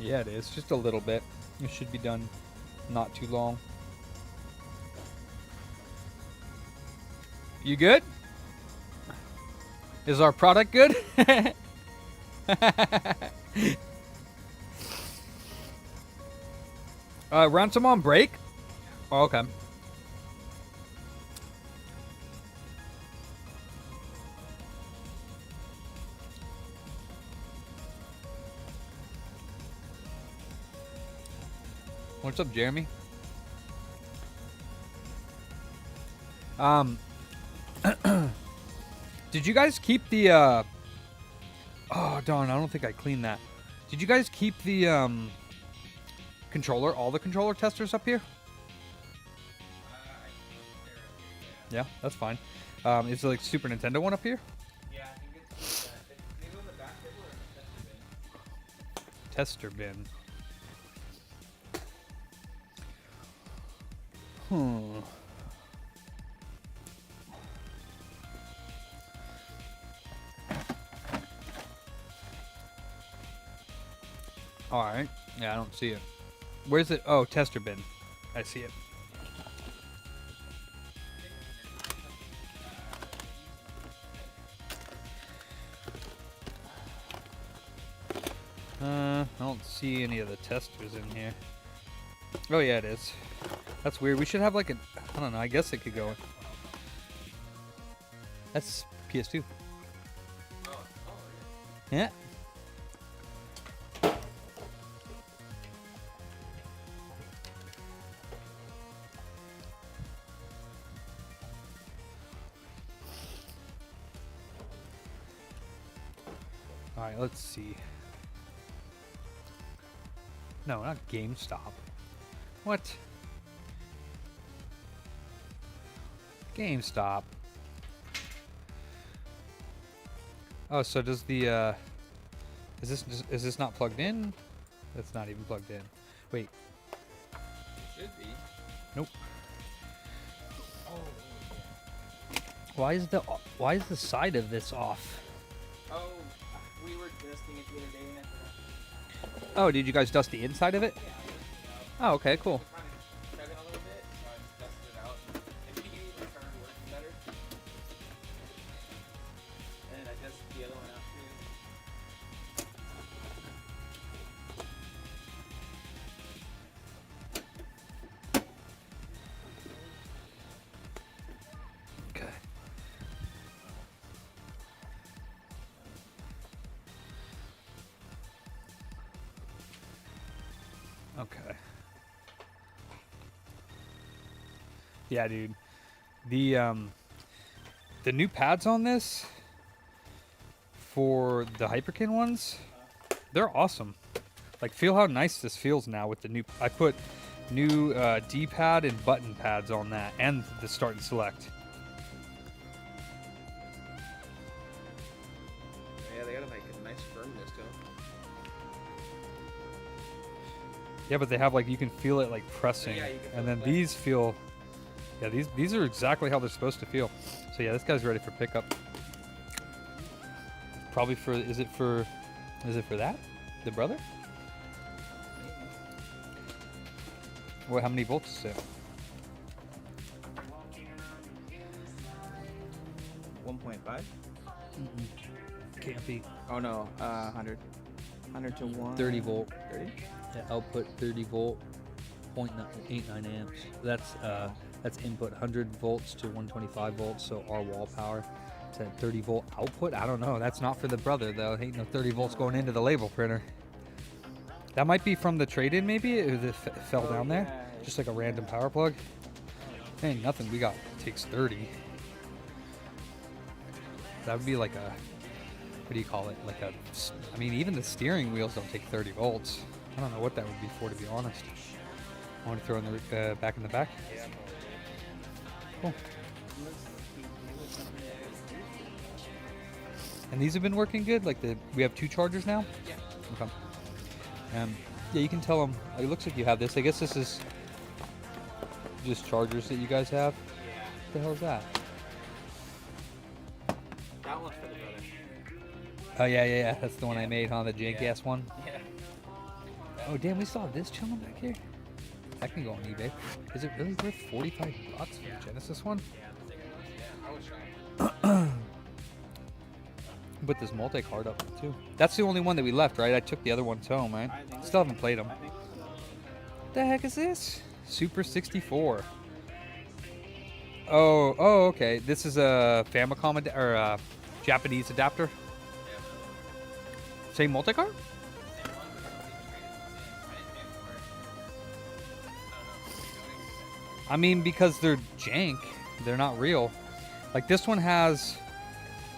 Yeah, it is. Just a little bit. It should be done not too long. You good? Is our product good? Ransom on break? Oh, okay. What's up, Jeremy? Did you guys keep the oh darn, I don't think I cleaned that. Did you guys keep the controller, all the controller testers up here? Yeah, that's fine. Is it like Super Nintendo one up here? Yeah, I think it's maybe on the back table or in the Tester bin. Hmm. Alright. Yeah, I don't see it. Where's it? Oh, tester bin. I see it. I don't see any of the testers in here. Oh yeah, it is. That's weird. We should have like a, I don't know, I guess it could go in. That's PS2. Yeah. Alright, let's see. No, not GameStop. What? GameStop. Oh, so does the is this not plugged in? That's not even plugged in. Wait. It should be. Nope. Why is the side of this off? Oh, we were testing it the other day and I forgot. Oh, did you guys dust the inside of it? Yeah, I just, Oh, okay, cool. kind of chugging a little bit, so I just tested it out. If you can even turn it working better. And I tested the other one out too. Okay. Okay. Yeah, dude. The new pads on this for the Hyperkin ones, they're awesome. Like, feel how nice this feels now with the new. I put new D-pad and button pads on that, and the start and select. Yeah, they got like a nice firmness to them. Yeah, but they have like, you can feel it like pressing, Yeah, you can feel and it then pressing. these feel. Yeah, these are exactly how they're supposed to feel. So yeah, this guy's ready for pickup. Probably for, is it for that? The brother? What, how many volts is it? 1.5? Can't be. Oh no, 100. 100 to 1. 30 volt. 30? Yeah, output 30 volt, 0.89 amps. That's input 100 volts to 125 volts, so our wall power. It's at 30 volt output. I don't know. That's not for the brother though. Ain't no 30 volts going into the label printer. That might be from the trade-in, maybe. It fell down there, just like a random power plug. Ain't nothing we got takes 30. That would be like a, what do you call it? Like a, I mean, even the steering wheels don't take 30 volts. I don't know what that would be for, to be honest. I want to throw in the back in the back. Yeah. Cool. And these have been working good. Like we have 2 chargers now. Yeah. Okay. Yeah, you can tell them. It looks like you have this. I guess this is just chargers that you guys have. Yeah. What the hell is that? That one's for the brother. Oh yeah. That's the one I made, huh? The jank ass one. Yeah. Oh damn, we still have this chilling back here. That can go on eBay. Is it really worth 45 bucks for the Genesis one? Put this multi-card up too. That's the only one that we left, right? I took the other ones home, right? Still haven't played them. The heck is this? Super 64. Oh, okay. This is a Famicom or a Japanese adapter. Same multi-card? I mean, because they're jank, they're not real. Like this one has.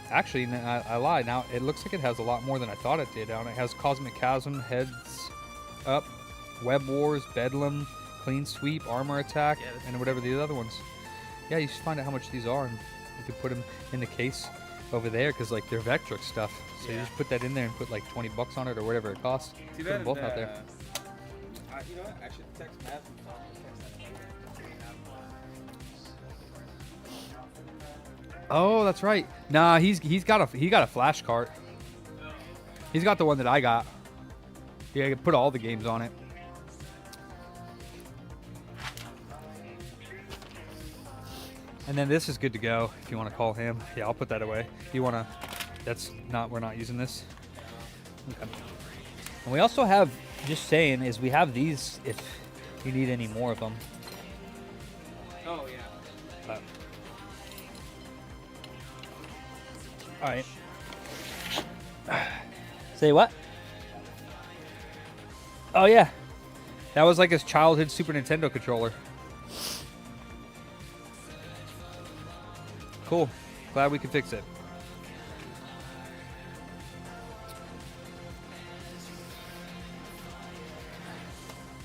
Actually, I lied. Now it looks like it has a lot more than I thought it did. It has Cosmic Chasm, Heads Up, Web Wars, Bedlam, Clean Sweep, Armor Attack, and whatever the other ones. Yeah, you should find out how much these are, and you could put them in the case over there because like they're Vectrix stuff. So you just put that in there and put like 20 bucks on it or whatever it costs. Put them both out there. You know what? I should text Matt and talk to Oh, that's right. Nah, he got a flash cart. He's got the one that I got. Yeah, I could put all the games on it. And then this is good to go if you want to call him. Yeah, I'll put that away. You want to? We're not using this. Okay. And we also have, just saying, is we have these if you need any more of them. Oh, yeah. But, all right. Say what? Oh yeah, that was like his childhood Super Nintendo controller. Cool. Glad we could fix it.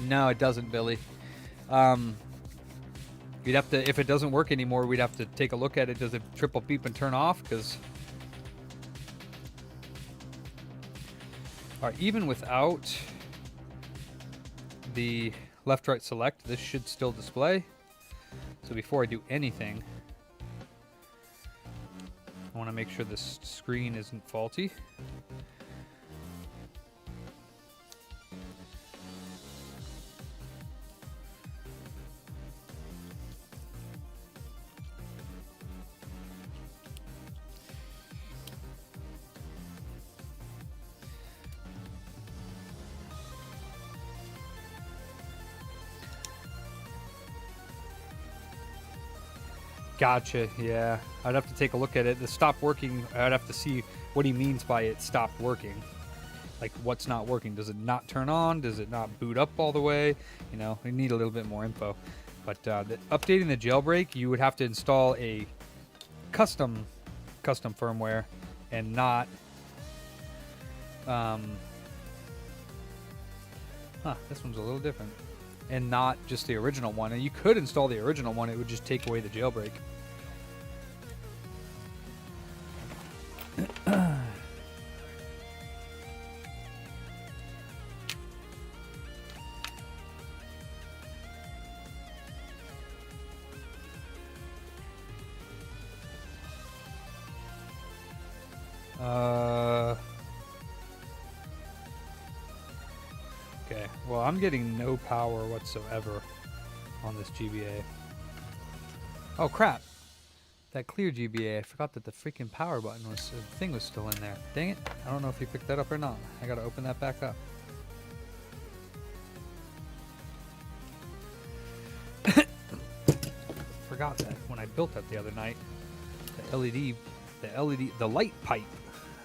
No, it doesn't, Billy. You'd have to, if it doesn't work anymore, we'd have to take a look at it. Does it triple beep and turn off? Because all right, even without the left-right select, this should still display. So before I do anything, I want to make sure this screen isn't faulty. Gotcha, yeah. I'd have to take a look at it. The stop working, I'd have to see what he means by it stopped working. Like, what's not working? Does it not turn on? Does it not boot up all the way? You know, we need a little bit more info. But updating the jailbreak, you would have to install a custom firmware and not... this one's a little different. And not just the original one. And you could install the original one, it would just take away the jailbreak. Okay, well, I'm getting no power whatsoever on this GBA. Oh crap! That clear GBA, I forgot that the freaking power button was, the thing was still in there. Dang it! I don't know if you picked that up or not. I gotta open that back up. Forgot that when I built that the other night. The light pipe,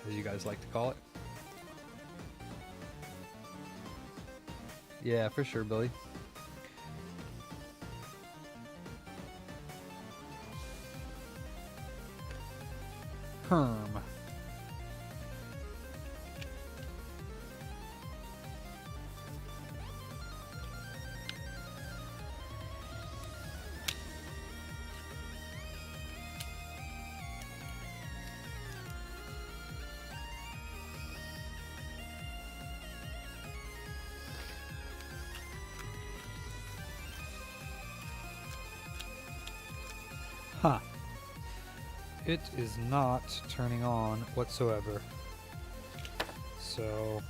as you guys like to call it. Yeah, for sure, Billy. Herm. Huh. It is not turning on whatsoever. So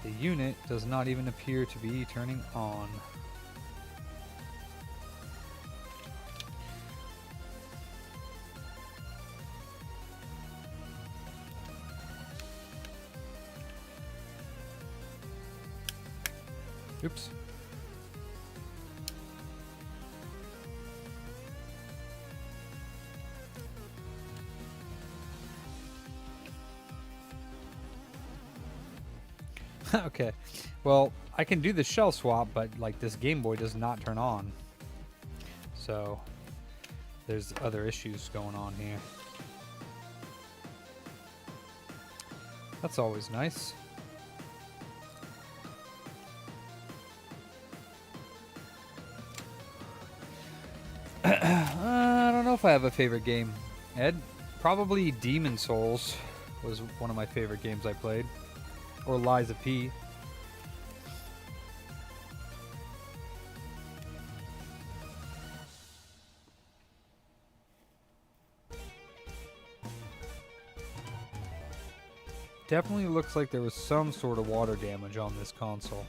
The unit does not even appear to be turning on. Oops. Okay, well, I can do the shell swap, but like this Game Boy does not turn on. So there's other issues going on here. That's always nice. I don't know if I have a favorite game, Ed. Probably Demon Souls was one of my favorite games I played. Or Liza P. Definitely looks like there was some sort of water damage on this console.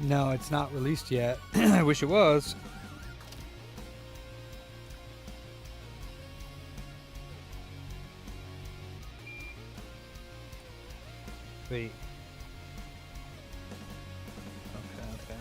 No, it's not released yet. I wish it was. Wait. Okay.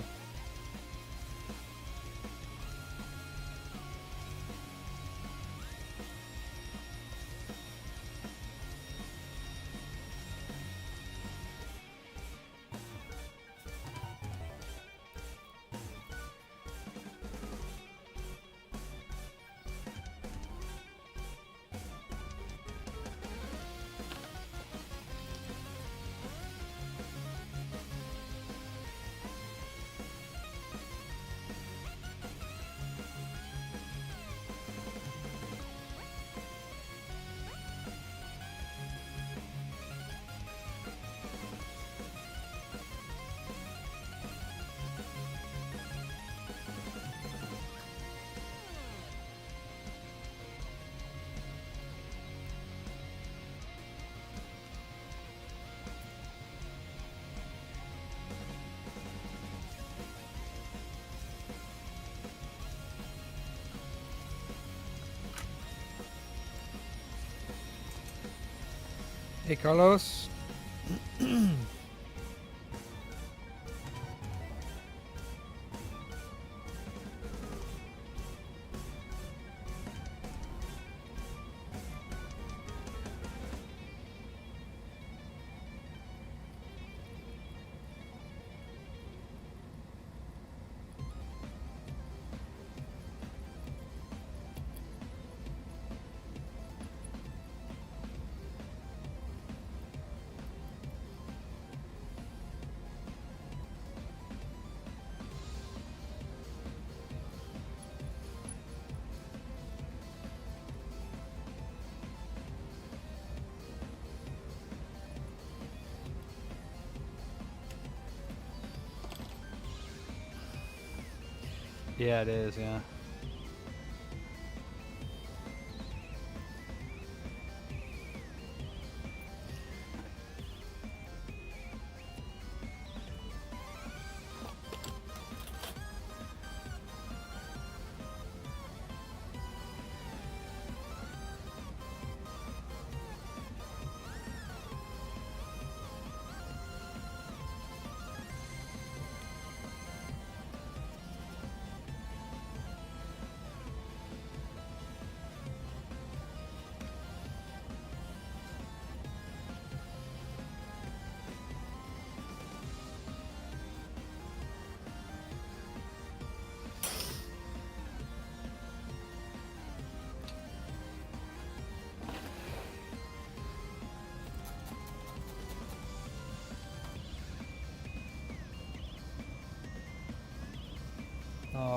Hey, Carlos. Yeah, it is, yeah.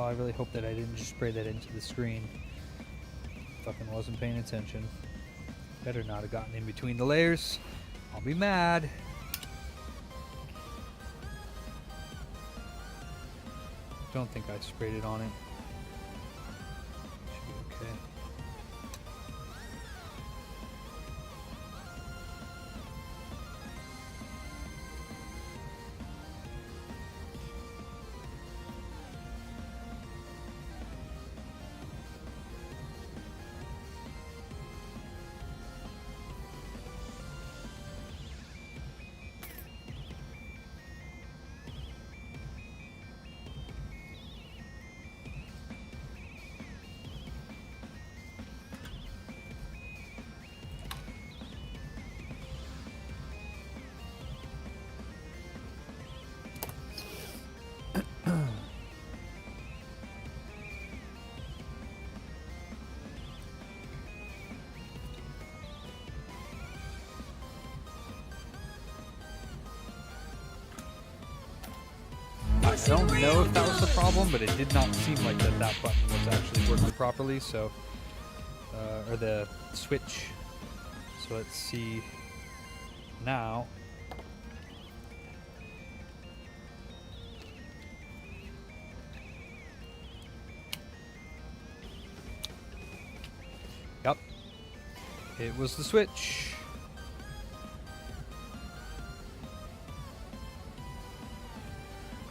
I really hope that I didn't just spray that into the screen. Fucking wasn't paying attention. Better not have gotten in between the layers. I'll be mad. Don't think I sprayed it on it. Should be okay. I don't know if that was the problem, but it did not seem like that button was actually working properly, so, or the switch. So let's see now. Yep, it was the switch.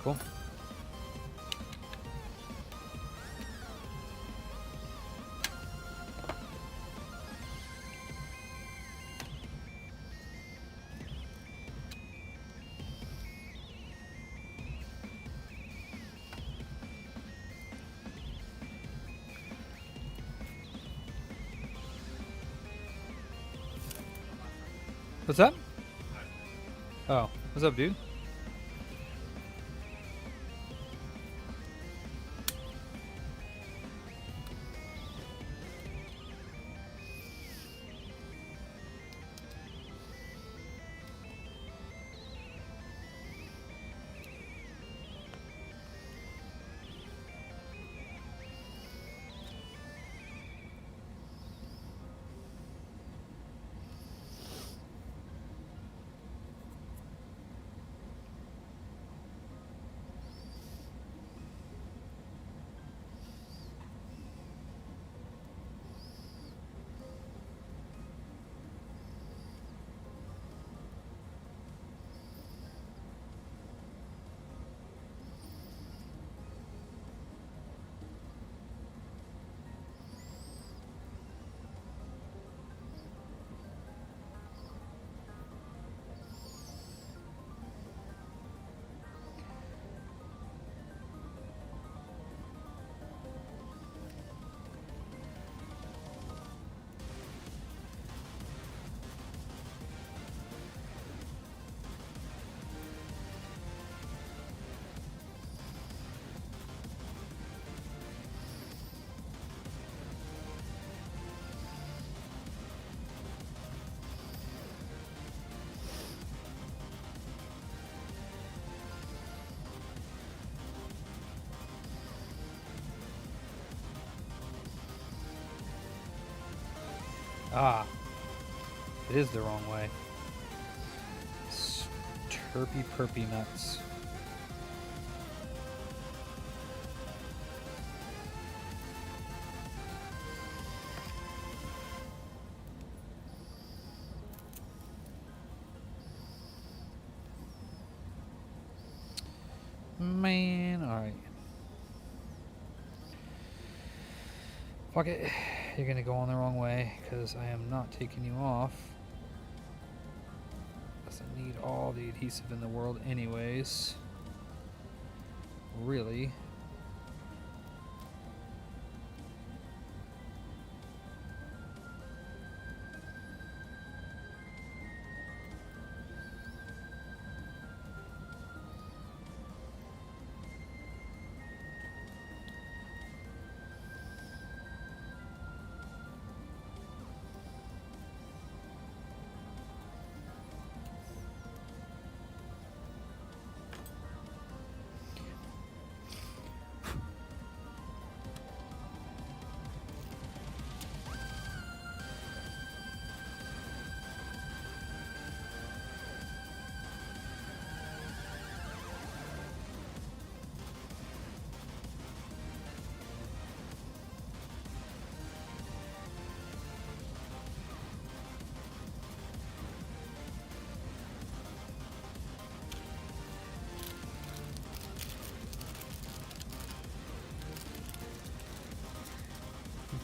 Cool. What's up? Oh, what's up, dude? Ah, it is the wrong way. Terpy perpy nuts. Man, alright. Fuck it. You're gonna go on the wrong way because I am not taking you off. Doesn't need all the adhesive in the world anyways. Really.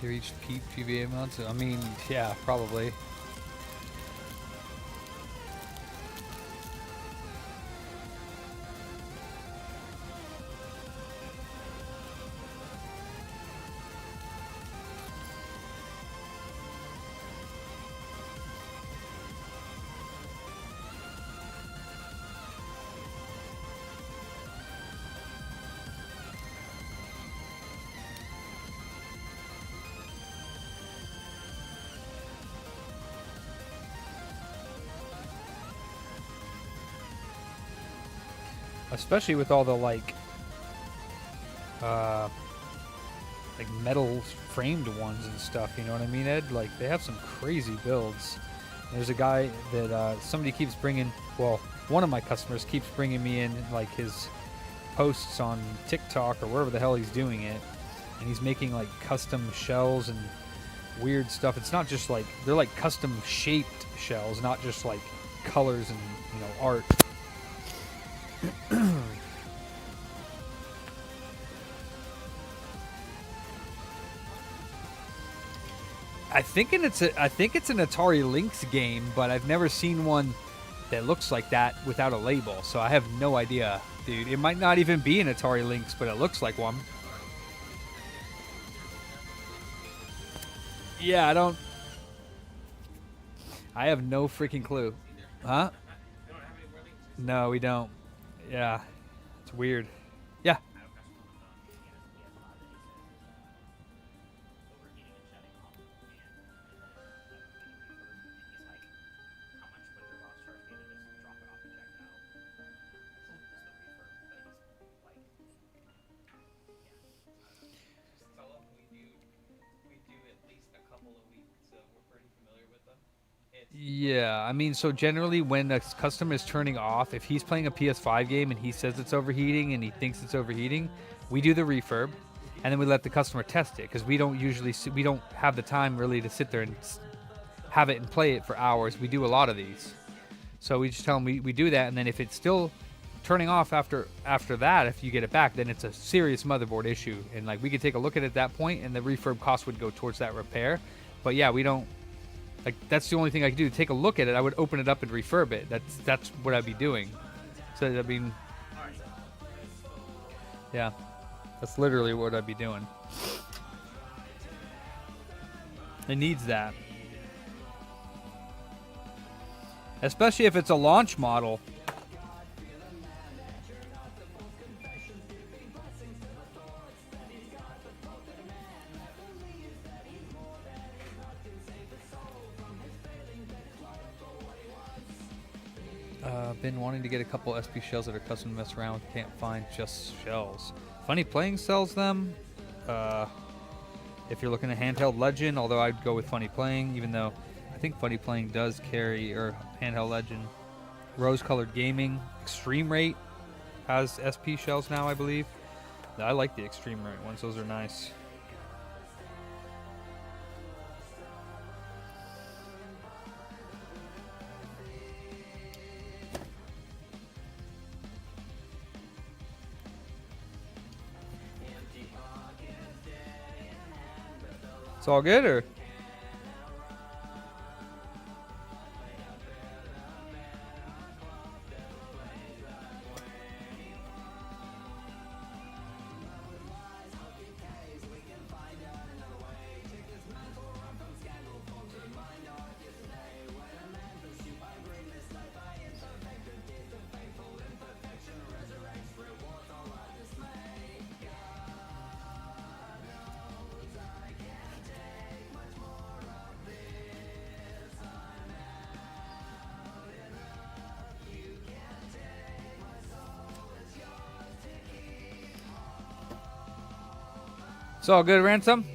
They reached peak PVA mounts. I mean, yeah, probably. Especially with all the like metal framed ones and stuff, you know what I mean, Ed? Like they have some crazy builds. There's a guy that somebody keeps bringing, well, one of my customers keeps bringing me in like his posts on TikTok or wherever the hell he's doing it, and he's making like custom shells and weird stuff. It's not just like, they're like custom shaped shells, not just like colors and, you know, art. I think it's an Atari Lynx game, but I've never seen one that looks like that without a label. So I have no idea, dude. It might not even be an Atari Lynx, but it looks like one. Yeah, I have no freaking clue. Huh? No, we don't. Yeah. It's weird. Yeah. Tell them we do at least a couple a week, so we're pretty familiar with them. Yeah, I mean, so generally when a customer is turning off, if he's playing a PS5 game and he says it's overheating and he thinks it's overheating, we do the refurb, and then we let the customer test it, because we don't usually we don't have the time really to sit there and have it and play it for hours. We do a lot of these, so we just tell them we do that, and then if it's still turning off after that, if you get it back, then it's a serious motherboard issue, and like we could take a look at it at that point, and the refurb cost would go towards that repair. But yeah, we don't. Like, that's the only thing I could do. Take a look at it. I would open it up and refurb it. That's what I'd be doing. So, I mean, yeah, that's literally what I'd be doing. It needs that. Especially if it's a launch model. Been wanting to get a couple SP shells that are custom to mess around with. Can't find just shells. Funny Playing sells them. If you're looking at Handheld Legend, although I'd go with Funny Playing, even though I think Funny Playing does carry, or Handheld Legend. Rose Colored Gaming. Extreme Rate has SP shells now, I believe. I like the Extreme Rate ones. Those are nice. It's all good, or? It's all good, Ransom?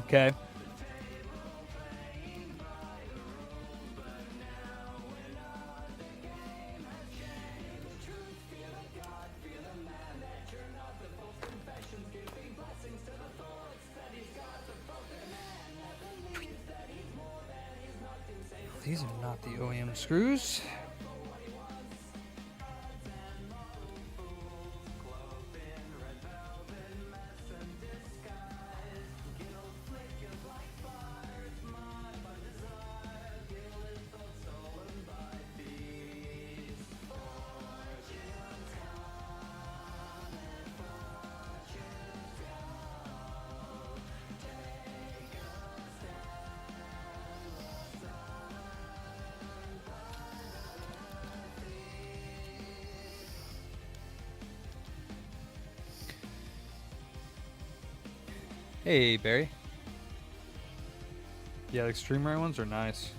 Okay. These are not the OEM screws. Hey, Barry. Yeah, the extreme rare ones are nice.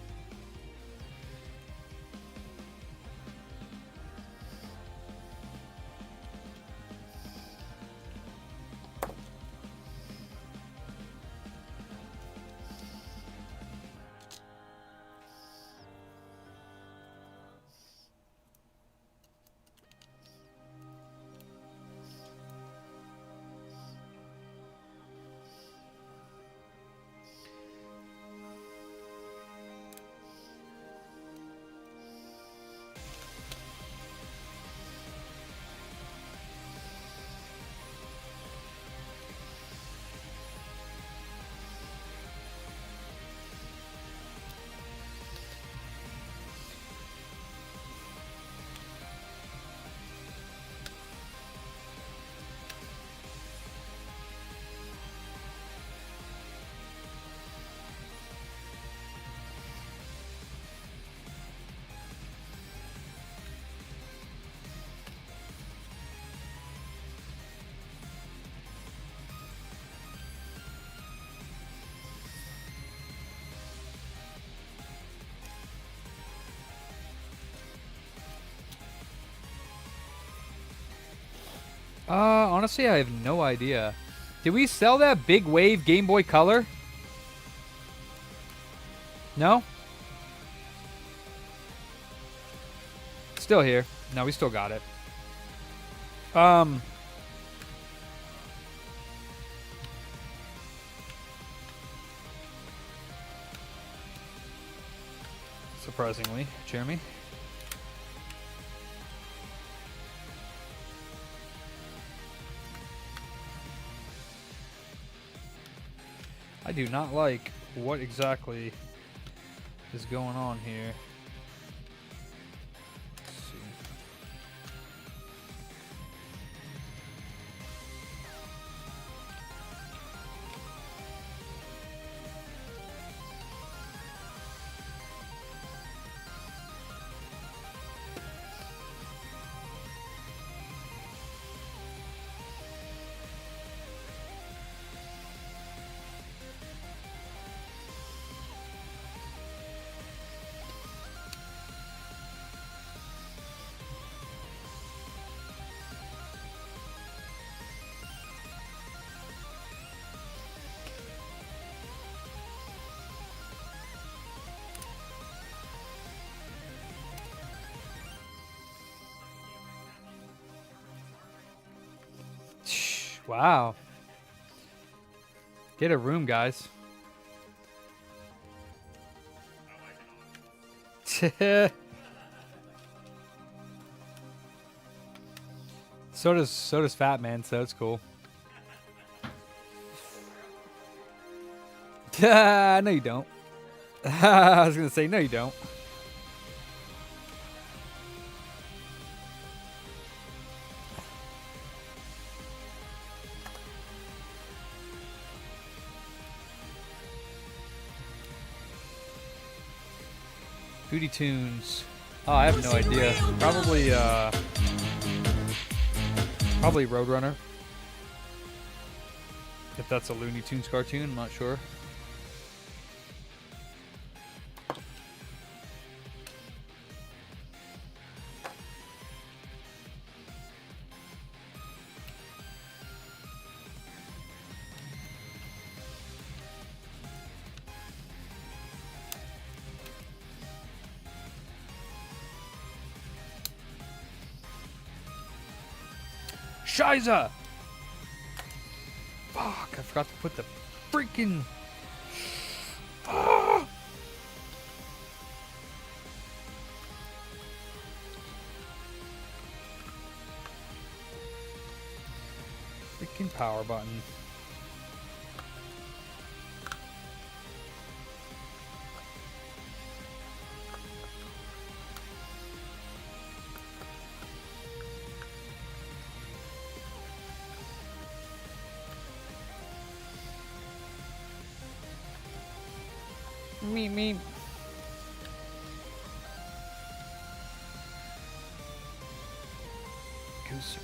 Honestly, I have no idea. Did we sell that Big Wave Game Boy Color? No? Still here. No, we still got it. Surprisingly, Jeremy. I do not like what exactly is going on here. Let's see. Wow. Get a room, guys. So does Fat Man, so it's cool. No, you don't. I was gonna say no, you don't. Booty Tunes. Oh, I have no idea. Probably Roadrunner. If that's a Looney Tunes cartoon, I'm not sure. Shiza! Fuck, I forgot to put the freaking... Ah! Freaking power button. Meep meep. Concern.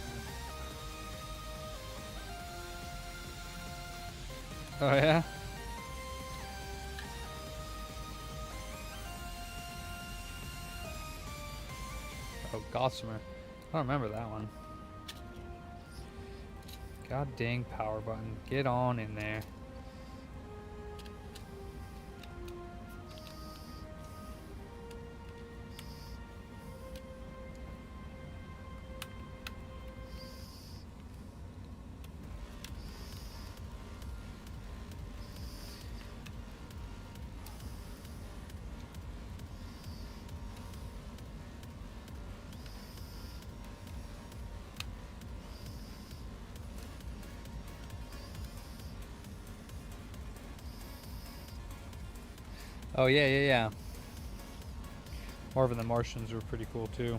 Oh yeah? Oh, Gossamer. I don't remember that one. God dang power button. Get on in there. Oh yeah, yeah, yeah. Marvin the Martians were pretty cool too.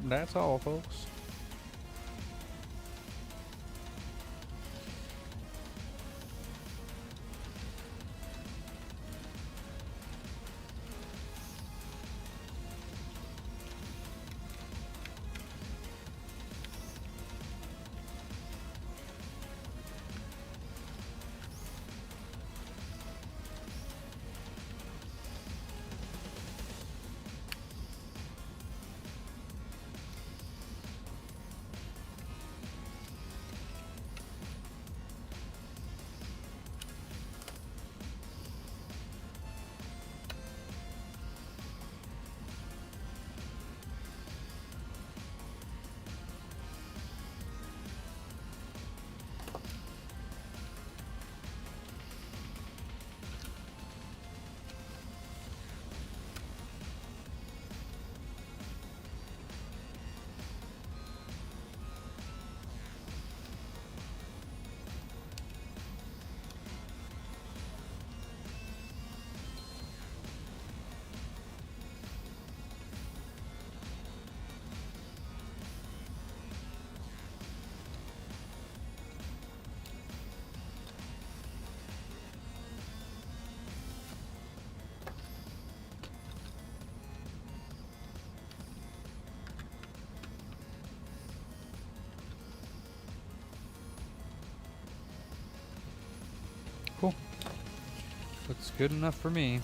That's all, folks. Cool. Looks good enough for me.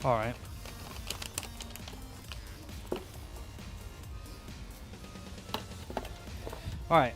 All right. All right.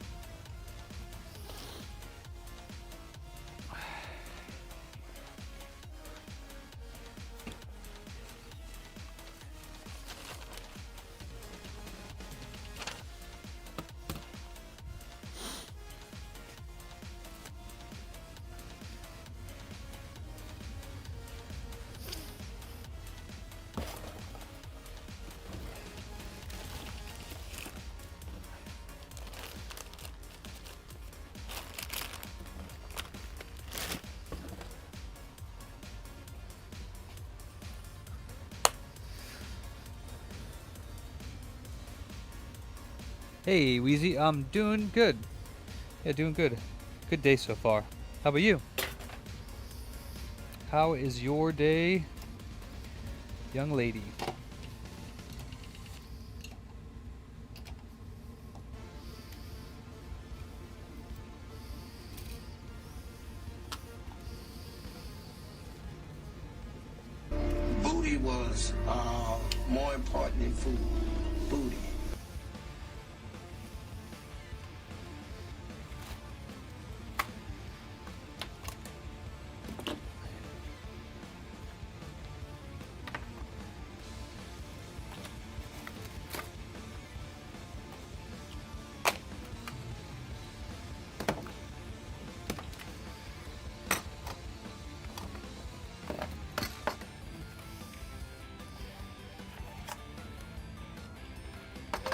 Hey, Wheezy. I'm doing good. Yeah, doing good. Good day so far. How about you? How is your day, young lady? Booty was more important than food. Booty.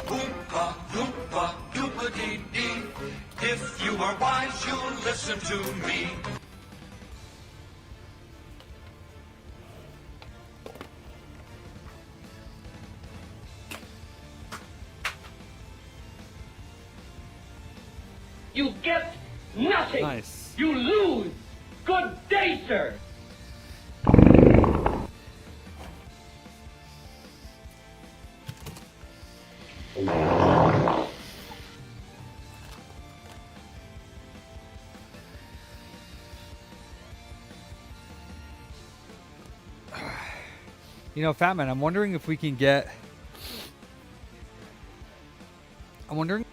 Oompa, loompa, doopa-dee-dee. If you are wise, you'll listen to me. You get nothing. Nice. You lose. Good day, sir. You know, Fatman, I'm wondering if we can get. I'm wondering.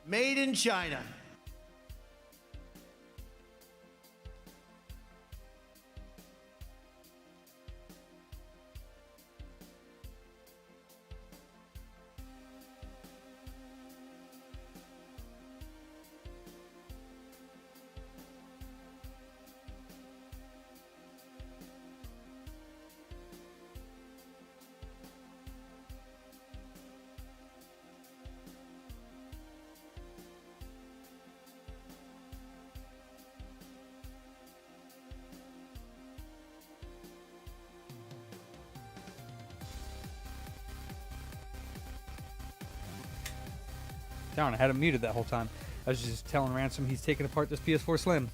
Made in China. Darn, I had him muted that whole time. I was just telling Ransom he's taking apart this PS4 Slim.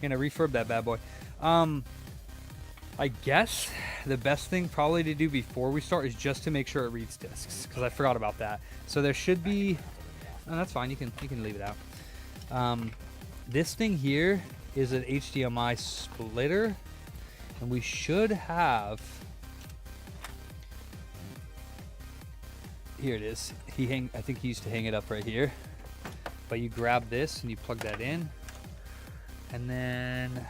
Gonna refurb that bad boy. I guess the best thing probably to do before we start is just to make sure it reads discs, because I forgot about that. So there should be. Oh, that's fine. You can leave it out. This thing here is an HDMI splitter, and we should have. Here it is. I think he used to hang it up right here. But you grab this and you plug that in. And then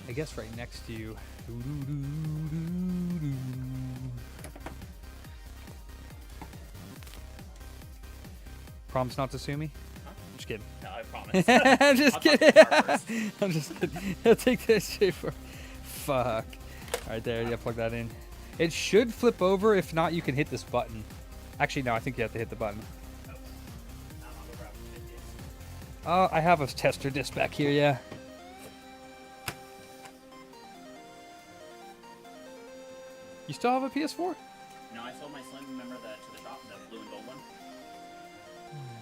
I guess right next to you. Promise not to sue me? I'm just kidding. No, I promise. I'm just I'll kidding. talk to you first. I'm just kidding. I'll take that shit for. Fuck. Alright, there. Yeah, plug that in. It should flip over. If not, you can hit this button. Actually, no, I think you have to hit the button. I have a tester disc back here, yeah. You still have a PS4? No, I sold my Slim. Remember to the shop, the blue and gold one?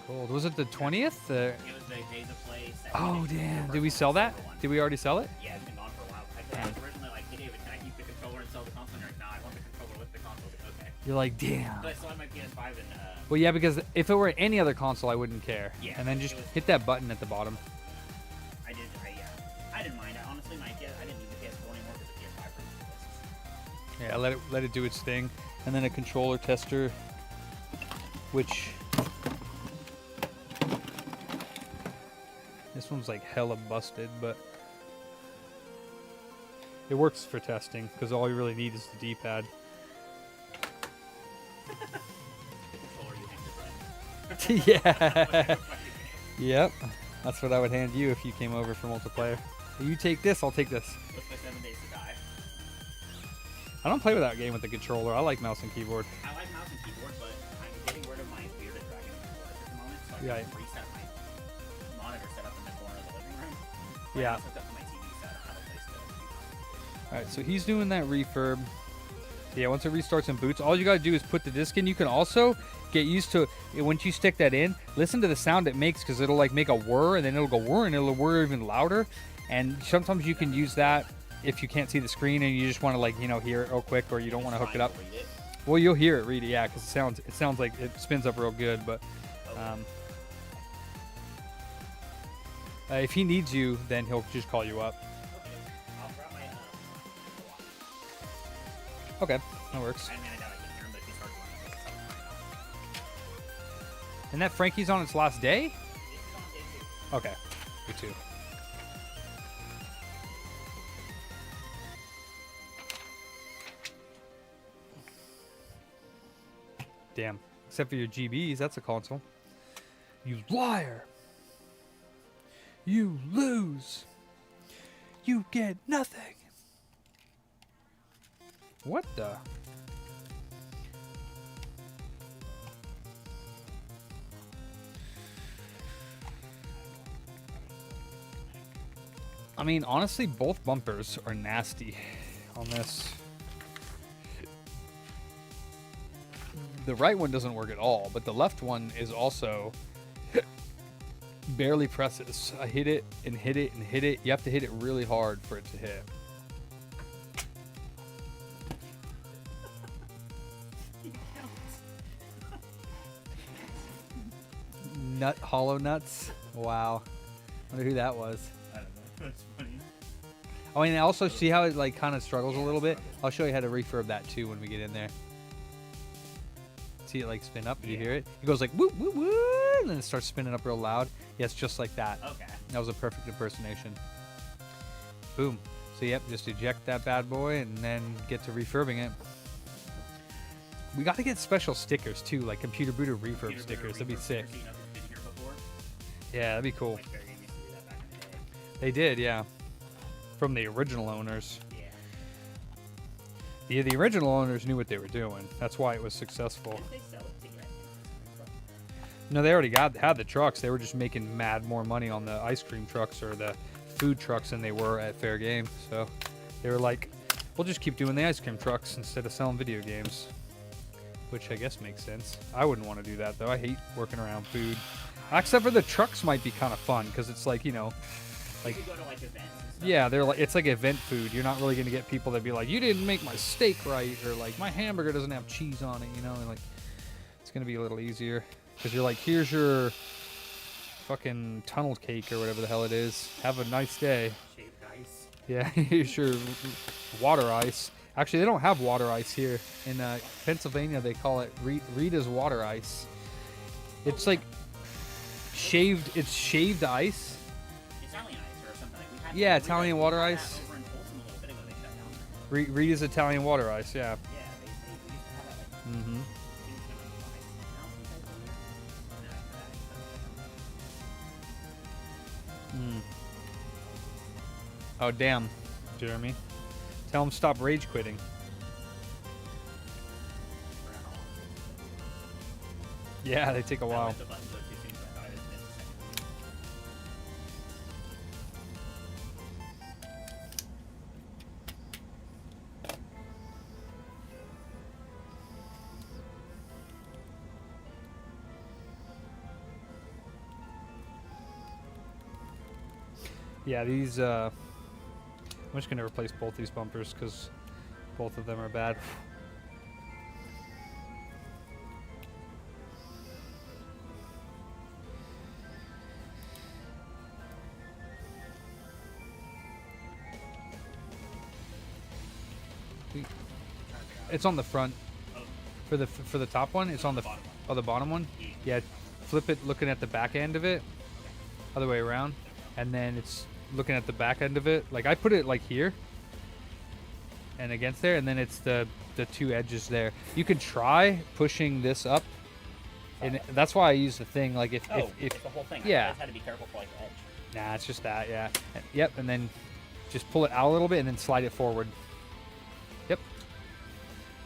Gold. Was it the 20th? It was the Days of Play. Oh, damn. Did we sell that? Did we already sell it? Yeah, it's been gone for a while. I was originally like, hey David, can I keep the controller and sell the console? And you're like, nah, I want the controller with the console. Okay. You're like, damn. But I still have my PS5 and Well, yeah, because if it were any other console, I wouldn't care. Yeah, And then just hit that button at the bottom. I didn't mind. Honestly, I didn't need the PS4 anymore because the PS5 produced this. Yeah, let it do its thing. And then a controller tester, which this one's like hella busted, but it works for testing because all you really need is the D-pad. Yeah. Yep. That's what I would hand you if you came over for multiplayer. You take this, I'll take this. What's my 7 Days to Die? I don't play with that game with the controller. I like mouse and keyboard. I like mouse and keyboard, but I'm getting rid of my bearded dragon controller at the moment, so I Yeah. can reset my monitor setup in the corner of the living room. Yeah. I hooked up to my TV set. I don't have a place to. Alright, so he's doing that refurb. Yeah, once it restarts and boots, all you gotta do is put the disc in. You can also get used to once you stick that in, listen to the sound it makes, because it'll like make a whir and then it'll go whir and it'll whir even louder. And sometimes you can use that if you can't see the screen and you just want to like, you know, hear it real quick, or you don't want to hook it up. Well, you'll hear it read it, yeah, because it sounds like it spins up real good. But if he needs you, then he'll just call you up. I'll grab my Okay, that works. I mean, I doubt I can hear him, but if he starts running, it's fine. And that Frankie's on its last day? This is on day 2. Okay, me too. Damn. Except for your GBs, that's a console. You liar! You lose! You get nothing! What the? I mean, honestly, both bumpers are nasty on this. The right one doesn't work at all, but the left one is also barely presses. I hit it and hit it and hit it. You have to hit it really hard for it to hit. Nut hollow nuts. Wow. Wonder who that was. I don't know. That's funny. Oh, and also see how it like kind of struggles a little bit. I'll show you how to refurb that too when we get in there. See it like spin up. Did you hear it? It goes like woo woo woo. and then it starts spinning up real loud. Yeah, it's just like that. Okay. That was a perfect impersonation. Boom. So yep, just eject that bad boy and then get to refurbing it. We got to get special stickers too, like computer booter refurb stickers. That'd be sick. So you know who's been here before? Yeah, that'd be cool. Like Fair Game used to do that back in the day. They did, yeah. From the original owners. Yeah. Yeah, the original owners knew what they were doing. That's why it was successful. Didn't they sell it to get? No, they already had the trucks. They were just making mad more money on the ice cream trucks or the food trucks than they were at Fair Game. So they were like, we'll just keep doing the ice cream trucks instead of selling video games. Which I guess makes sense. I wouldn't want to do that though. I hate working around food. Except for the trucks might be kind of fun because it's like, you know, like You could go to like events and stuff. yeah, they're like it's like event food. You're not really gonna get people that be like, you didn't make my steak right, or like my hamburger doesn't have cheese on it, you know, and like it's gonna be a little easier because you're like, here's your fucking tunnel cake or whatever the hell it is. Have a nice day. Shaved ice. Yeah, here's your water ice. Actually, they don't have water ice here in Pennsylvania. They call it Rita's water ice. It's like shaved. It's shaved ice. Italian ice or something. Like we had Yeah, Rita- Italian we water had that ice. Over in Folsom a little bit ago, they shut down. Rita's Italian water ice. Yeah. Yeah, we used to have that like Mm-hmm. Kingston on the ice. Now it's inside the year. No, Oh damn, Jeremy. Tell him stop rage quitting. Yeah, they take a while. The buttons go too soon, so I thought I just missed a second. Yeah, these. I'm just gonna replace both these bumpers because both of them are bad. It's on the front. For the top one, it's on the the bottom one. Yeah, flip it, looking at the back end of it, other way around, and then it's looking at the back end of it. Like I put it like here and against there, and then it's the two edges there. You can try pushing this up, and that's why I use the thing. Like if It's the whole thing. yeah. I just had to be careful for like the edge. Nah, it's just that, yeah. Yep, and then just pull it out a little bit and then slide it forward. Yep.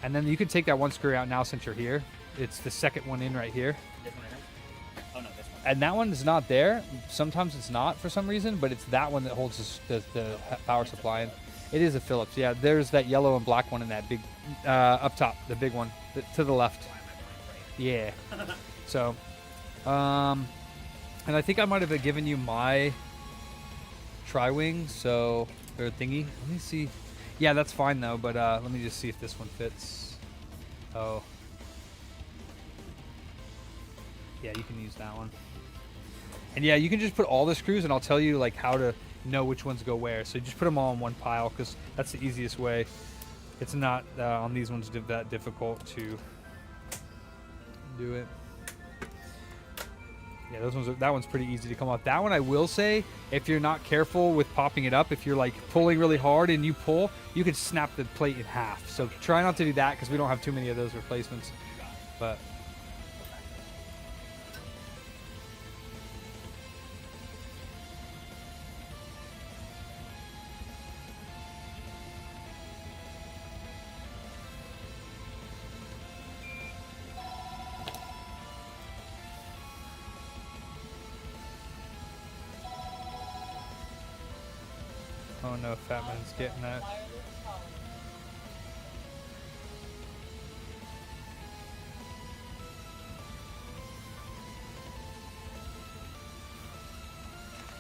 And then you can take that one screw out now since you're here. It's the second one in right here. This one right here? Oh no, this one. And that one is not there. Sometimes it's not for some reason, but it's that one that holds the power supply in. It is a Phillips, yeah. There's that yellow and black one in that big, up top, the big one, to the left. Yeah. So, and I think I might have given you my tri-wing, so, or thingy. Let me see. Yeah, that's fine though, but let me just see if this one fits. Oh. Yeah, you can use that one. And yeah, you can just put all the screws and I'll tell you like how to know which ones go where. So you just put them all in one pile because that's the easiest way. It's not on these ones that difficult to do it. Yeah, that one's pretty easy to come off. That one I will say, if you're not careful with popping it up, if you're like pulling really hard and you pull, you could snap the plate in half. So try not to do that because we don't have too many of those replacements. But oh no, Fat Man's getting that.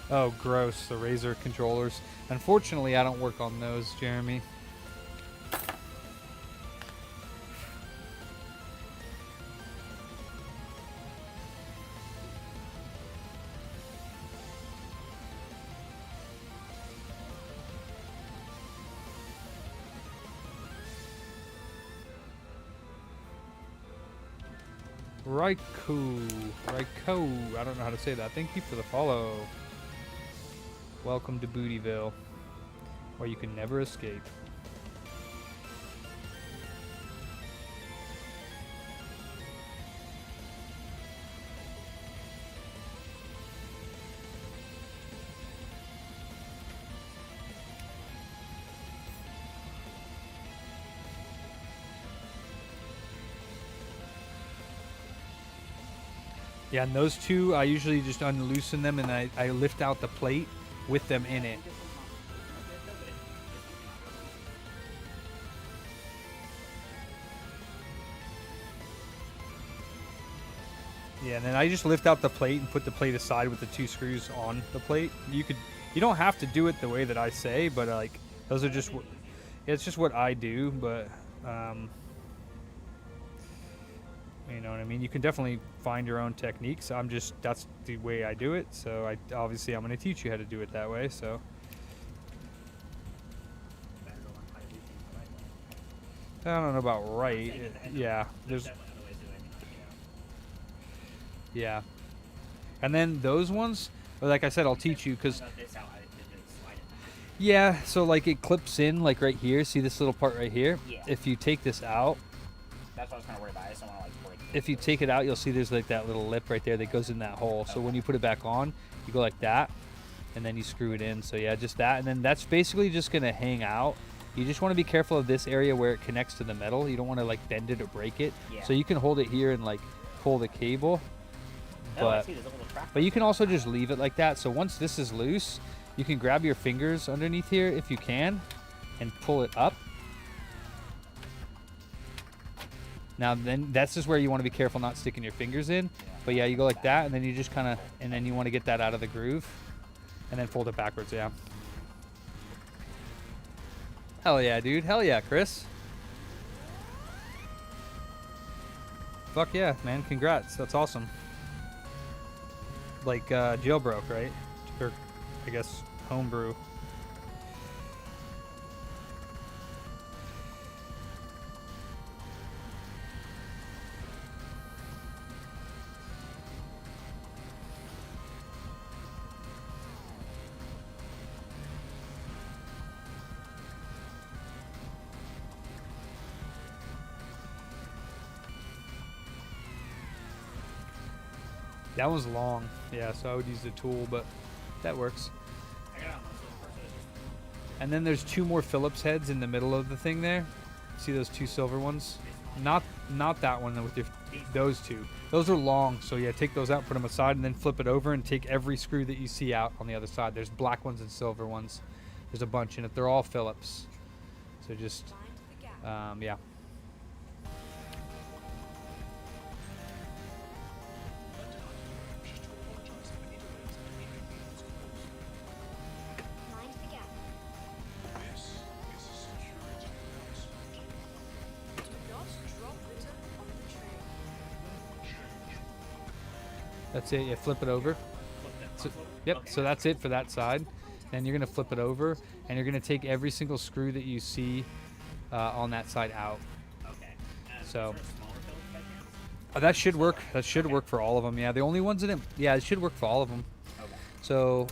Oh, gross, the Razer controllers. Unfortunately, I don't work on those, Jeremy. Raikou. I don't know how to say that. Thank you for the follow. Welcome to Bootyville, where you can never escape. Yeah, and those two, I usually just unloosen them and I lift out the plate with them in it. Yeah, and then I just lift out the plate and put the plate aside with the 2 screws on the plate. You don't have to do it the way that I say, but like those are just it's just what I do, but you know what I mean? You can definitely find your own techniques. That's the way I do it. So I'm going to teach you how to do it that way. So I don't know about right. Yeah, there's yeah. And then those ones, like I said, I'll teach you because yeah, so like it clips in like right here. See this little part right here? Yeah. If you take this out, That's what I was kind of worried about. I just don't want to like break it. if you take it out, you'll see there's like that little lip right there that goes in that hole. So when you put it back on, you go like that, and then you screw it in. So yeah, just that, and then that's basically just gonna hang out. You just want to be careful of this area where it connects to the metal. You don't want to like bend it or break it. Yeah. So you can hold it here and like pull the cable, Oh, I but see. There's a little track. you can also just leave it like that. So once this is loose, you can grab your fingers underneath here if you can, and pull it up. Now then, that's just where you want to be careful not sticking your fingers in. But yeah, you go like that, and then you just kind of, and then you want to get that out of the groove, and then fold it backwards. Yeah. Hell yeah, dude. Hell yeah, Chris. Fuck yeah, man. Congrats. That's awesome. Like jailbroke, right? Or I guess homebrew. That was long, yeah, so I would use the tool, but that works. I got it on my silver, so it's just And then there's 2 more Phillips heads in the middle of the thing there. See those 2 silver ones? Not that one with your, those 2. Those are long, so yeah, take those out, put them aside, and then flip it over and take every screw that you see out on the other side. There's black ones and silver ones. There's a bunch in it. They're all Phillips. So just, yeah. That's it. Yeah, flip it over. So, yep. So that's it for that side. And you're gonna flip it over, and you're gonna take every single screw that you see on that side out. okay. So Is there a smaller Phillips by chance? that should work. That should work for all of them. Yeah, the only ones that it should work for all of them. Okay. So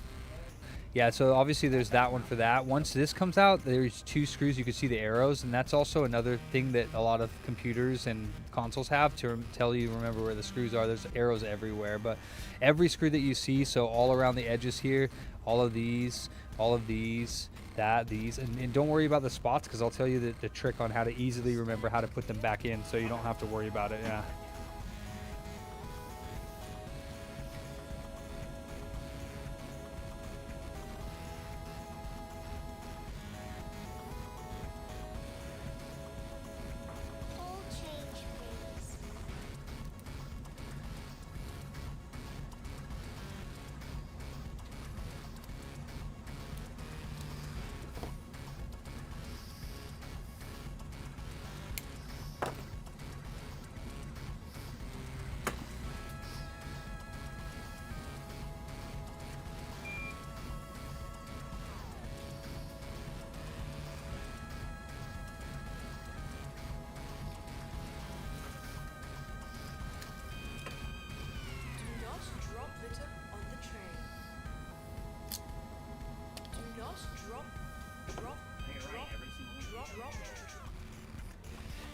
yeah, so obviously there's that one for that. Once this comes out, there's 2 screws. You can see the arrows, and that's also another thing that a lot of computers and consoles have to tell you remember where the screws are. There's arrows everywhere, but every screw that you see, so all around the edges here, all of these, these, and don't worry about the spots, because I'll tell you the trick on how to easily remember how to put them back in, so you don't have to worry about it. Yeah. All change things.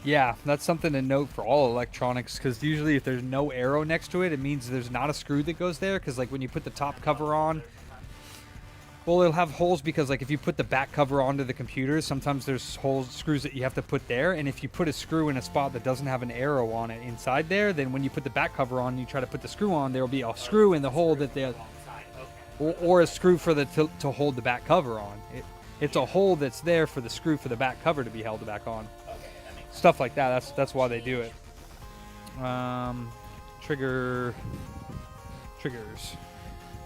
Yeah, that's something to note for all electronics, because usually if there's no arrow next to it, it means there's not a screw that goes there, because like when you put the top cover on, well, it'll have holes because like if you put the back cover onto the computer, sometimes there's holes, screws that you have to put there, and if you put a screw in a spot that doesn't have an arrow on it inside there, then when you put the back cover on, you try to put the screw on, there'll be a screw in the hole that they, or a screw for the to hold the back cover on. It's a hole that's there for the screw for the back cover to be held back on. Stuff like that. That's why they do it. Triggers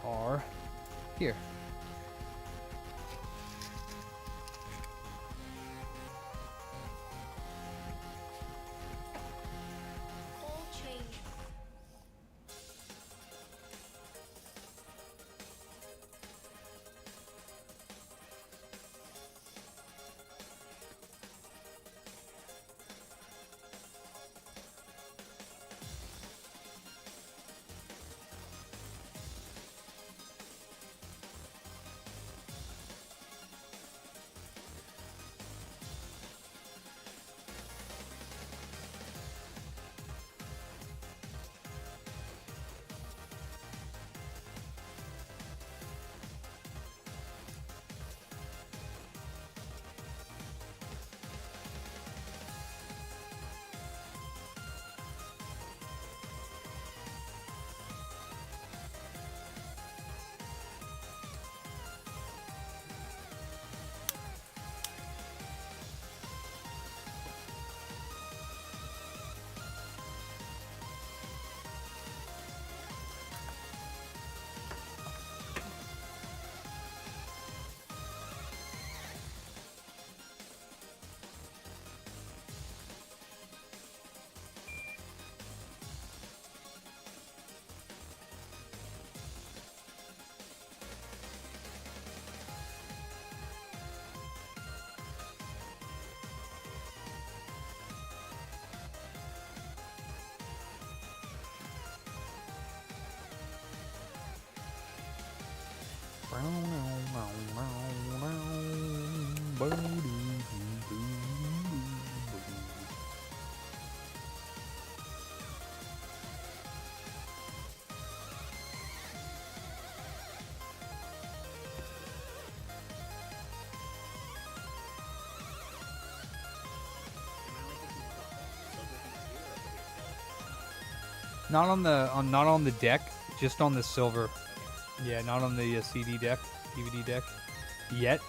are here. Whole change. Not on the deck, just on the silver. Yeah, not on the CD deck, DVD deck yet.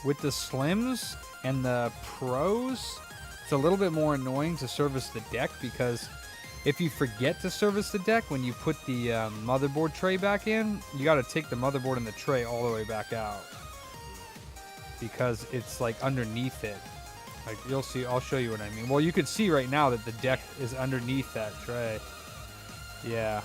With the slims and the pros, it's a little bit more annoying to service the deck because if you forget to service the deck when you put the motherboard tray back in, you got to take the motherboard and the tray all the way back out because it's like underneath it. Like you'll see, I'll show you what I mean. Well, you can see right now that the deck is underneath that tray. Yeah.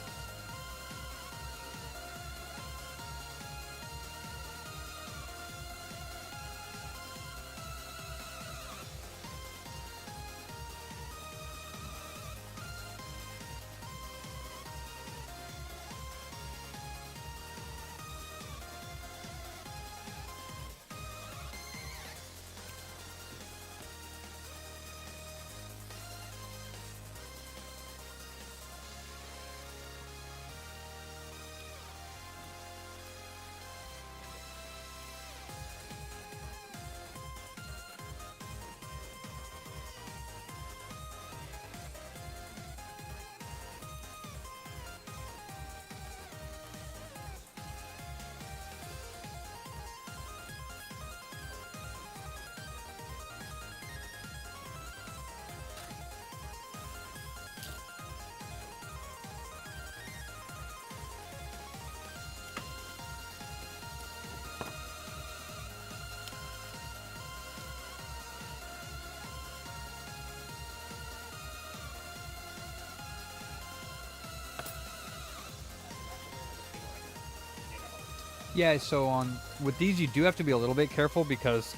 Yeah, so with these you do have to be a little bit careful because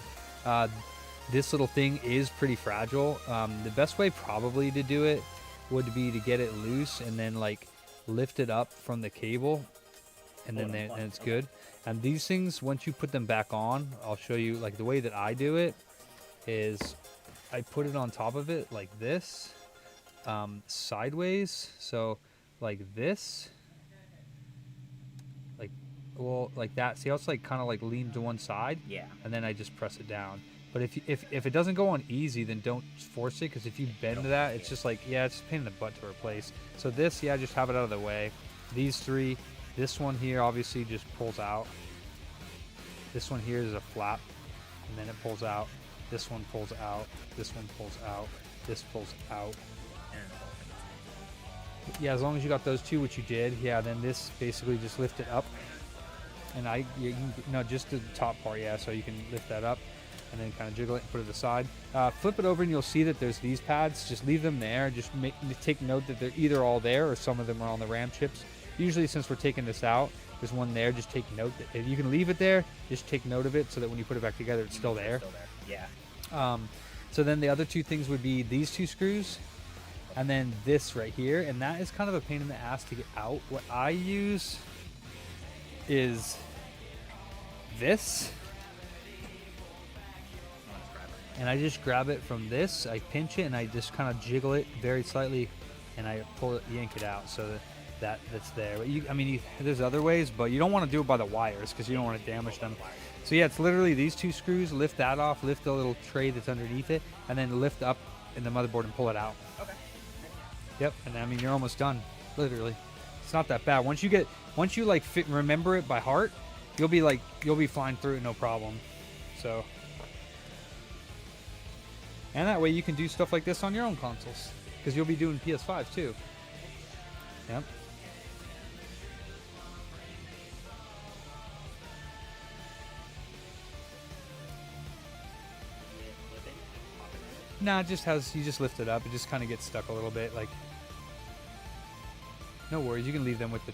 this little thing is pretty fragile. The best way probably to do it would be to get it loose and then like lift it up from the cable, and then it's good. And these things, once you put them back on, I'll show you like the way that I do it is I put it on top of it like this, sideways. So like this, like that. See how it's like kind of like lean to one side? Yeah. And then I just press it down. But if it doesn't go on easy, then don't force it, because if you bend that, it's just like, yeah, it's a pain in the butt to replace. So this, yeah, just have it out of the way. These three, this one here obviously just pulls out. This one here is a flap, and then it pulls out. This one pulls out. This one pulls out. This pulls out. Yeah, as long as you got those two, which you did, yeah, then this basically just lift it up. And no, just the top part, yeah, so you can lift that up and then kind of jiggle it and put it aside. Flip it over and you'll see that there's these pads. Just leave them there. Just take note that they're either all there or some of them are on the RAM chips. Usually, since we're taking this out, there's one there. Just take note that if you can leave it there, just take note of it so that when you put it back together, it's still there. Yeah. So then the other two things would be these two screws and then this right here. And that is kind of a pain in the ass to get out. What I use is this. And I just grab it from this, I pinch it, and I just kind of jiggle it very slightly, and I pull it, yank it out so that's there. But there's other ways, but you don't want to do it by the wires because you don't want to damage them. So yeah, it's literally these two screws. Lift that off, lift the little tray that's underneath it, and then lift up in the motherboard and pull it out. Okay. Yep, and you're almost done. Literally, it's not that bad. Once you like remember it by heart, you'll be flying through it no problem. So. And that way you can do stuff like this on your own consoles, because you'll be doing PS5 too. Yep. Nah, it just you just lift it up. It just kind of gets stuck a little bit. Like, no worries, you can leave them with the.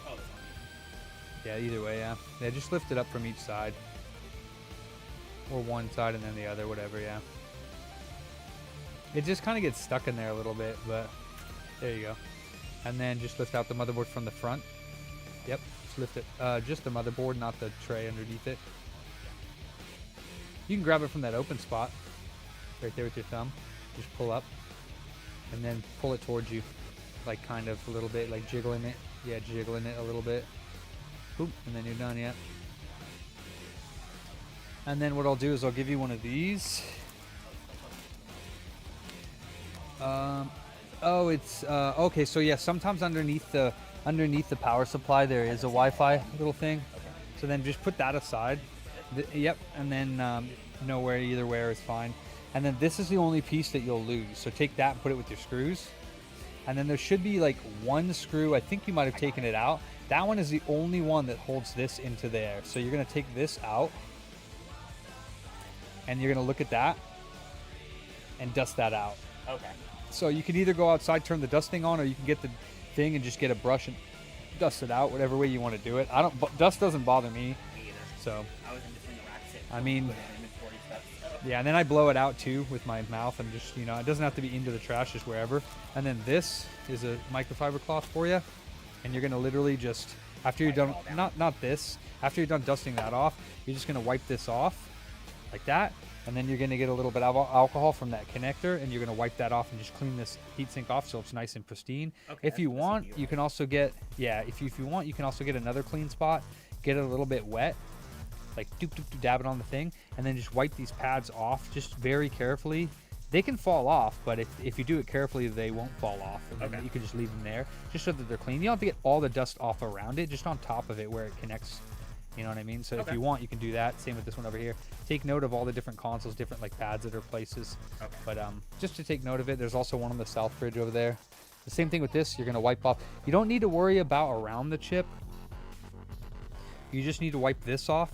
Yeah, either way, yeah. Yeah, just lift it up from each side, or one side and then the other, whatever. Yeah. It just kind of gets stuck in there a little bit, but there you go. And then just lift out the motherboard from the front. Yep, just lift it. Just the motherboard, not the tray underneath it. You can grab it from that open spot right there with your thumb. Just pull up and then pull it towards you, like kind of a little bit, like jiggling it. Yeah, jiggling it a little bit. Boop, and then you're done, yeah. And then what I'll do is I'll give you one of these. Okay, so yeah, sometimes underneath the power supply there is a Wi-Fi little thing. So then just put that aside. Yep, and then nowhere, either where is fine. And then this is the only piece that you'll lose. So take that and put it with your screws. And then there should be like one screw, I think you might have taken it out. That one is the only one that holds this into there. So you're gonna take this out and you're gonna look at that and dust that out. Okay. So you can either go outside, turn the dust thing on, or you can get the thing and just get a brush and dust it out, whatever way you want to do it. Dust doesn't bother me. Me either. So I was in between the racks. I mean, Inventory stuff. yeah, and then I blow it out too with my mouth and just, it doesn't have to be into the trash, just wherever. And then this is a microfiber cloth for you, and you're gonna literally just, after you're done, not this, after you're done dusting that off, you're just gonna wipe this off like that. And then you're going to get a little bit of alcohol from that connector, and you're going to wipe that off and just clean this heatsink off so it's nice and pristine. Okay, if you want, you can also get, if you want, you can also get another clean spot, get it a little bit wet, like dab it on the thing, and then just wipe these pads off just very carefully. They can fall off, but if you do it carefully, they won't fall off. And then you can just leave them there just so that they're clean. You don't have to get all the dust off around it, just on top of it where it connects. You know what I mean? So if you want, you can do that. Same with this one over here. Take note of all the different consoles, different like pads that are places. Okay. But just to take note of it, there's also one on the south fridge over there. The same thing with this. You're going to wipe off. You don't need to worry about around the chip. You just need to wipe this off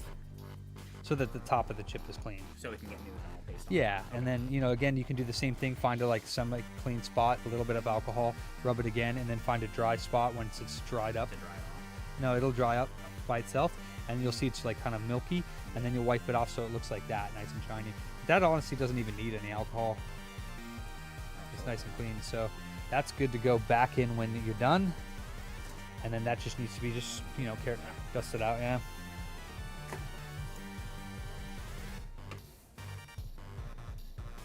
so that the top of the chip is clean. So we can get new based on Yeah, and then, again, you can do the same thing. Find a semi-clean spot, a little bit of alcohol, rub it again, and then find a dry spot once it's dried up. No, it'll dry up by itself. And you'll see it's like kind of milky, and then you'll wipe it off so it looks like that, nice and shiny. That honestly doesn't even need any alcohol. It's nice and clean, so that's good to go back in when you're done. And then that just needs to be dust it out, yeah.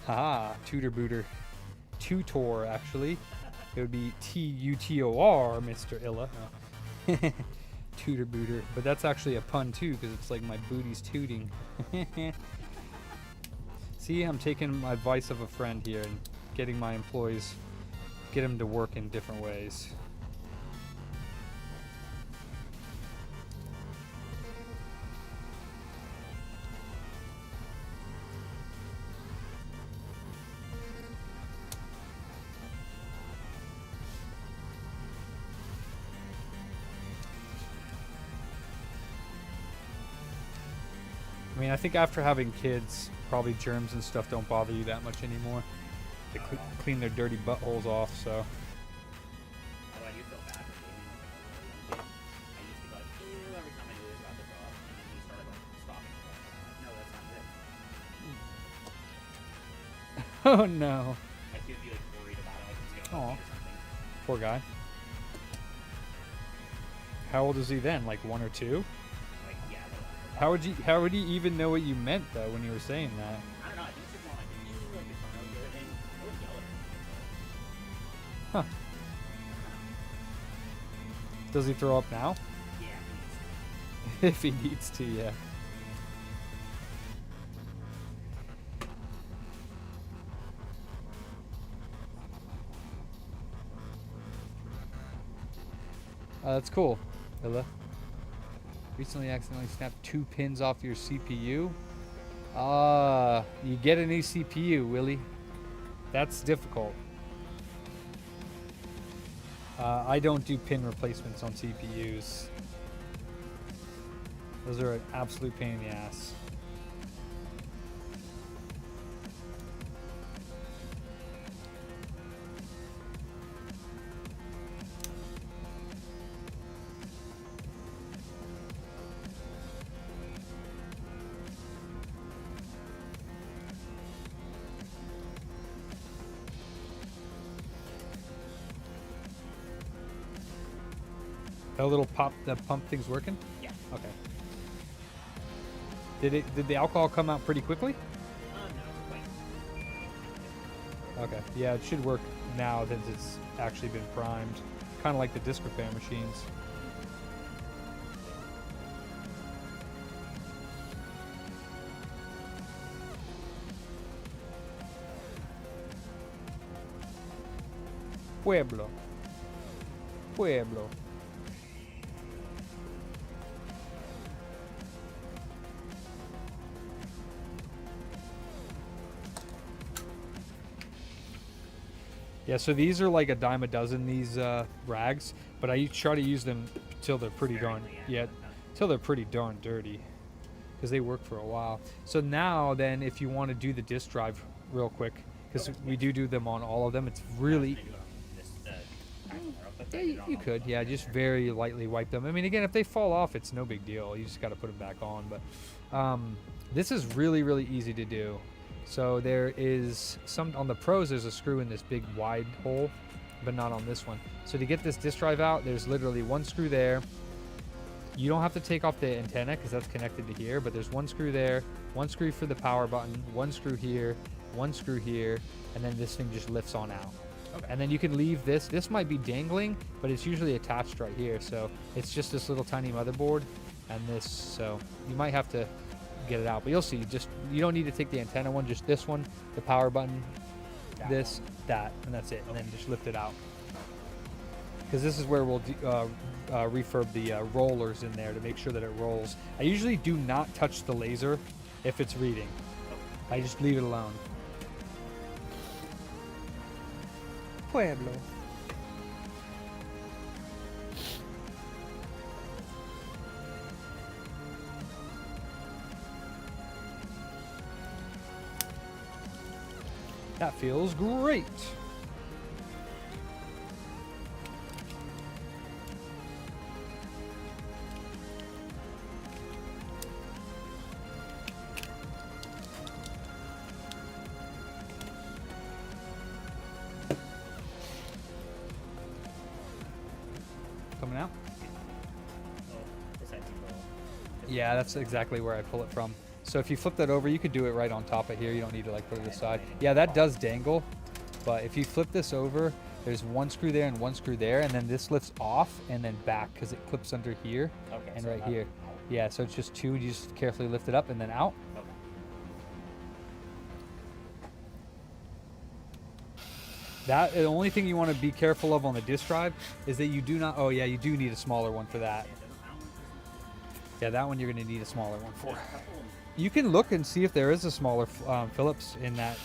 Haha, tutor booter. Tutor, actually. It would be Tutor, Mr. Illa. No. Tutor booter. But that's actually a pun too, because it's like my booty's tooting. See, I'm taking my advice of a friend here and getting my employees, get them to work in different ways. I mean, I think after having kids, probably germs and stuff don't bother you that much anymore. They clean their dirty buttholes off, so. Although I do feel bad for gaming. I used to go like, ew, every time I knew it was about to go up, and then you started like stopping. No, that's not it. Oh no. I feel like worried about it, like he's gonna Aw. or something. Poor guy. How old is he then? Like 1 or 2? Like, yeah, How would he even know what you meant though when you were saying that? I don't know. I think it's just more like, ew, like the phone over everything. I would yell at him. Huh. Does he throw up now? Yeah. If he needs to, yeah. That's cool, Illa. Recently accidentally snapped 2 pins off your CPU. You get a new CPU, Willie. That's difficult. I don't do pin replacements on CPUs. Those are an absolute pain in the ass. That little pump thing's working? Yeah. Okay. Did the alcohol come out pretty quickly? No, wait. Okay. Yeah, it should work now that it's actually been primed. Kind of like the disc repair machines. Pueblo. Pueblo. Yeah, so these are like a dime a dozen, these rags, but I try to use them till they're pretty darn, till they're pretty darn dirty, because they work for a while. So now then, if you want to do the disk drive real quick, because we do them on all of them, it's really, yeah, you could, yeah, just very lightly wipe them. I mean, again, if they fall off, it's no big deal. You just got to put them back on, but this is really, really easy to do. So there is some, on the Pros, there's a screw in this big wide hole, but not on this one. So to get this disk drive out, there's literally one screw there. You don't have to take off the antenna because that's connected to here, but there's one screw there, one screw for the power button, one screw here, one screw here, and then this thing just lifts on out. Okay. And then you can leave this. This might be dangling, but it's usually attached right here. So it's just this little tiny motherboard and this. So you might have to get it out, but you'll see. Just, you don't need to take the antenna one, just this one, the power button, this, that, and that's it. And then just lift it out, because this is where we'll refurb the rollers in there to make sure that it rolls. I usually do not touch the laser if it's reading. I just leave it alone. Pueblo. That feels great. Coming out? Oh, this had to go. Yeah, that's exactly where I pull it from. So if you flip that over, you could do it right on top of here. You don't need to like put it aside. Yeah, that does dangle. But if you flip this over, there's one screw there and one screw there, and then this lifts off and then back because it clips under here Okay, and so right not here. out. Yeah, so it's just two. You just carefully lift it up and then out. Okay. That the only thing you want to be careful of on the disk drive is that you do not. Oh yeah, you do need a smaller one for that. Yeah, that one you're going to need a smaller one for. You can look and see if there is a smaller Phillips in that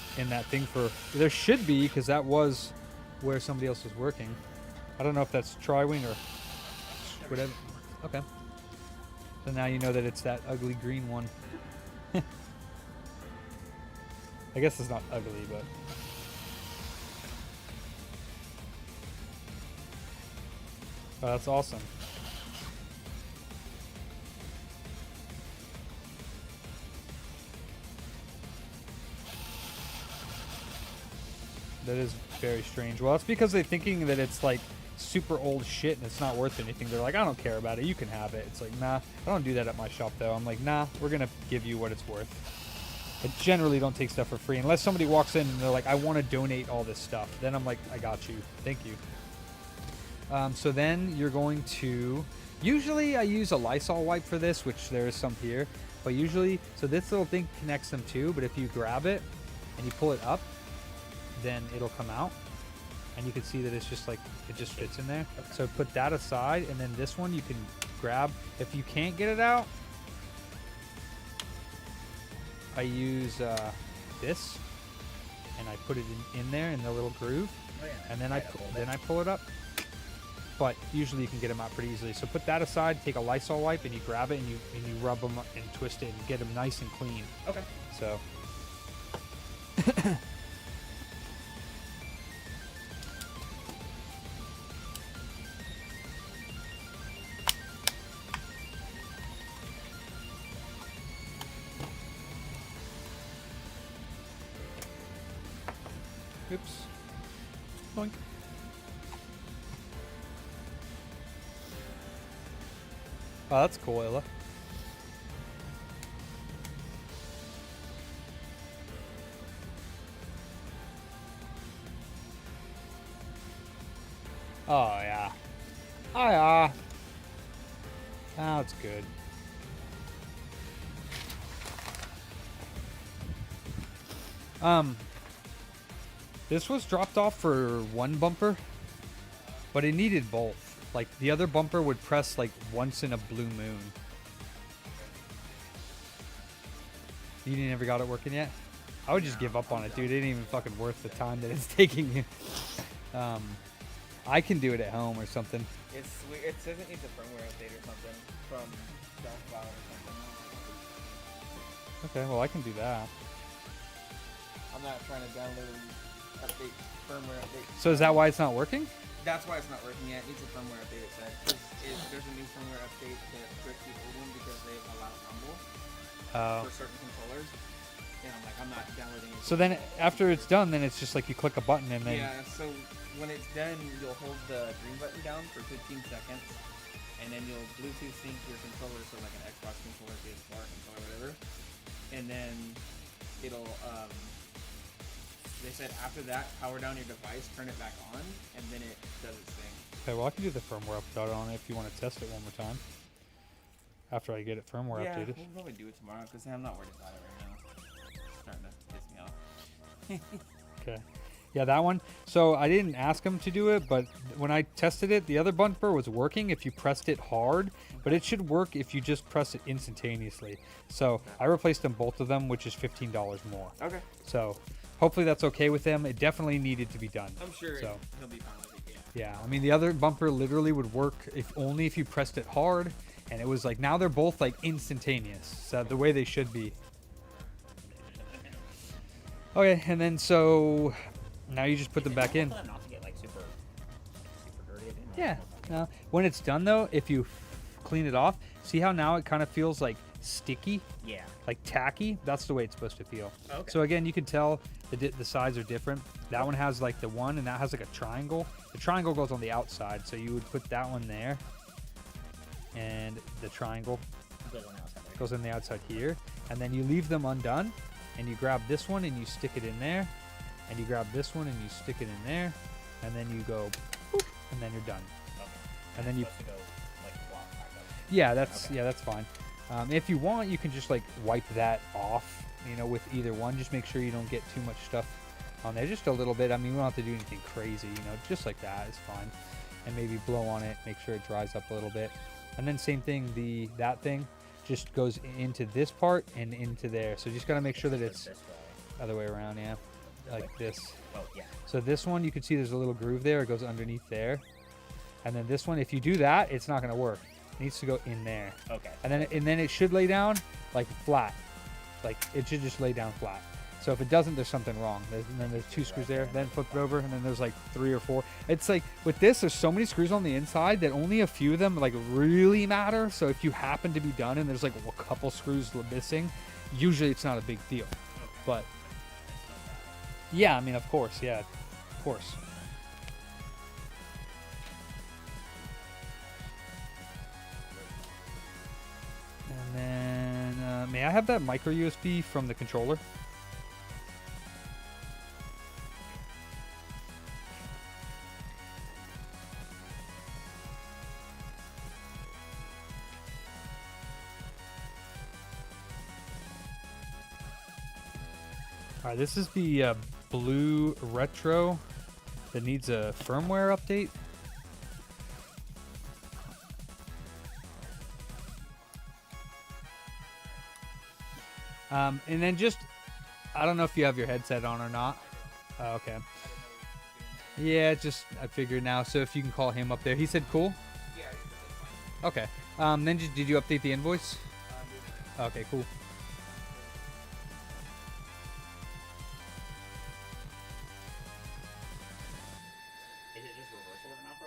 thing for. There should be because that was where somebody else was working. I don't know if that's Tri-Wing or whatever. Okay. So now you know that it's that ugly green one. I guess it's not ugly, but. Oh, that's awesome. That is very strange. Well, it's because they're thinking that it's like super old shit and it's not worth anything. They're like, I don't care about it. You can have it. It's like, nah, I don't do that at my shop though. I'm like, nah, we're going to give you what it's worth. I generally don't take stuff for free unless somebody walks in and they're like, I want to donate all this stuff. Then I'm like, I got you. Thank you. So then you're going to, usually I use a Lysol wipe for this, which there is some here, but usually, so this little thing connects them too, but if you grab it and you pull it up, then it'll come out and you can see that it's just like it just fits in there. Okay. So put that aside, and then this one you can grab. If you can't get it out, I use this and I put it in there in the little groove. Oh, yeah. And then I pull it up. But usually you can get them out pretty easily. So put that aside, take a Lysol wipe and you grab it and you rub them and twist it and get them nice and clean. Okay. So oops. Boink. Oh, that's cool, Ella. Oh, yeah. Oh, yeah. Oh, it's good. This was dropped off for one bumper, but it needed both. Like, the other bumper would press, like, once in a blue moon. You never got it working yet? I would just give up on it, dude. It ain't even fucking worth the time that it's taking you. I can do it at home or something. It says it needs a firmware update or something from File or something. Okay, well, I can do that. I'm not trying to download update, firmware update. So is that why it's not working? That's why it's not working yet. It needs a firmware update, it said. There's a new firmware update to fix the old one because they allow rumble for certain controllers. And I'm like, I'm not downloading it. So then after it's done, then it's just like you click a button and then... Yeah, so when it's done, you'll hold the green button down for 15 seconds. And then you'll Bluetooth sync your controller, so like an Xbox controller, PS4 controller, whatever. And then it'll, they said after that, power down your device, turn it back on, and then it does its thing. Okay, well, I can do the firmware update on it if you want to test it one more time. After I get it firmware updated. We'll probably do it tomorrow, because I'm not worried about it right now. It's starting to piss me off. Okay. Yeah, that one. So I didn't ask him to do it, but when I tested it, the other bumper was working if you pressed it hard, but it should work if you just press it instantaneously. So I replaced them, both of them, which is $15 more. Okay. So hopefully that's okay with them. It definitely needed to be done. I'm sure so. he'll be fine with it, yeah. Yeah, I mean, the other bumper literally would work if you pressed it hard, and it was like, now they're both like instantaneous, so the way they should be. Okay, and then so now you just put them back in. Not to get like super dirty. Yeah. No. When it's done though, if you clean it off, see how now it kind of feels like sticky, Yeah. like tacky? That's the way it's supposed to feel. Okay. So again, you can tell the sides are different. That one has like the one, and that has like a triangle. The triangle goes on the outside, so you would put that one there, and the triangle goes on the outside. Right? Goes on the outside here, and then you leave them undone, and you grab this one and you stick it in there, and you grab this one and you stick it in there, and then you go, boop, and then you're done. Okay. And then you, Supposed to go like walk back up. yeah, that's Okay. yeah, that's fine. If you want, you can just like wipe that off, you know, with either one. Just make sure you don't get too much stuff on there, just a little bit. I mean, we don't have to do anything crazy, you know, just like that is fine. And maybe blow on it, make sure it dries up a little bit. And then same thing, that thing just goes into this part and into there. So you just gotta make sure that it's This way. other way around, yeah, like this. Oh yeah. So this one, you can see there's a little groove there. It goes underneath there. And then this one, if you do that, it's not gonna work. It needs to go in there. Okay. And then it should lay down like flat. Like it should just lay down flat. So if it doesn't, there's something wrong. And then there's 2 screws there, then flip it over, and then there's like 3 or 4. It's like with this, there's so many screws on the inside that only a few of them like really matter. So if you happen to be done and there's like a couple screws missing, usually it's not a big deal. But yeah, I mean, of course, yeah, of course. And then, may I have that micro USB from the controller? All right, this is the blue retro that needs a firmware update. And then just, I don't know if you have your headset on or not. Oh, okay. Yeah, just, I figured now. So if you can call him up there. He said cool? Yeah, Okay. Then did you update the invoice? Okay, cool. Is it just reversal of now for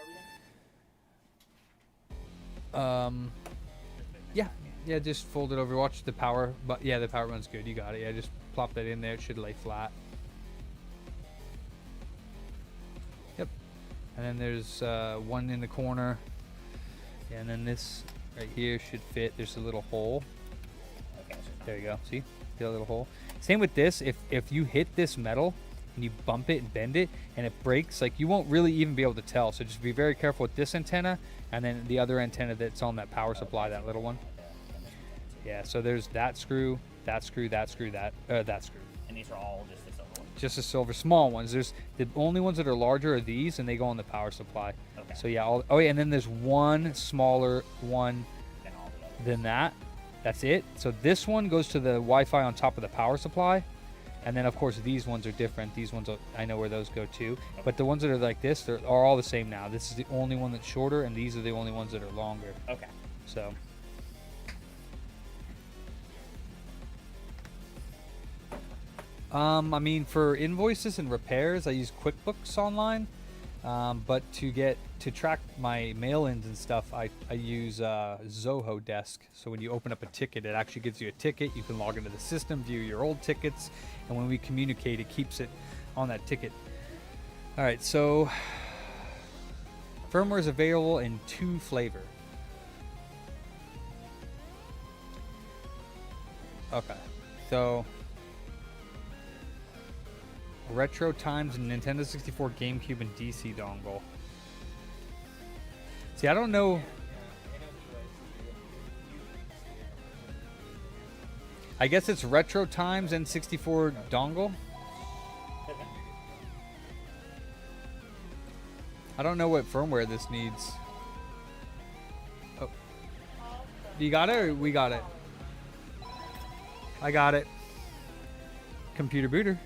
everything? Yeah. Yeah, just fold it over. Watch the power. But yeah, the power run's good. You got it. Yeah, just plop that in there. It should lay flat. Yep. And then there's one in the corner. Yeah, and then this right here should fit. There's a little hole. Okay. There you go. See? See a little hole? Same with this. If you hit this metal and you bump it and bend it and it breaks, like you won't really even be able to tell. So just be very careful with this antenna and then the other antenna that's on that power supply, that little one. Yeah, so there's that screw, that screw, that screw, that screw. And these are all just the silver ones. Just the silver small ones. There's the only ones that are larger are these, and they go on the power supply. Okay. So yeah, oh yeah, and then there's one smaller one Then all the others. than that. That's it. So this one goes to the Wi-Fi on top of the power supply, and then of course these ones are different. These ones I know where those go to, but the ones that are like this, are all the same now. This is the only one that's shorter, and these are the only ones that are longer. Okay. So. I mean, for invoices and repairs, I use QuickBooks Online. But to track my mail-ins and stuff, I use Zoho Desk. So when you open up a ticket, it actually gives you a ticket. You can log into the system, view your old tickets, and when we communicate, it keeps it on that ticket. All right, so firmware is available in 2 flavor. Okay, so Retro Times and Nintendo 64, GameCube, and DC dongle. See, I don't know. I guess it's Retro Times and 64 dongle. I don't know what firmware this needs. Oh. You got it or we got it? I got it. Computer booter.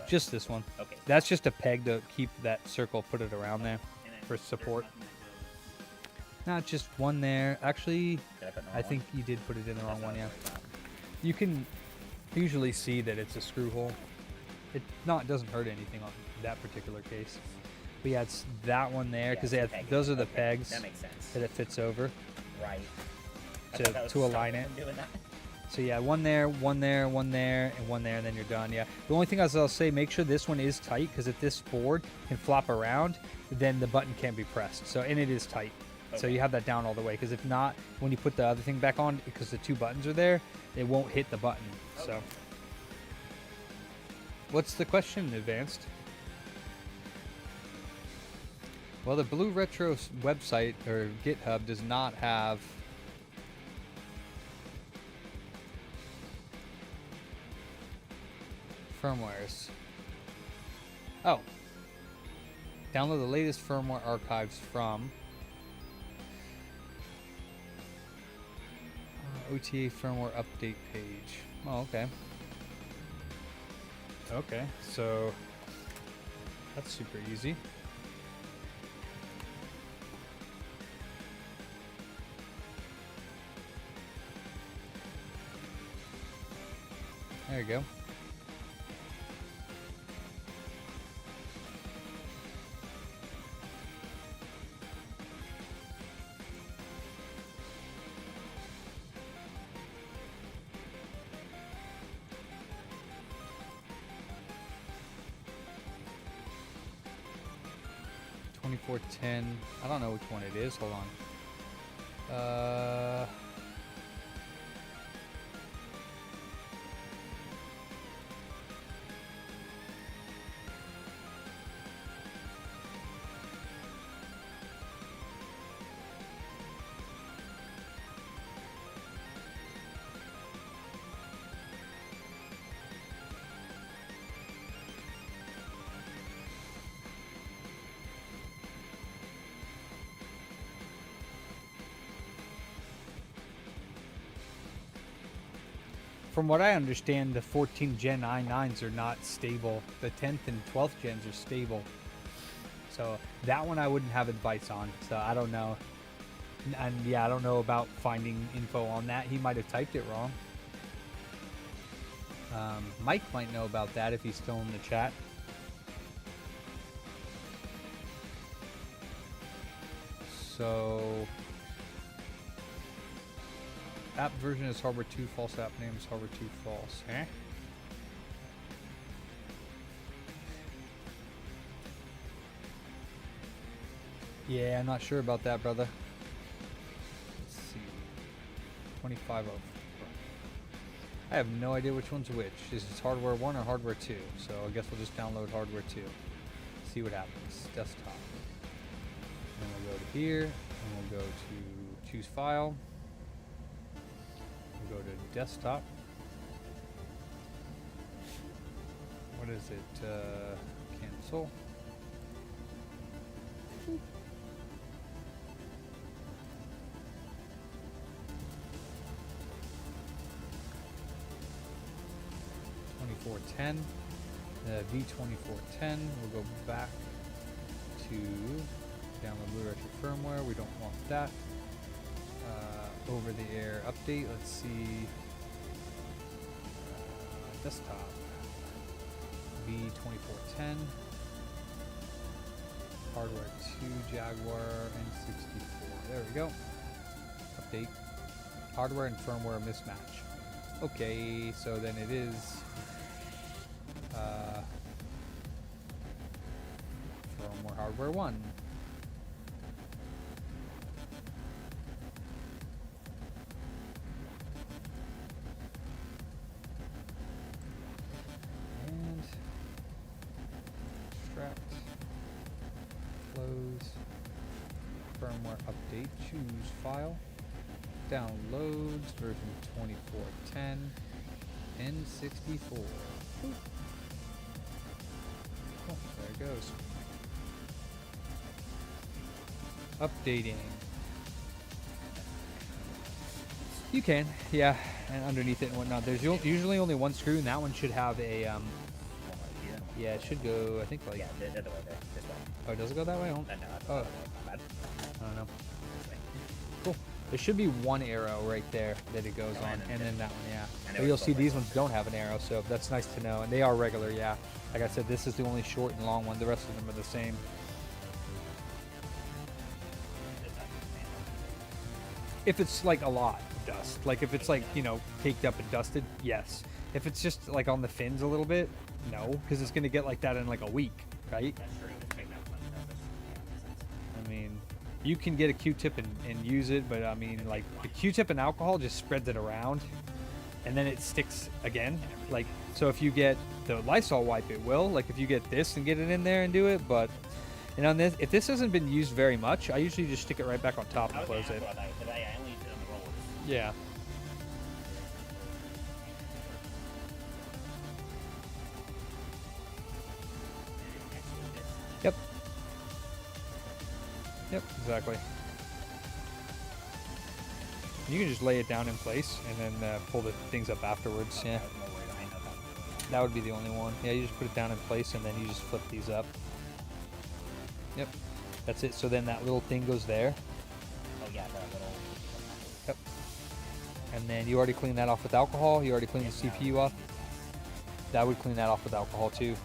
Just this one. Okay. That's just a peg to keep that circle, put it around there And then for there's support. nothing that goes- Not just one there. Actually, Did I put the I wrong think one? you did put it in the wrong That's what one, I yeah. was worried about. You can usually see that it's a screw hole. It doesn't hurt anything on that particular case. But yeah, it's that one there because Yeah, it's a peg. those are the Okay, pegs That makes sense. that it fits over. Right. I to- thought that was to align stopping it. from doing that. So yeah, one there, one there, one there, and one there, and then you're done. Yeah. The only thing I'll say, make sure this one is tight because if this board can flop around, then the button can't be pressed. So and it is tight. So Okay. you have that down all the way because if not, when you put the other thing back on, because the two buttons are there, it won't hit the button. So. What's the question, Advanced? Well, the Blue Retro website or GitHub does not have firmwares. Oh. Download the latest firmware archives from OTA firmware update page. Oh, okay. Okay, so that's super easy. There you go. $24.10. I don't know which one it is. Hold on. From what I understand, the 14 Gen i9s are not stable. The 10th and 12th gens are stable. So that one I wouldn't have advice on. So I don't know. And yeah, I don't know about finding info on that. He might have typed it wrong. Mike might know about that if he's still in the chat. So app version is hardware 2, false app name is hardware 2 false. Eh? Yeah, I'm not sure about that, brother. Let's see. 25 of. I have no idea which one's which. Is it hardware 1 or hardware 2? So I guess we'll just download hardware 2. See what happens. Desktop. And we'll go to here, and we'll go to choose file. We'll go to desktop. What is it? Cancel. V2410. The V2410. We'll go back to download Blue Retro firmware. We don't want that. Over the air update. Let's see. Desktop. V2410. Hardware 2 Jaguar N64. There we go. Update. Hardware and firmware mismatch. Okay, so then it is firmware hardware 1. And extract, close, firmware update, choose file. Downloads version 2410 N64. Boop. Oh, there it goes. Updating. You can, yeah, and underneath it and whatnot. There's usually only one screw, and that one should have a Yeah, it should go, I think, like... Yeah, the other way there. This way. Oh, does it go that way? No, no, Oh. my bad. I don't know. This way. Cool. There should be one arrow right there that it goes Oh, on, and and then then that one, yeah. and But it you'll was see both these ways. ones don't have an arrow, so that's nice to know. And they are regular, yeah. Like I said, this is the only short and long one. The rest of them are the same. If it's like a lot of dust, like if it's like, you know, caked up and dusted, yes. If it's just like on the fins a little bit, no, because it's going to get like that in like a week, right? That's true. It's big enough one, so that's- yeah, makes sense. I mean, you can get a Q-tip and use it, but I mean, like the Q-tip and alcohol just spreads it around, and then it sticks again. Like, so if you get the Lysol wipe, it will. Like if you get this and get it in there and do it, but you know, this, if this hasn't been used very much, I usually just stick it right back on top I and was close gonna it. ask about that, 'cause I only use it on the rollers. Yeah. Actually, this. Yep. Yep, exactly. You can just lay it down in place and then pull the things up afterwards. Yeah, I was more worried. I know that. that would be the only one. Yeah, you just put it down in place and then you just flip these up. Yep, that's it. So then that little thing goes there. Oh yeah, the little. Yep. And then you already cleaned that off with alcohol. You already cleaned the CPU off. That would clean that off with alcohol too.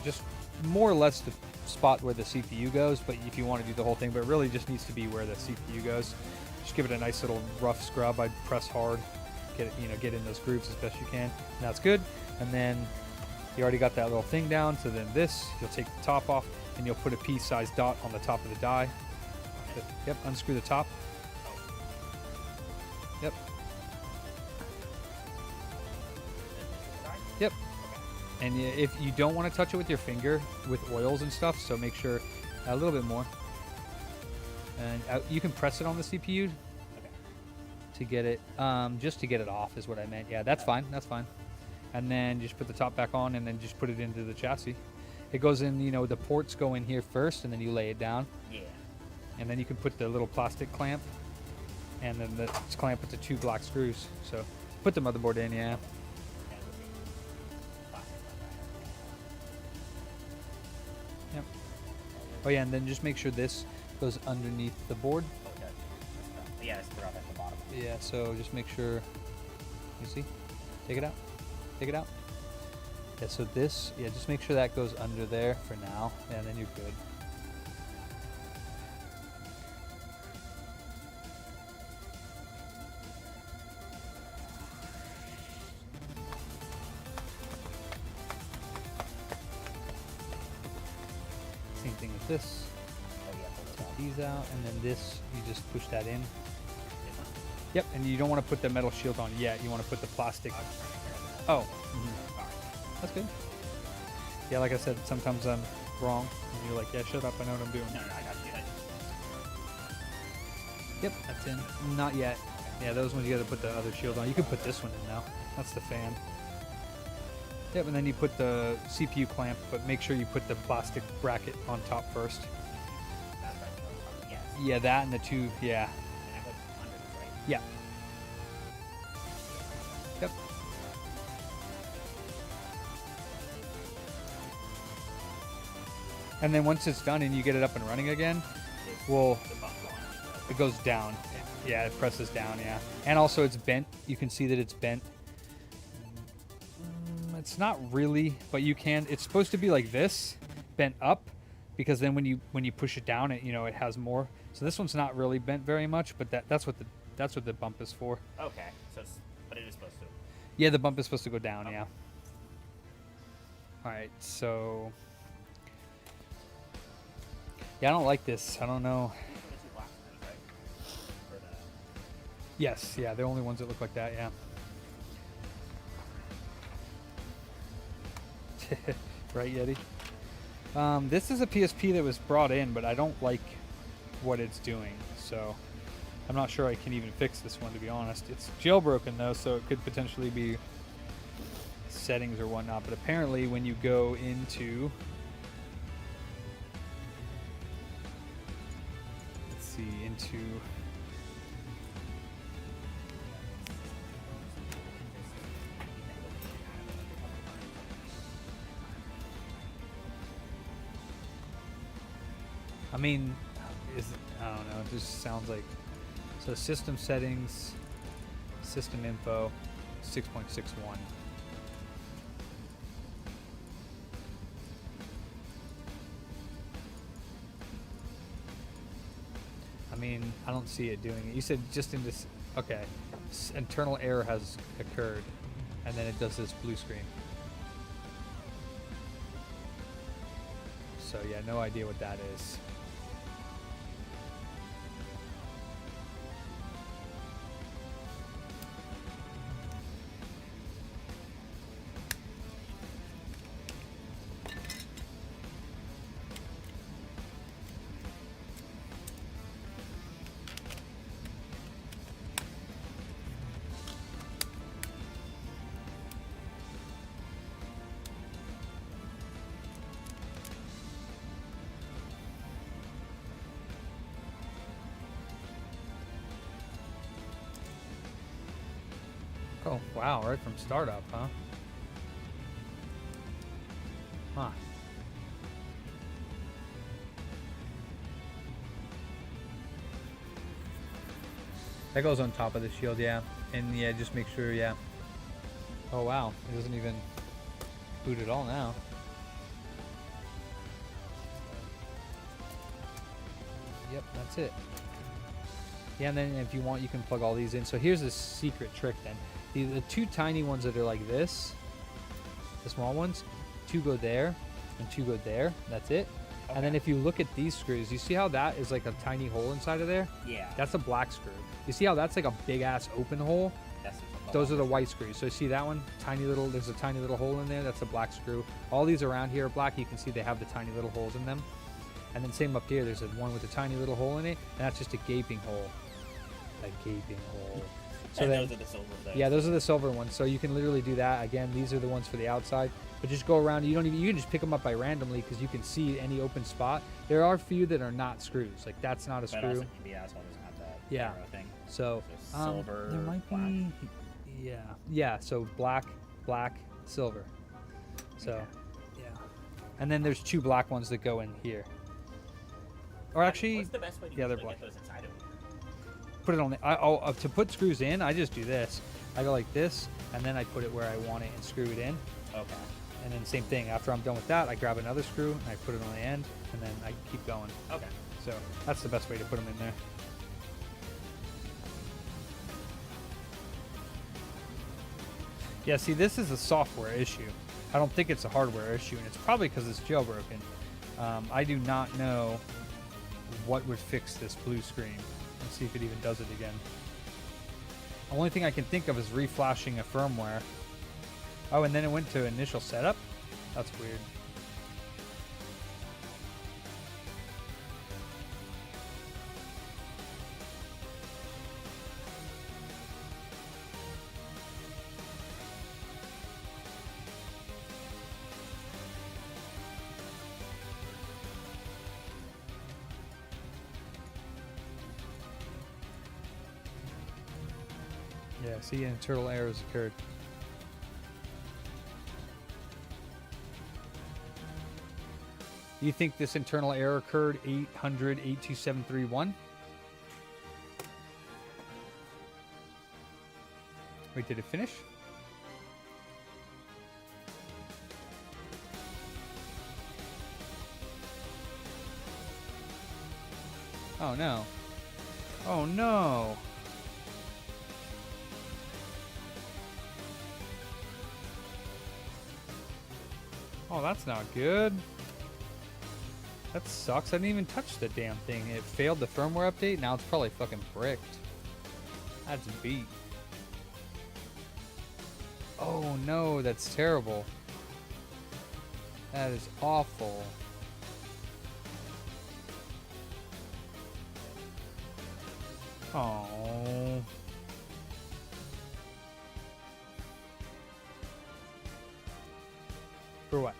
Just more or less the spot where the CPU goes, but if you want to do the whole thing, but it really just needs to be where the CPU goes. Just give it a nice little rough scrub. I'd press hard, get it, you know, get in those grooves as best you can. And that's good. And then you already got that little thing down. So then this, you'll take the top off and you'll put a pea-sized dot on the top of the die. Yep, unscrew the top. Yep. Yep. And if you don't want to touch it with your finger with oils and stuff, so make sure a little bit more. And you can press it on the CPU to get it, just to get it off is what I meant. Yeah, that's fine. That's fine. And then just put the top back on and then just put it into the chassis. It goes in, you know, the ports go in here first and then you lay it down. Yeah. And then you can put the little plastic clamp and then the clamp with the 2 black screws. So put the motherboard in, yeah. Yep. Oh yeah, and then just make sure this goes underneath the board. Okay. Yeah, it's throughout at the bottom. Yeah, so just make sure, you see, take it out, take it out. Yeah, so this, yeah, just make sure that goes under there for now, and then you're good. Same thing with this. Oh yeah, hold it Take down. these out, and then this, you just push that in. This one? Yep, and you don't want to put the metal shield on yet. You want to put the plastic. Oh, that's good. Yeah, like I said, sometimes I'm wrong. And you're like, yeah, shut up, I know what I'm doing. No, I got you. Yep, that's in. Not yet. Yeah, those ones you got to put the other shield on. You can put this one in now. That's the fan. Yep, and then you put the CPU clamp, but make sure you put the plastic bracket on top first. That's right. Yes. Yeah, that and the 2, yeah. And that goes under this, right? Yeah. Yep. And then once it's done and you get it up and running again, well, The bump on. it goes down. Yeah, it presses down, yeah. And also it's bent. You can see that it's bent. It's not really, but you can. It's supposed to be like this, bent up, because then when you push it down, it, you know, it has more. So this one's not really bent very much, but that's what the bump is for. Okay, so it's, but it is supposed to. Yeah, the bump is supposed to go down, yeah. All right, so yeah, I don't like this. I don't know. The 2 black screws, right? For the. Yes, yeah, they're the only ones that look like that, yeah. Right, Yeti? This is a PSP that was brought in, but I don't like what it's doing, so I'm not sure I can even fix this one, to be honest. It's jailbroken, though, so it could potentially be settings or whatnot, but apparently when you go into... Let's see, into... mean, I don't know. It just sounds like so. System settings, system info, 6.61. I mean, I don't see it doing it. You said just in this. Okay, internal error has occurred, and then it does this blue screen. So yeah, no idea what that is. Oh, wow, right from startup, huh? Huh. That goes on top of the shield, yeah. And yeah, just make sure, yeah. Oh, wow, it doesn't even boot at all now. Yep, that's it. Yeah, and then if you want, you can plug all these in. So here's a secret trick then. The two tiny ones that are like this, the small ones, two go there and two go there. That's it. Okay. And then if you look at these screws, you see how that is like a tiny hole inside of there? Yeah. That's a black screw. You see how that's like a big ass open hole? Those are the white screws. So you see that one? Tiny little, there's a tiny little hole in there. That's a black screw. All these around here are black. You can see they have the tiny little holes in them. And then same up here, there's a one with a tiny little hole in it, and that's just a gaping hole. A gaping hole. So and then, those are the silver things. yeah, those are the silver ones. So you can literally do that. Again, these are the ones for the outside. But just go around. You don't even. You can just pick them up by randomly because you can see any open spot. There are a few that are not screws. Like that's not a But screw. also the asphalt doesn't have that Yeah. arrow thing. So silver, there might black. be. Yeah. Yeah. So black, silver. So, yeah. And then there's two black ones that go in here. Or actually, What's the best way to yeah, they're usually black. get those inside of here? Put it on the. To put screws in, I just do this. I go like this, and then I put it where I want it and screw it in. Okay. And then same thing. After I'm done with that, I grab another screw and I put it on the end, and then I keep going. Okay. So that's the best way to put them in there. Yeah. See, this is a software issue. I don't think it's a hardware issue, and it's probably because it's jailbroken. I do not know what would fix this blue screen. Let's see if it even does it again. The only thing I can think of is reflashing a firmware. Oh, and then it went to initial setup? That's weird. Yeah, see, internal errors occurred. Do you think this internal error occurred 800-82731? Wait, did it finish? Oh no. Oh no. Oh, that's not good. That sucks. I didn't even touch the damn thing. It failed the firmware update. Now it's probably fucking bricked. That's beat. Oh no, that's terrible. That is awful. Oh. For what?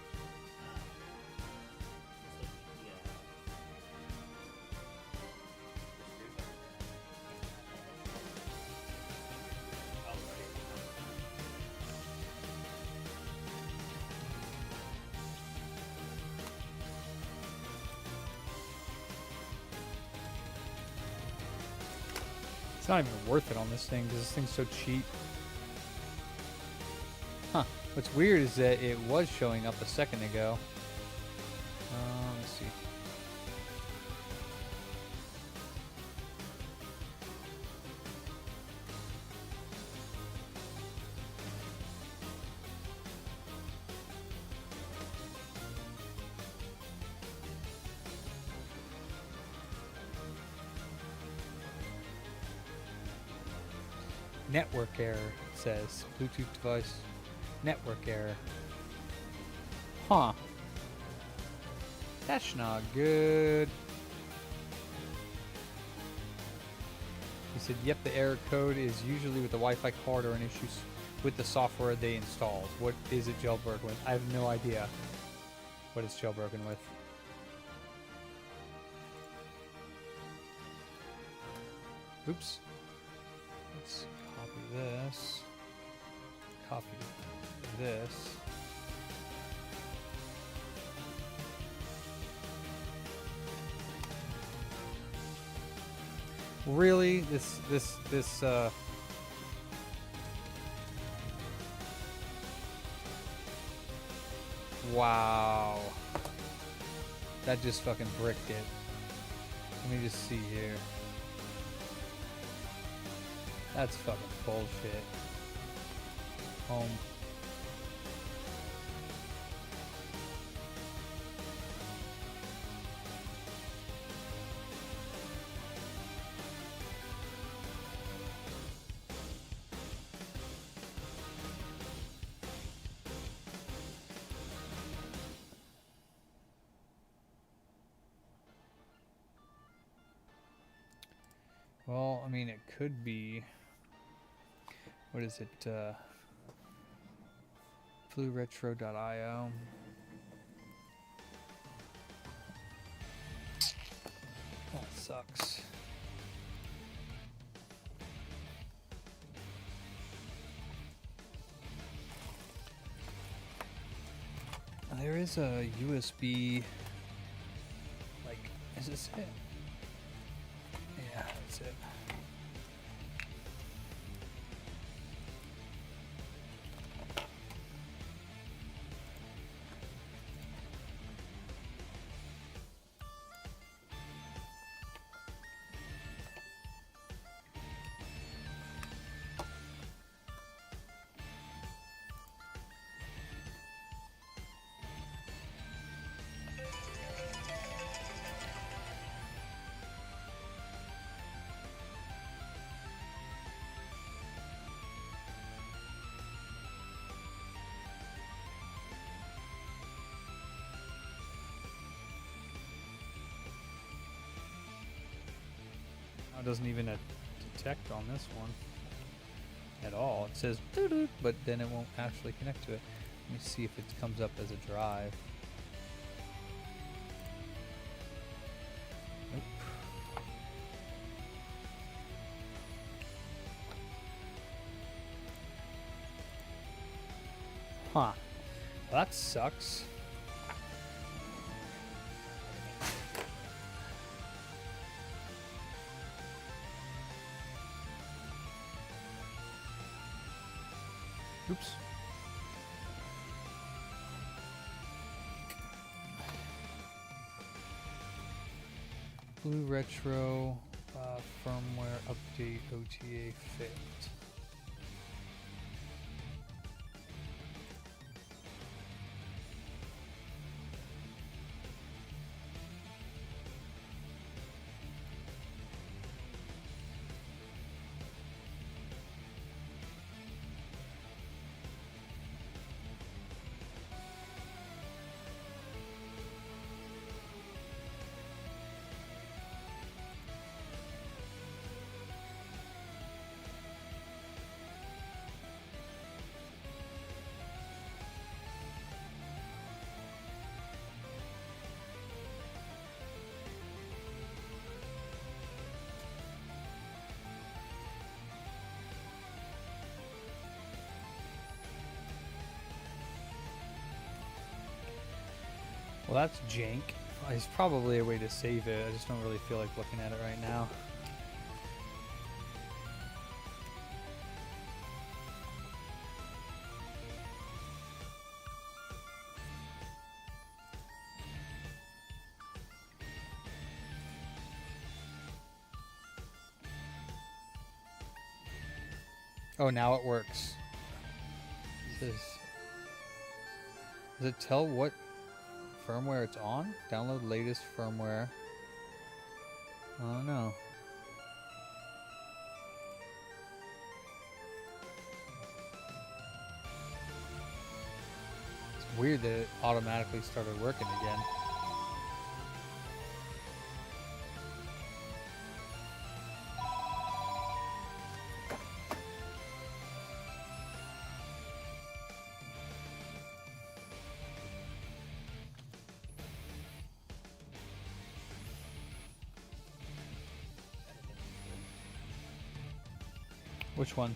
not even worth it on this thing because this thing's so cheap. Huh. What's weird is that it was showing up a second ago. Let's see. Network error, it says. Bluetooth device. Network error. Huh. That's not good. He said, yep, the error code is usually with the Wi-Fi card or an issue with the software they installed. What is it jailbroken with? I have no idea what it's jailbroken with. Oops. Let's copy this. Copy this. Really? Wow. That just fucking bricked it. Let me just see here. That's fucking bullshit. Home. Well, I mean, it could be. What is it? FluRetro.io. That sucks. There is a USB. Like, is this it? Yeah, that's it. It doesn't even detect on this one at all. It says doo-doo, but then it won't actually connect to it. Let me see if it comes up as a drive. Nope. Huh. Well, that sucks. Oops. Blue Retro firmware update OTA fit. Well, that's jank. There's probably a way to save it. I just don't really feel like looking at it right now. Oh, now it works. Does it tell what firmware it's on? Download latest firmware. Oh no. It's weird that it automatically started working again. Which one?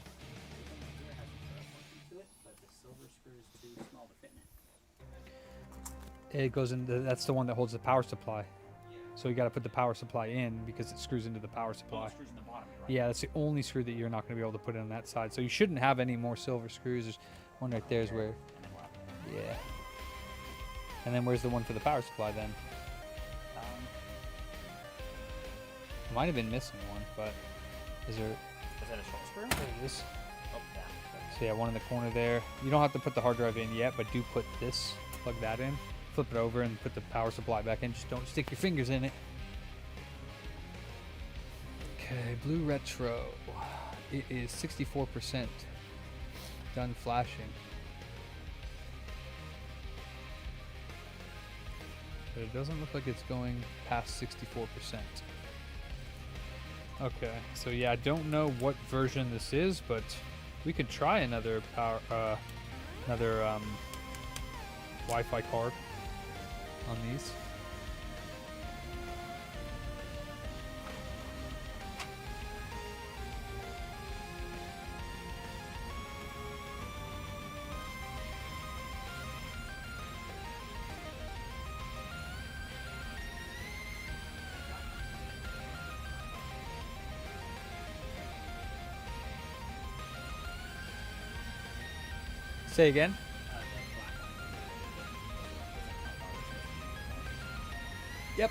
It goes in. That's the one that holds the power supply. So you got to put the power supply in because it screws into the power supply. Screws in the bottom, right? Yeah, that's the only screw that you're not going to be able to put in on that side. So you shouldn't have any more silver screws. There's one right there is where. Yeah. And then where's the one for the power supply then? Might have been missing one, but is there? Is that a short screw? There it is. Oh, yeah. So yeah, one in the corner there. You don't have to put the hard drive in yet, but do put this, plug that in, flip it over, and put the power supply back in. Just don't stick your fingers in it. Okay, blue retro. It is 64% done flashing. But it doesn't look like it's going past 64%. Okay, so yeah, I don't know what version this is, but we could try another Wi-Fi card on these. Say again. Yep.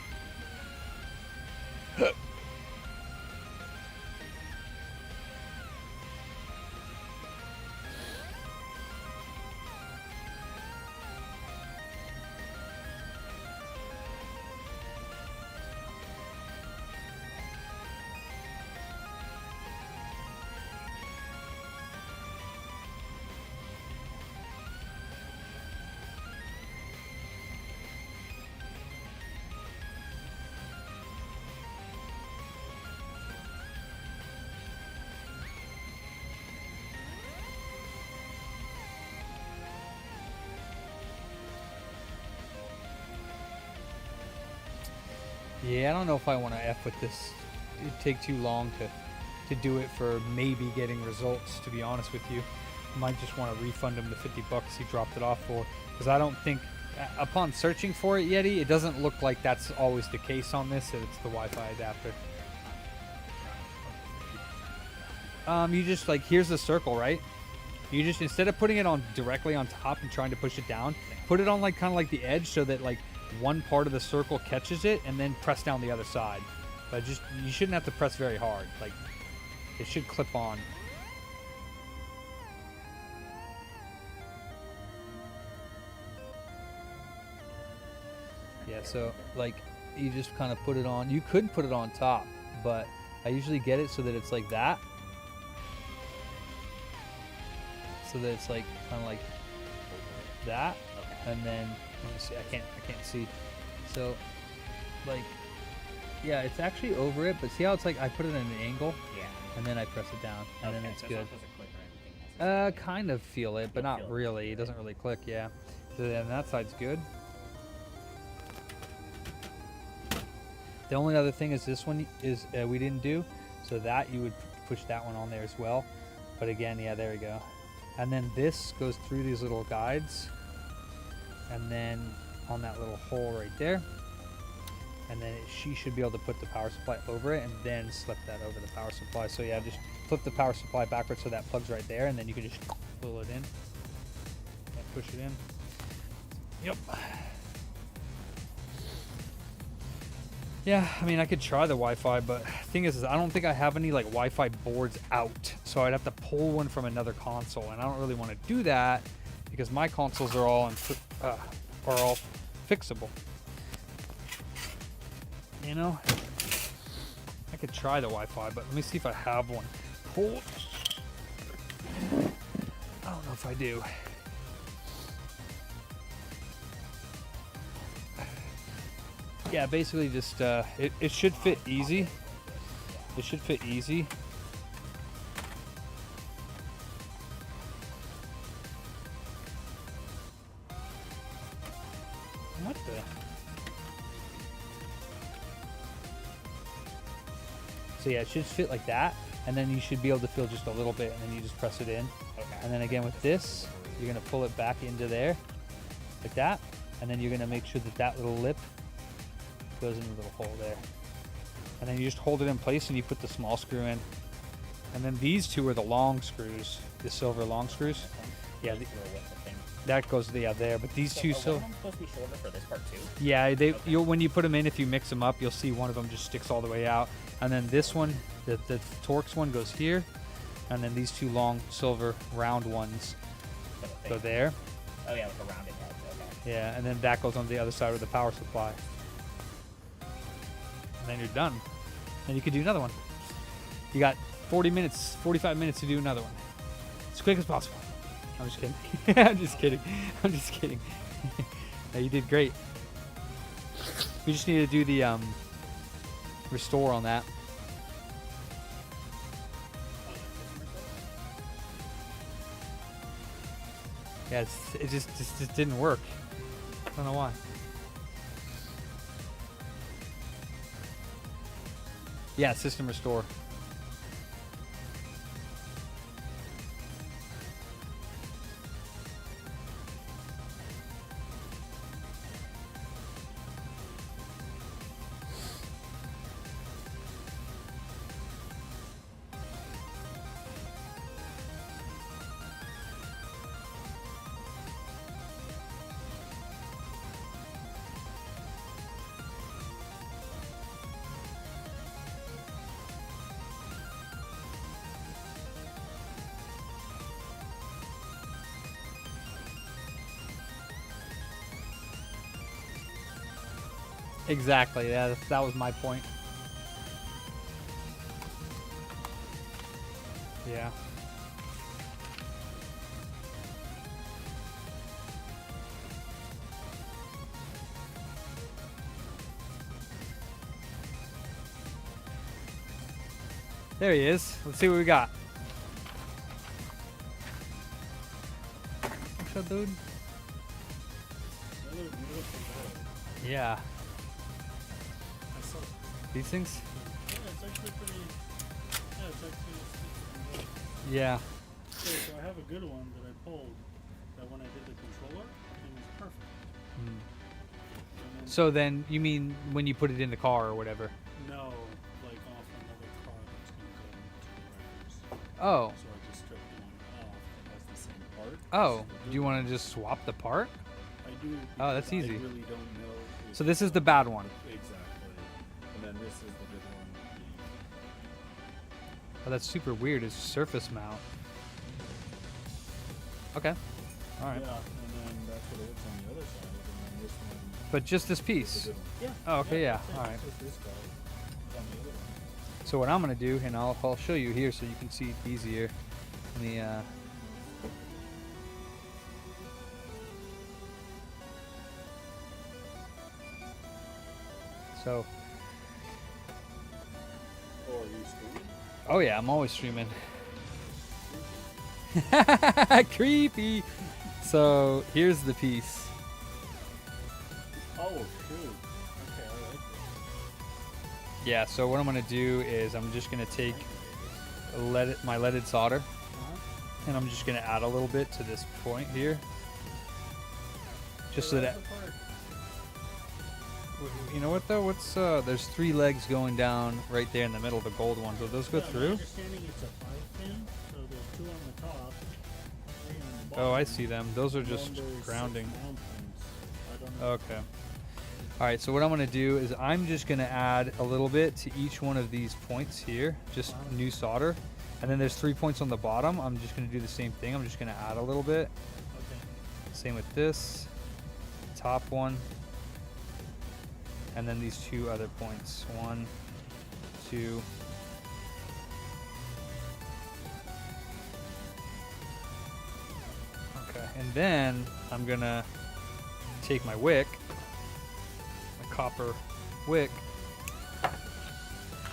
Yeah, I don't know if I want to F with this. It'd take too long to do it for maybe getting results, to be honest with you. Might just want to refund him the $50 he dropped it off for, because I don't think, upon searching for it, Yeti, it doesn't look like that's always the case on this, that it's the Wi-Fi adapter. You just, like, here's the circle, right? You just, instead of putting it on directly on top and trying to push it down, put it on, like, kind of like the edge, so that, like, one part of the circle catches it, and then press down the other side. But just, you shouldn't have to press very hard. Like, it should clip on. Yeah, so, like, you just kind of put it on. You could put it on top, but I usually get it so that it's like that. So that it's like, kind of like that. And then, let me see, I can't see. So, like, yeah, it's actually over it, but see how it's like, I put it in an angle? Yeah. And then I press it down, and then it's so good. It doesn't click or anything. Kind of feel it, but not really. It doesn't really click, yeah. So then that side's good. The only other thing is this one is we didn't do, so that you would push that one on there as well. But again, yeah, there we go. And then this goes through these little guides, and then on that little hole right there, and then she should be able to put the power supply over it and then slip that over the power supply. So yeah, just flip the power supply backwards so that plugs right there, and then you can just pull it in and push it in. Yep. Yeah, I mean, I could try the Wi-Fi, but the thing is I don't think I have any like Wi-Fi boards out, so so I'd have to pull one from another console, and I don't really want to do that because my consoles are all fixable. You know, I could try the Wi-Fi, but let me see if I have one pulled. I don't know if I do. Yeah, basically just it should fit easy. It should fit easy. What the? So yeah, it should fit like that, and then you should be able to feel just a little bit, and then you just press it in. Okay. And then again with this, you're gonna pull it back into there, like that, and then you're gonna make sure that that little lip goes in the little hole there. And then you just hold it in place and you put the small screw in. And then these two are the long screws, the silver long screws. Yeah, that goes there, but these two So, one of them supposed to be shorter for this part too? yeah, you'll when you put them in, if you mix them up, you'll see one of them just sticks all the way out. And then this one, the Torx one goes here. And then these two long silver round ones go there. Oh yeah, with the rounded heads, okay. Yeah, and then that goes on the other side of the power supply. And then you're done. And you can do another one. You got 40 minutes, 45 minutes to do another one. As quick as possible. I'm just kidding. I'm just kidding. I'm just kidding. No, you did great. We just need to do the restore on that. Yeah, it just didn't work. I don't know why. Yeah, system restore. Exactly. Yeah, that was my point. Yeah. There he is. Let's see what we got. What's up, dude? Yeah. These things? Yeah, it's actually pretty. Yeah, it's actually. Yeah. So I have a good one that I pulled. That when I did the controller, it was perfect. And then, So then, you mean when you put it in the car or whatever? no, like off another car that's gonna go to the reference. Oh. So I just stripped one off that has the same part. Oh. Do you want to just swap the part? I do. Oh, that's because easy. I really don't know. So this is the bad one. Exactly. And then this is the good one. Oh, that's super weird. It's surface mount. Okay. All right. Yeah, and then that's what it looks on the other side. And then this one But just this is piece. the good one. Yeah. Oh, okay. Yeah. that's it. All right. It's just this guy on the other one. So what I'm gonna do, and I'll show you here so you can see it easier. In the so. Oh, are you streaming? Oh yeah, I'm always streaming. Creepy. So here's the piece. Oh, shoot. Okay, I like this. Yeah. So what I'm gonna do is I'm just gonna take my leaded solder, and I'm just gonna add a little bit to this point here, just so that. You know what though? What's there's 3 legs going down right there in the middle of the gold ones. Will those go Yeah, my through? understanding it's a 5-pin, so there's 2 on the top, 3 on the bottom. Oh, I see them. Those are and then just there's 6 grounding. mount pins. I don't know. Okay. All right. So what I'm gonna do is I'm just gonna add a little bit to each one of these points here, just new solder, And then there's 3 points on the bottom. I'm just going to do the same thing. I'm just going to add a little bit. Okay. Same with this. Top one. And then these 2 other points. 1, 2. Okay. And then I'm going to take my wick, my copper wick.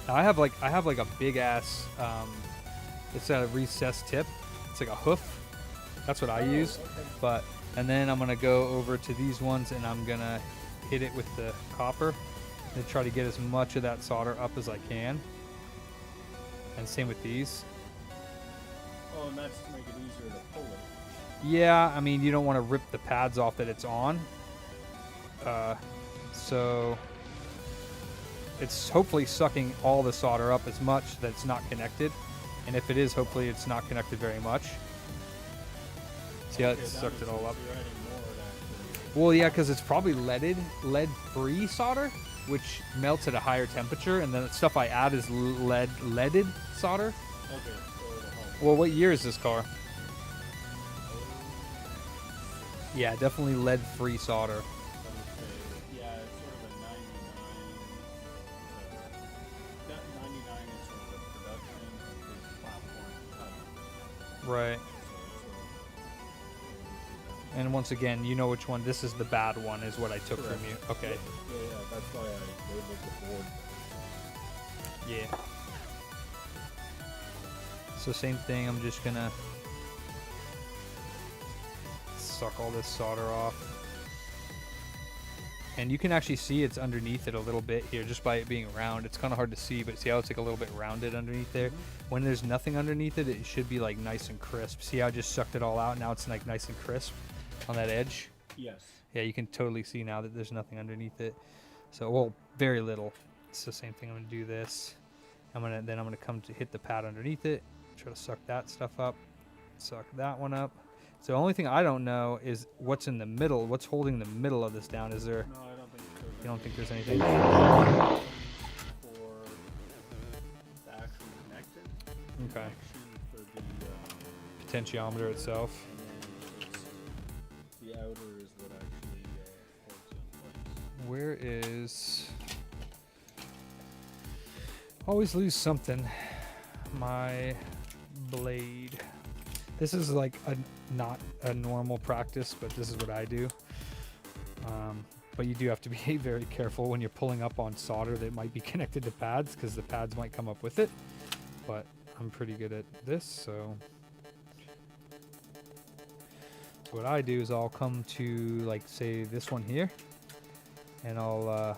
Now I have like a big ass it's a recessed tip. It's like a hoof. That's what I use. Okay. And then I'm gonna go over to these ones and I'm gonna hit it with the copper and try to get as much of that solder up as I can. And same with these. Oh, and that's to make it easier to pull it. Yeah, I mean you don't want to rip the pads off that it's on. So it's hopefully sucking all the solder up as much that it's not connected. And if it is, hopefully it's not connected very much. See how it sucked it all up? You're adding more actually. Well, yeah, because it's probably lead-free solder, which melts at a higher temperature, and then the stuff I add is leaded solder. Okay, so it'll help. Well, what year is this car? Yeah, definitely lead-free solder. Okay, yeah, it's sort of a 99. 99 is sort of a production because platform type. Right. So it's sort of, And once again, you know which one. This is the bad one, is what I took from you. Okay. yeah, that's why I labeled the board. Yeah. So same thing. I'm just gonna suck all this solder off. And you can actually see it's underneath it a little bit here just by it being round. It's kind of hard to see, but see how it's like a little bit rounded underneath there? When there's nothing underneath it, it should be like nice and crisp. See how I just sucked it all out? Now it's like nice and crisp on that edge. Yes. Yeah, you can totally see now that there's nothing underneath it. So, well, very little. It's the same thing. I'm gonna do this. I'm gonna come to hit the pad underneath it. Try to suck that stuff up. Suck that one up. So the only thing I don't know is what's in the middle. What's holding the middle of this down? Is there? No, I don't think so. You don't think there's anything? For the actual connected. Okay. Connection for the Potentiometer itself. and then the outer is what actually holds it in place. Where is? Always lose something. My blade. This is like not a normal practice, but this is what I do. But you do have to be very careful when you're pulling up on solder that might be connected to pads, because the pads might come up with it. But I'm pretty good at this, so what I do is I'll come to, like, say this one here, and I'm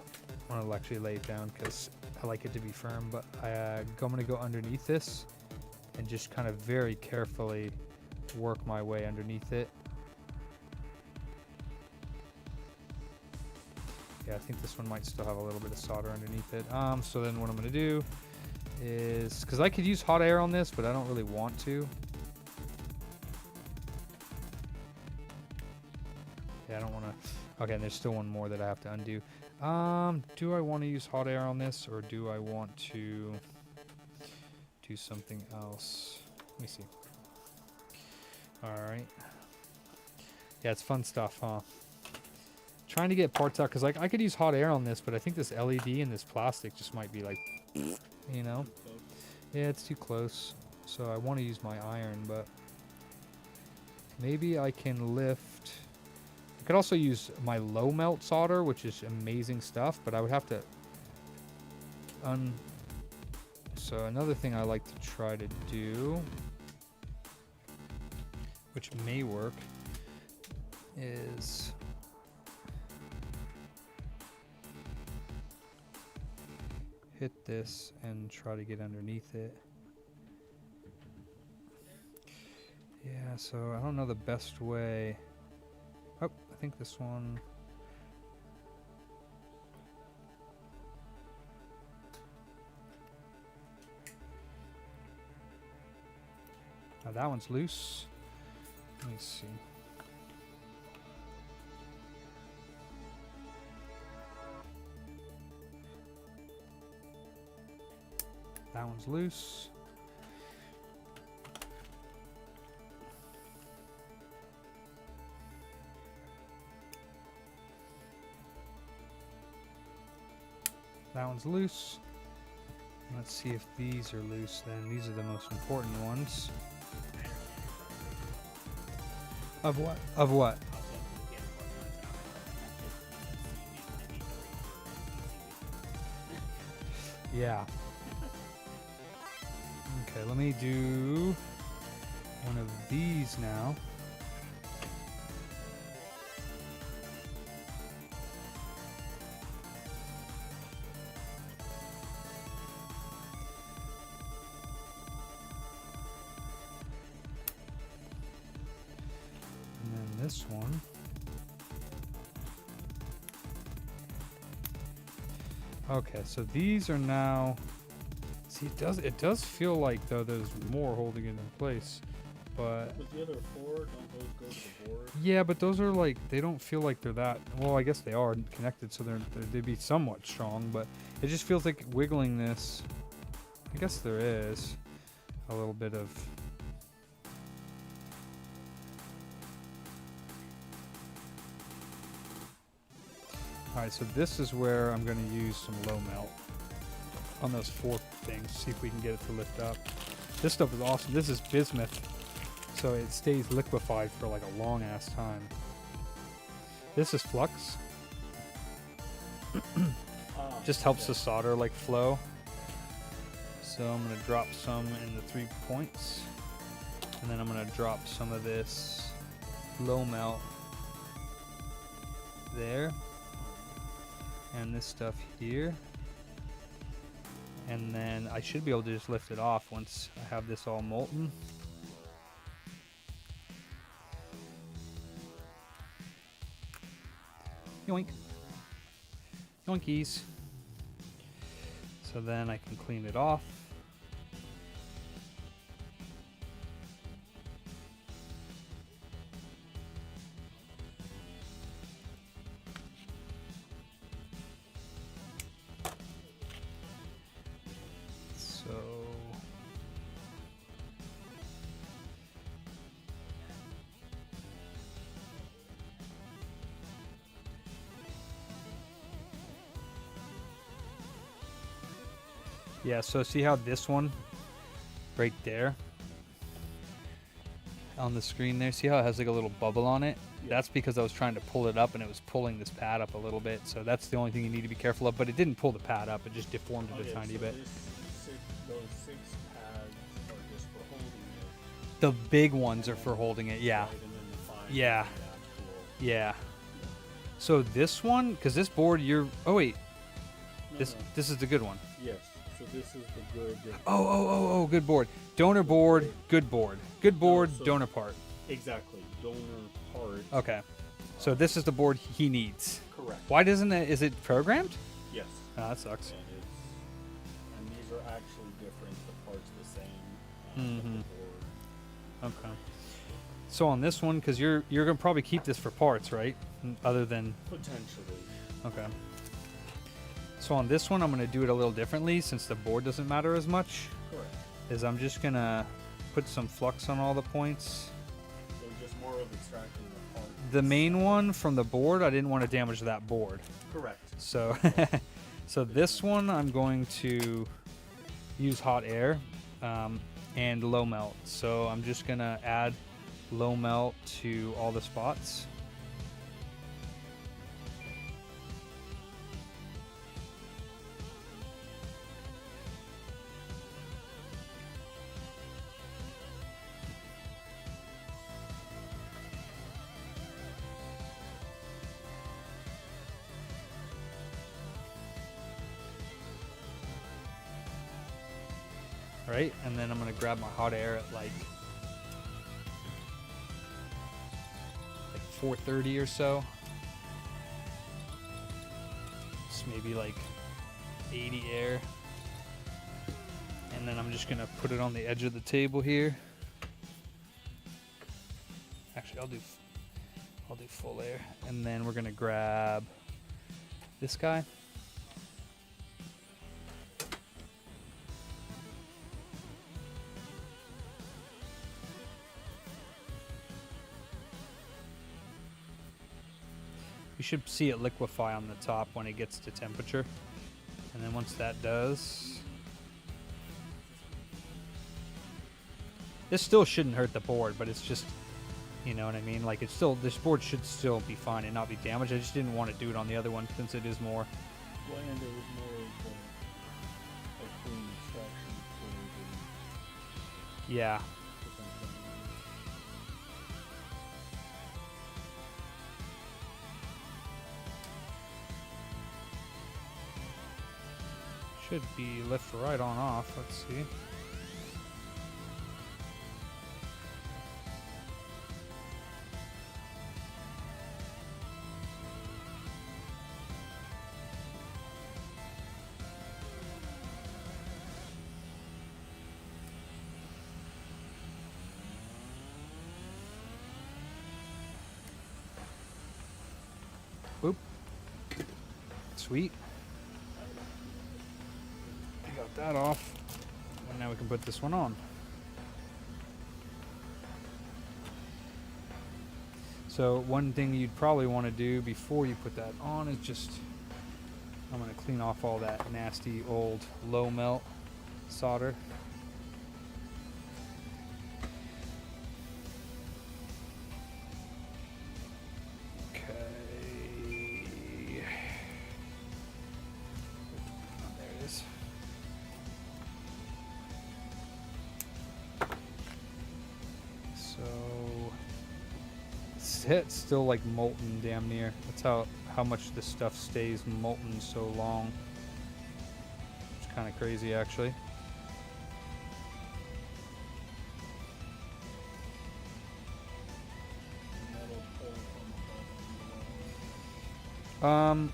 gonna actually lay it down because I like it to be firm. But I'm gonna go underneath this and just kind of very carefully work my way underneath it. Yeah, I think this one might still have a little bit of solder underneath it. So then what I'm gonna do is, because I could use hot air on this, but I don't really want to. Yeah, I don't want to. Okay, and there's still one more that I have to undo. Do I want to use hot air on this, or do I want to do something else? Let me see. Alright. Yeah, it's fun stuff, huh? Trying to get parts out, because like I could use hot air on this, but I think this LED and this plastic just might be like, you know? Yeah, it's too close. So I want to use my iron, but maybe I can lift. I could also use my low melt solder, which is amazing stuff, but I would have to So another thing I like to try to do, which may work, is hit this and try to get underneath it. Yeah, so I don't know the best way. Oh, I think this one. Now that one's loose. Let me see. That one's loose. that one's loose. Let's see if these are loose then. These are the most important ones. Of what? Of what? Yeah. Okay, let me do one of these now. And then this one. Okay, so these are now. See, it does feel like though there's more holding it in place, but But the other 4, don't those go to the board? yeah, but those are like they don't feel like they're that. Well, I guess they are connected, so they'd be somewhat strong, but it just feels like wiggling this. I guess there is a little bit of. All right, so this is where I'm going to use some low melt on those 4 things. See if we can get it to lift up. This stuff is awesome. This is bismuth, so it stays liquefied for like a long ass time. This is flux. Just helps the solder like flow. So I'm going to drop some in the 3 points, and then I'm going to drop some of this low melt there. And this stuff here, and then I should be able to just lift it off once I have this all molten. Yoink. Yoinkies. So then I can clean it off. Yeah, so see how this one right there on the screen there, see how it has like a little bubble on it? Yeah. That's because I was trying to pull it up and it was pulling this pad up a little bit. So that's the only thing you need to be careful of, but it didn't pull the pad up, it just deformed it a tiny bit. Those 6 pads are just for holding it. The big ones are for holding it, yeah. Right, and then the 5 Yeah. Cool. Yeah. So this one, because this board No, this is the good one. Yes. So this is the good. Oh, good board. Donor board, good board. Good board, so- donor part. Exactly. Donor part. Okay. So this is the board he needs. Correct. Why doesn't it, is it programmed? Yes. Oh, that sucks. And these are actually different. The parts the same. Mhm. The board. Okay. So on this one, because you're gonna probably keep this for parts, right? Other than. Potentially. Okay. So on this one, I'm gonna do it a little differently since the board doesn't matter as much. Correct. Is I'm just gonna put some flux on all the points. So just more of extracting the part. The main one from the board, I didn't want to damage that board. Correct. So, so this one I'm going to use hot air and low melt. So I'm just gonna add low melt to all the spots. Right, and then I'm gonna grab my hot air at like 4:30 or so. Just maybe like 80 air, and then I'm just gonna put it on the edge of the table here. Actually, I'll do full air, and then we're gonna grab this guy. You should see it liquefy on the top when it gets to temperature. And then once that does, this still shouldn't hurt the board, but it's just, you know what I mean? Like, it's still, this board should still be fine and not be damaged. I just didn't want to do it on the other one since it is more. Well, and it was more of a clean extraction for Yeah. the Should be left to right on off. Let's see. Boop. Sweet. We got that off. And now we can put this one on. So one thing you'd probably want to do before you put that on is just, I'm going to clean off all that nasty old low melt solder. It's still like molten damn near. That's how much this stuff stays molten so long. It's kind of crazy actually.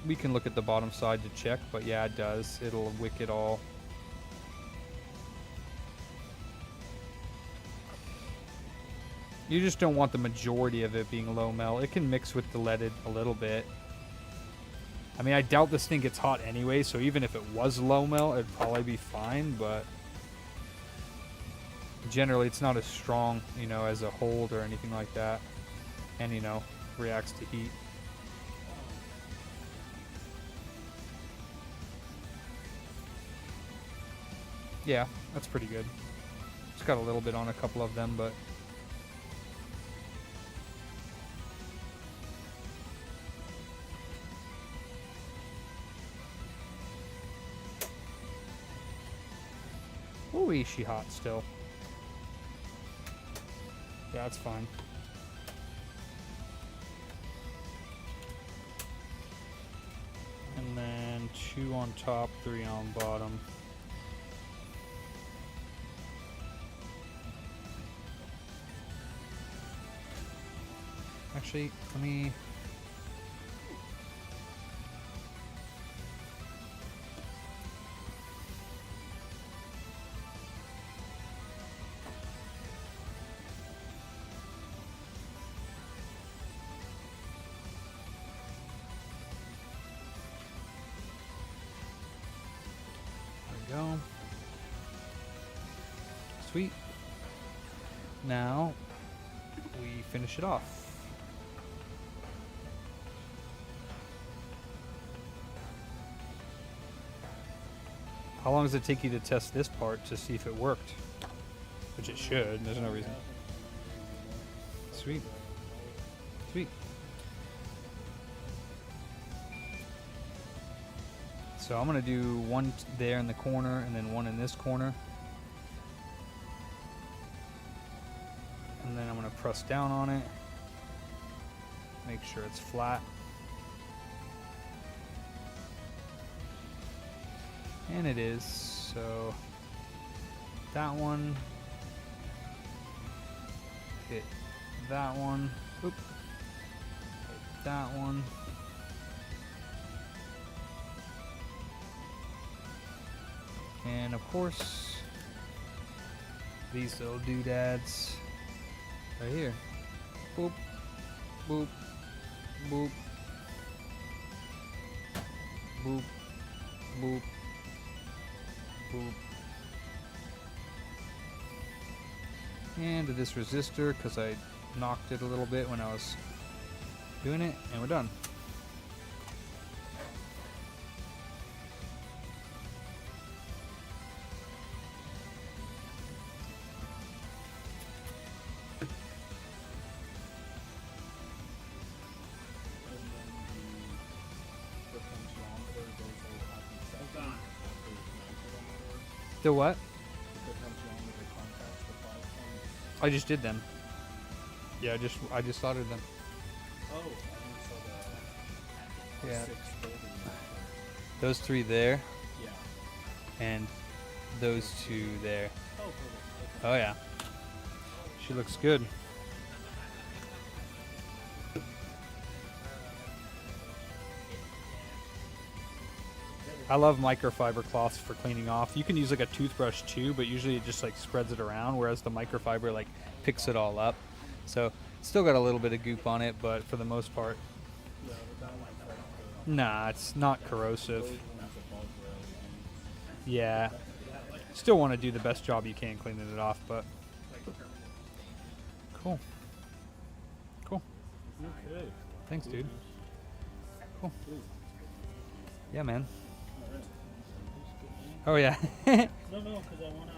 We can look at the bottom side to check, but yeah, it does. It'll wick it all. You just don't want the majority of it being low melt. It can mix with the leaded a little bit. I mean, I doubt this thing gets hot anyway, so even if it was low melt, it'd probably be fine, but generally it's not as strong, you know, as a hold or anything like that. And, you know, reacts to heat. Yeah, that's pretty good. It's got a little bit on a couple of them, but ooh, is she hot still? Yeah, that's fine. And then 2 on top, 3 on bottom. Actually, let me... go. Sweet. Now we finish it off. How long does it take you to test this part to see if it worked? Which it should. There's no reason. Sweet. Sweet. So I'm going to do one there in the corner and then one in this corner. And then I'm going to press down on it. Make sure it's flat. And it is. So that one. Hit that one. Oop. Hit that one. And of course, these little doodads right here. Boop, boop, boop, boop, boop, boop. And to this resistor, because I knocked it a little bit when I was doing it, and we're done. Still what? I just did them. Yeah, I just soldered them. Oh, I only saw the Yeah. 6 golden ones. Those 3 there, Yeah. and those 2 there. Oh, perfect. Okay. Oh yeah. She looks good. I love microfiber cloths for cleaning off. You can use like a toothbrush too, but usually it just like spreads it around, whereas the microfiber like picks it all up. So still got a little bit of goop on it, but for the most part, Yeah, but that one's like the nah, it's not corrosive. those ones above rail. Yeah. Still want to do the best job you can cleaning it off, but cool. Cool. Okay. Thanks, dude. Cool. Yeah, man. Alright. Oh yeah. No, because I want to.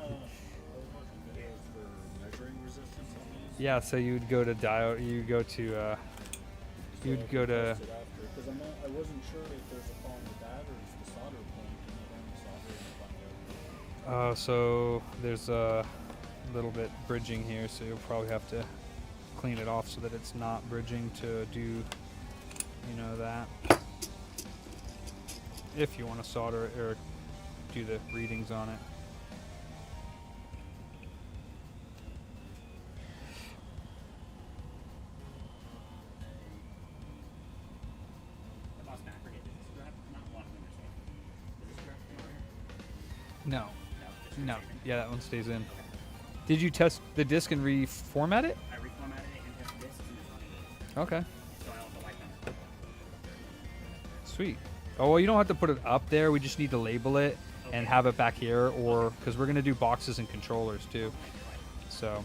For measuring resistance on these. Yeah, so you'd go to diode. You go to. You'd go to. Because I wasn't sure if there's a problem with that or it's the solder point. And I don't solder and find out. So there's a little bit bridging here, so you'll probably have to clean it off so that it's not bridging to do, you know, that. If you want to solder it or do the readings on it. The boss man, I forget. Is this strap? Not one of them are safe. Is this strap from over here? No. No. This No. one's safe. Yeah, that one stays in. Did you test the disc and reformat it? I reformatted it and tested this and it's running. Okay. So I also wiped them. Sweet. Oh, well, you don't have to put it up there. We just need to label it and have it back here, or because we're going to do boxes and controllers too. So,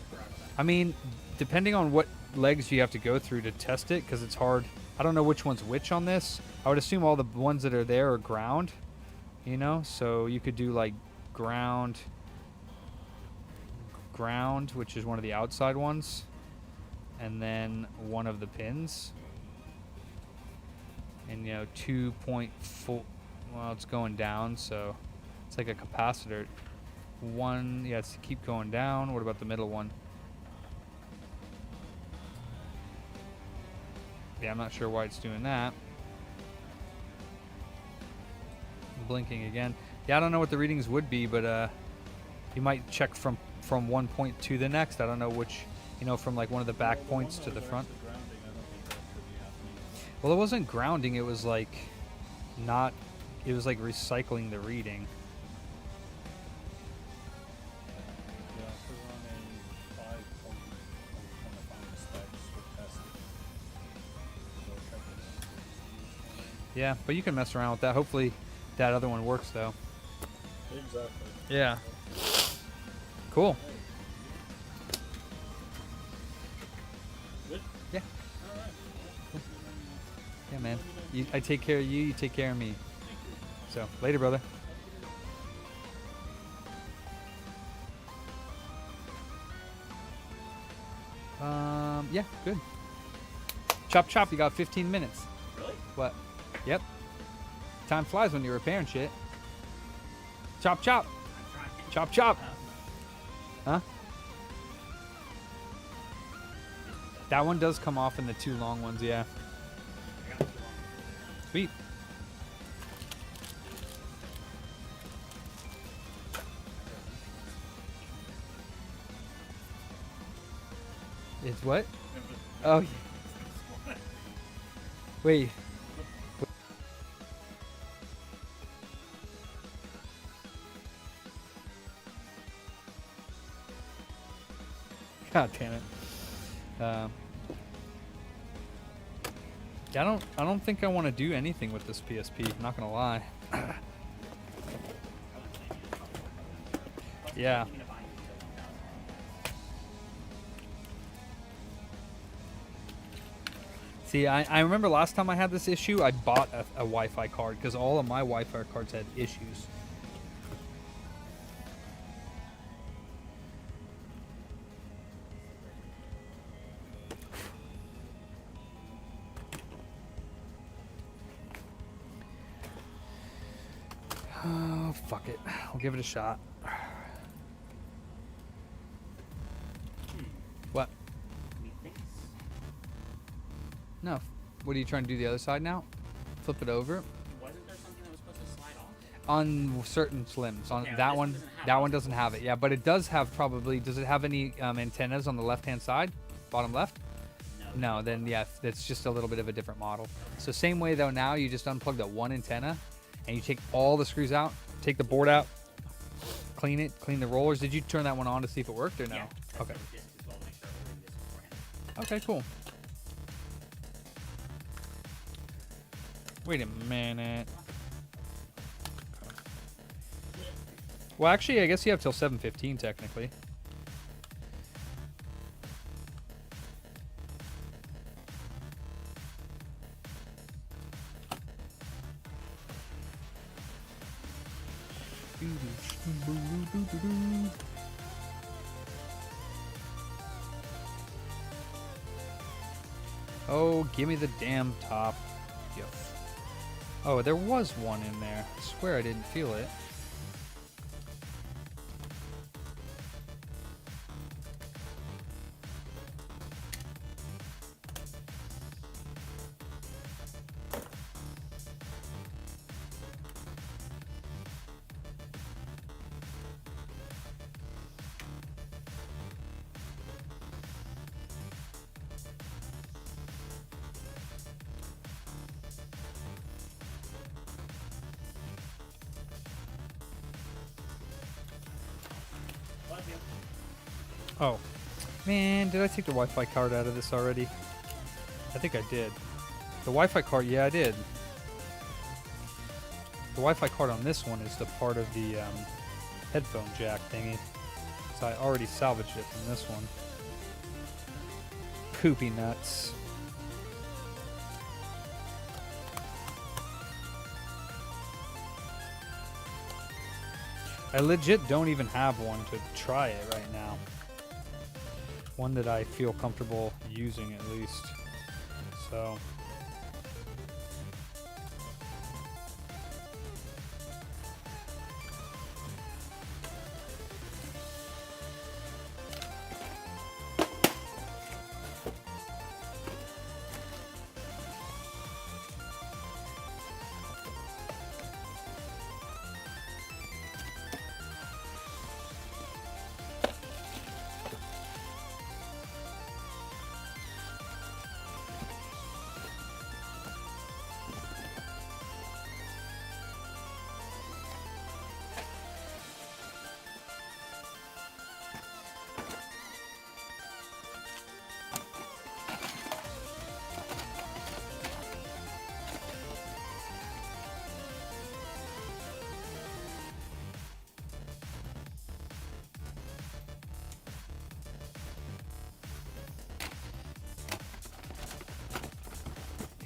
I mean, depending on what legs you have to go through to test it, because it's hard. I don't know which one's which on this. I would assume all the ones that are there are ground, you know? So you could do like ground, which is one of the outside ones, and then one of the pins. And, you know, 2.4, well, it's going down, so it's like a capacitor. One, yeah, it's to keep going down. What about the middle one? Yeah, I'm not sure why it's doing that. Blinking again. Yeah, I don't know what the readings would be, but you might check from one point to the next. I don't know which, you know, from like one of the back points to the front. Well, it wasn't grounding, it was like not, it was like recycling the reading. Yeah, because on a 5-point, I'm trying to find the specs for testing. So check it out. Yeah, but you can mess around with that. Hopefully that other one works though. Exactly. Yeah. Cool. Good? Yeah. Alright. Yeah, man. I take care of you, you take care of me. So, later, brother. Yeah, good. Chop, chop, you got 15 minutes. Really? What? Yep. Time flies when you're repairing shit. Chop, chop. Chop, chop. Huh? That one does come off in the 2 long ones, yeah. Sweet. It's what? Oh, yeah. Wait. God damn it. Yeah, I don't think I want to do anything with this PSP, not gonna lie. Yeah. See, I remember last time I had this issue, I bought a Wi-Fi card because all of my Wi-Fi cards had issues. Oh, fuck it. I'll give it a shot. No. What are you trying to do the other side now? Flip it over. Wasn't there something that was supposed to slide off? On certain slims. On Okay, that this one, doesn't have that it. one doesn't have it. Yeah, but it does have probably. Does it have any antennas on the left-hand side, bottom left? No. Then yeah, that's just a little bit of a different model. So same way though. Now you just unplug that one antenna, and you take all the screws out, take the board out, clean it, clean the rollers. Did you turn that one on to see if it worked or no? Yeah. Okay. Just as well to make sure we're doing this beforehand. Okay. Cool. Wait a minute. Well, actually, I guess you have till 7:15 technically. Oh, give me the damn top. Yuck. Oh, there was one in there. I swear I didn't feel it. Oh, man, did I take the Wi-Fi card out of this already? I think I did. The Wi-Fi card, yeah, I did. The Wi-Fi card on this one is the part of the headphone jack thingy. So I already salvaged it from this one. Poopy nuts. I legit don't even have one to try it right now. One that I feel comfortable using at least. So.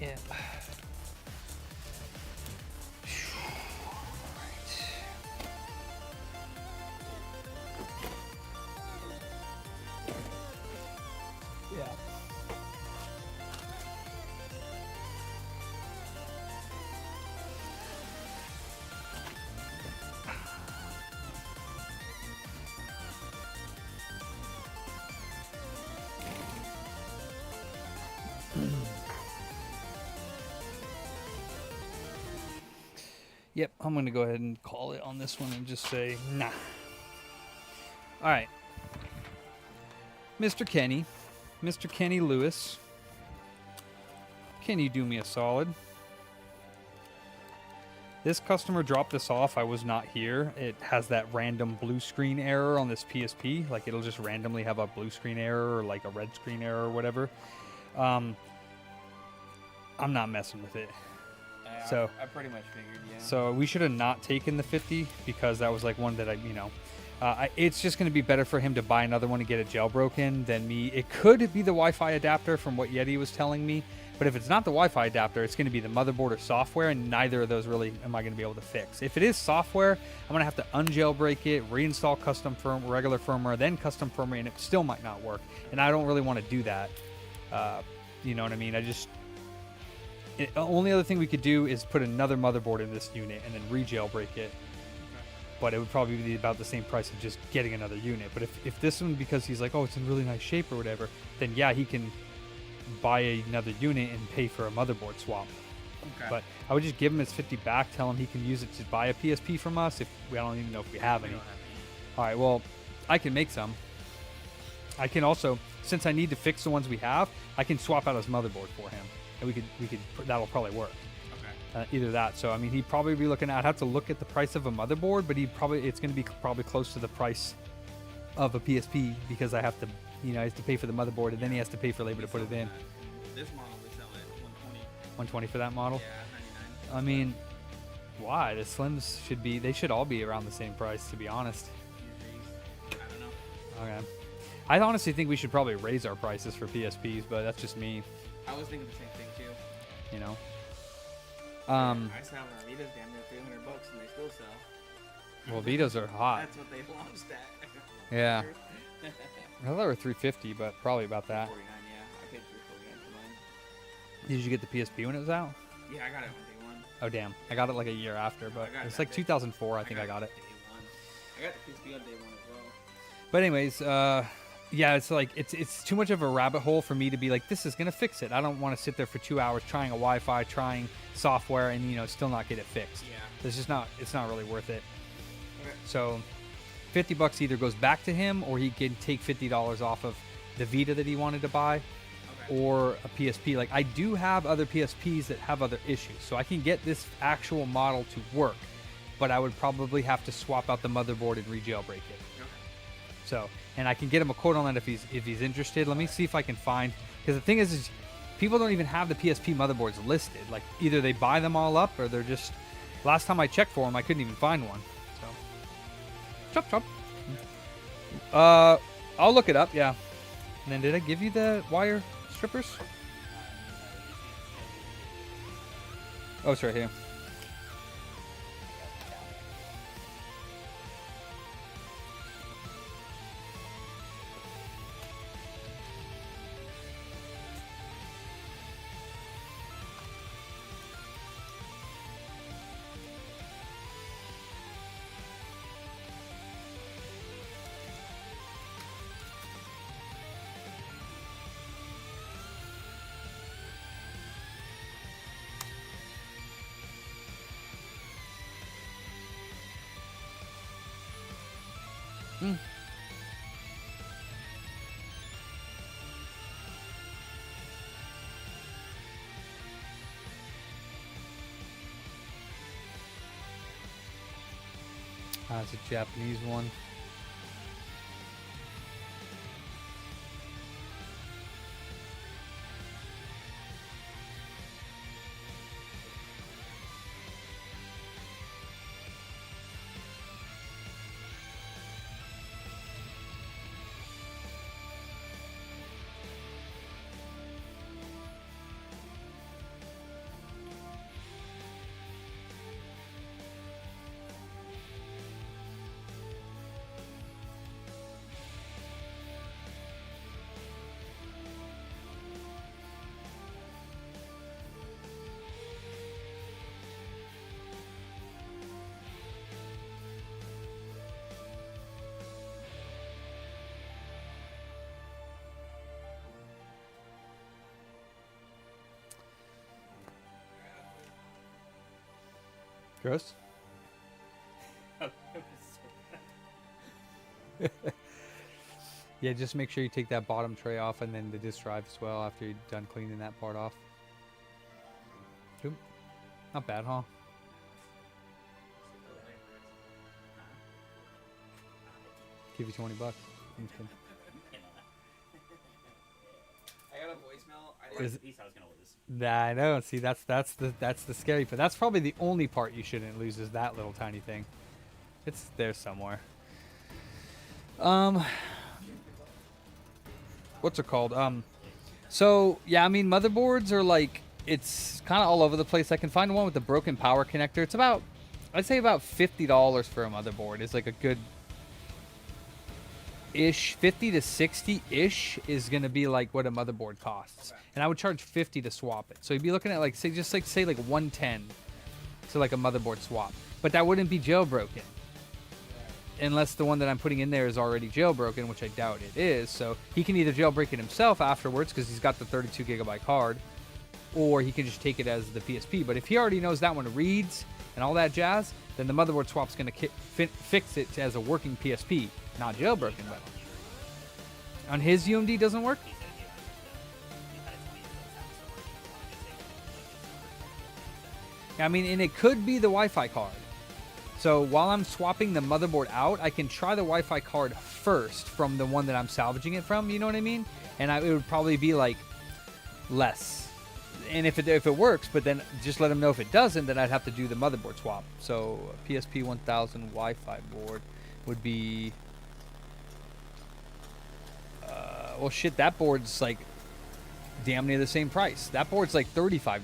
Yeah. Yeah. Yep, I'm going to go ahead and call it on this one and just say, nah. All right. Mr. Kenny Lewis, can you do me a solid? This customer dropped this off. I was not here. It has that random blue screen error on this PSP. Like, it'll just randomly have a blue screen error or like a red screen error or whatever. I'm not messing with it. So I pretty much figured, yeah. So we should have not taken the 50 because that was like one that it's just going to be better for him to buy another one and get it jailbroken than me. It could be the Wi-Fi adapter from what Yeti was telling me, but if it's not the Wi-Fi adapter, it's going to be the motherboard or software, and neither of those really am I going to be able to fix. If it is software, I'm going to have to unjailbreak it, reinstall regular firmware, then custom firmware, and it still might not work. And I don't really want to do that. You know what I mean? The only other thing we could do is put another motherboard in this unit and then re-jailbreak it. But it would probably be about the same price of just getting another unit. But if this one, because he's like, oh, it's in really nice shape or whatever, then yeah, he can buy another unit and pay for a motherboard swap. Okay. But I would just give him his 50 back, tell him he can use it to buy a PSP from us. If I don't even know if we have any. All right, well, I can make some. I can also, since I need to fix the ones we have, I can swap out his motherboard for him, and we could that'll probably work. Okay. Either that. So I mean, he'd probably be looking at. I'd have to look at the price of a motherboard, but it's going to be probably close to the price of a PSP because I have to, he has to pay for the motherboard and then he has to pay for labor to put it in. This model we sell at 120. 120 for that model. Yeah, 99. I mean, why? The Slims they should all be around the same price, to be honest. I don't know. Okay. I honestly think we should probably raise our prices for PSPs, but that's just me, I was thinking the same thing too. you know. I sell our Vitas damn near $300 and they still sell. Well, Vitas are hot. That's what they launched at. Yeah. I thought they were 350, but probably about that. 49, yeah. I paid 349 for mine. Did you get the PSP when it was out? Yeah, I got it on day one. Oh, damn. I got it like a year after, but I got it it's that like day. 2004, I think I got it. Day one. I got the PSP on day one as well. But anyways, yeah, it's like it's too much of a rabbit hole for me to be like, this is gonna fix it. I don't want to sit there for 2 hours trying a Wi-Fi, trying software, and still not get it fixed. Yeah. It's not really worth it. Okay. So, $50 either goes back to him, or he can take $50 off of the Vita that he wanted to buy, Okay. or a PSP. Like, I do have other PSPs that have other issues, so I can get this actual model to work, but I would probably have to swap out the motherboard and re-jailbreak it. Okay. So, and I can get him a quote on that if he's interested. Let me see if I can find, because the thing is people don't even have the PSP motherboards listed. Like, either they buy them all up, or they're just. Last time I checked for them, I couldn't even find one. So, chop chop. I'll look it up. Yeah. And then did I give you the wire strippers? Oh, it's right here. It's a Japanese one. Gross. Yeah, just make sure you take that bottom tray off and then the disk drive as well after you're done cleaning that part off. Oop. Not bad, huh? Give you $20. I'm just kidding. I got a voicemail. Is- Piece I was gonna lose. Nah, I know. See, that's the scary part. That's probably the only part you shouldn't lose is that little tiny thing. It's there somewhere. What's it called? So yeah, I mean, motherboards are like, it's kind of all over the place. I can find one with the broken power connector. It's about, I'd say about $50 for a motherboard is like a good ish. 50 to 60 ish is gonna be like what a motherboard costs, and I would charge 50 to swap it. So you'd be looking at like, say, just like say like 110 to like a motherboard swap, but that wouldn't be jailbroken. unless the one that I'm putting in there is already jailbroken, which I doubt it is. So he can either jailbreak it himself afterwards because he's got the 32 gigabyte card, or he can just take it as the PSP. But if he already knows that one reads and all that jazz, then the motherboard swap's going to fix it as a working PSP, not jailbroken. But on his UMD doesn't work? I mean, and it could be the Wi-Fi card. So while I'm swapping the motherboard out, I can try the Wi-Fi card first from the one that I'm salvaging it from, you know what I mean? And it would probably be like less. And if it works, but then just let them know if it doesn't, then I'd have to do the motherboard swap. So PSP 1000 Wi-Fi board would be... well, shit, that board's like damn near the same price. That board's like $35.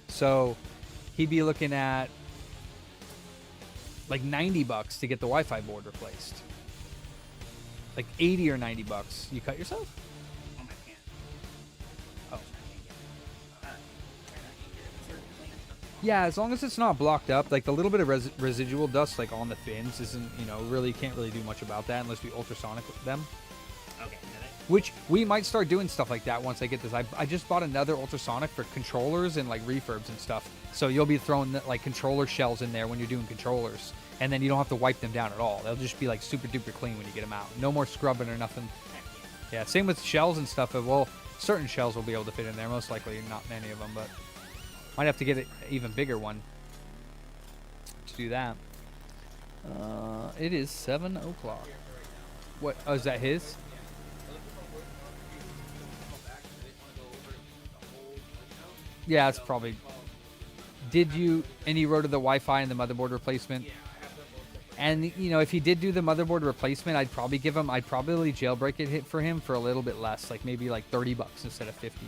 So he'd be looking at like $90 to get the Wi-Fi board replaced. Like 80 or $90. You cut yourself? Oh. Yeah, as long as it's not blocked up, like the little bit of residual dust like on the fins isn't, you know, really can't really do much about that unless we ultrasonic them. Okay. Which we might start doing stuff like that once I get this. I just bought another ultrasonic for controllers and like refurbs and stuff. So you'll be throwing like controller shells in there when you're doing controllers, and then you don't have to wipe them down at all. They'll just be like super duper clean when you get them out. No more scrubbing or nothing. Yeah, same with shells and stuff. Well, certain shells will be able to fit in there. Most likely not many of them, but might have to get an even bigger one to do that. It is 7 o'clock. What? Oh, is that his? Yeah, it's probably... Did you... And he wrote of the Wi-Fi and the motherboard replacement? And, you know, if he did do the motherboard replacement, I'd probably jailbreak it for him for a little bit less. Like, maybe like $30 instead of 50.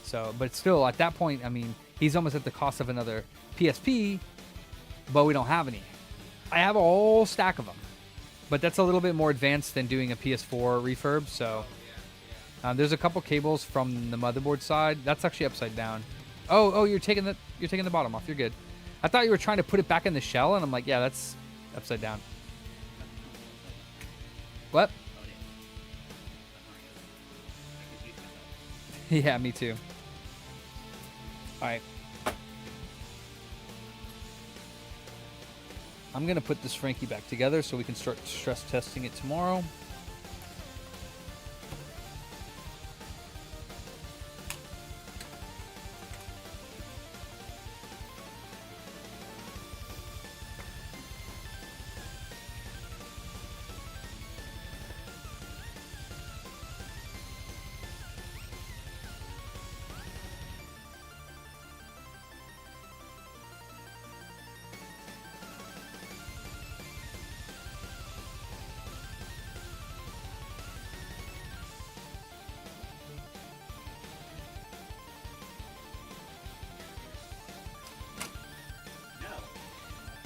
So, but still, at that point, I mean, he's almost at the cost of another PSP, but we don't have any. I have a whole stack of them. But that's a little bit more advanced than doing a PS4 refurb, so... there's a couple cables from the motherboard side. That's actually upside down. Oh, you're taking the bottom off. You're good. I thought you were trying to put it back in the shell, and I'm like, yeah, that's upside down. What? Yeah, me too. All right. I'm gonna put this Frankie back together so we can start stress testing it tomorrow.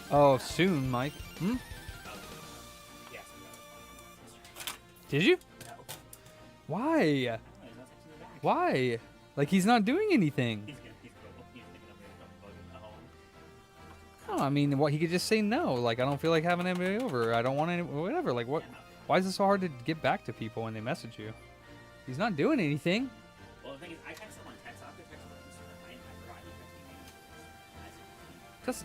Oh, soon, Mike. Hmm? Yes. Did you? Why? Why? Like, he's not doing anything. He's cool. He's thinking of it at home. No, I mean, what he could just say no. Like, I don't feel like having anybody over. I don't want any, whatever. Like, what? Why is it so hard to get back to people when they message you? He's not doing anything. Well, the thing is, I text him on text after text him on Instagram. I forgot he texted me. That's,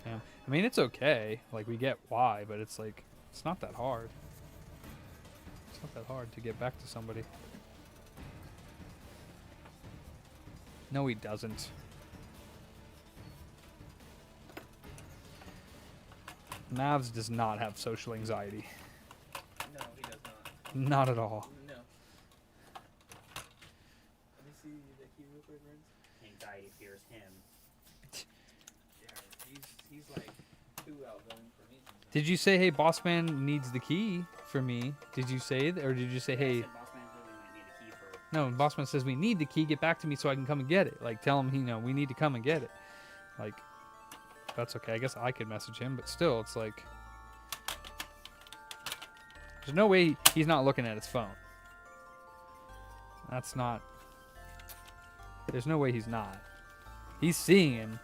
yeah. I mean, it's okay. Like, we get why, but it's like, it's not that hard. It's not that hard to get back to somebody. No, he doesn't. Mavs does not have social anxiety. No, he does not. Not at all. No. Let me see the key real quick, Renz. Anxiety fears him. Yeah, he's like too outgoing for me sometimes. Did you say, hey, boss man needs the key for me? Did you say that? Or did you say, hey... No, Bossman says we need the key. Get back to me so I can come and get it. Like, tell him, you know, we need to come and get it. Like, that's okay. I guess I could message him, but still, it's like... There's no way he's not looking at his phone. That's not... There's no way he's not. He's seeing him.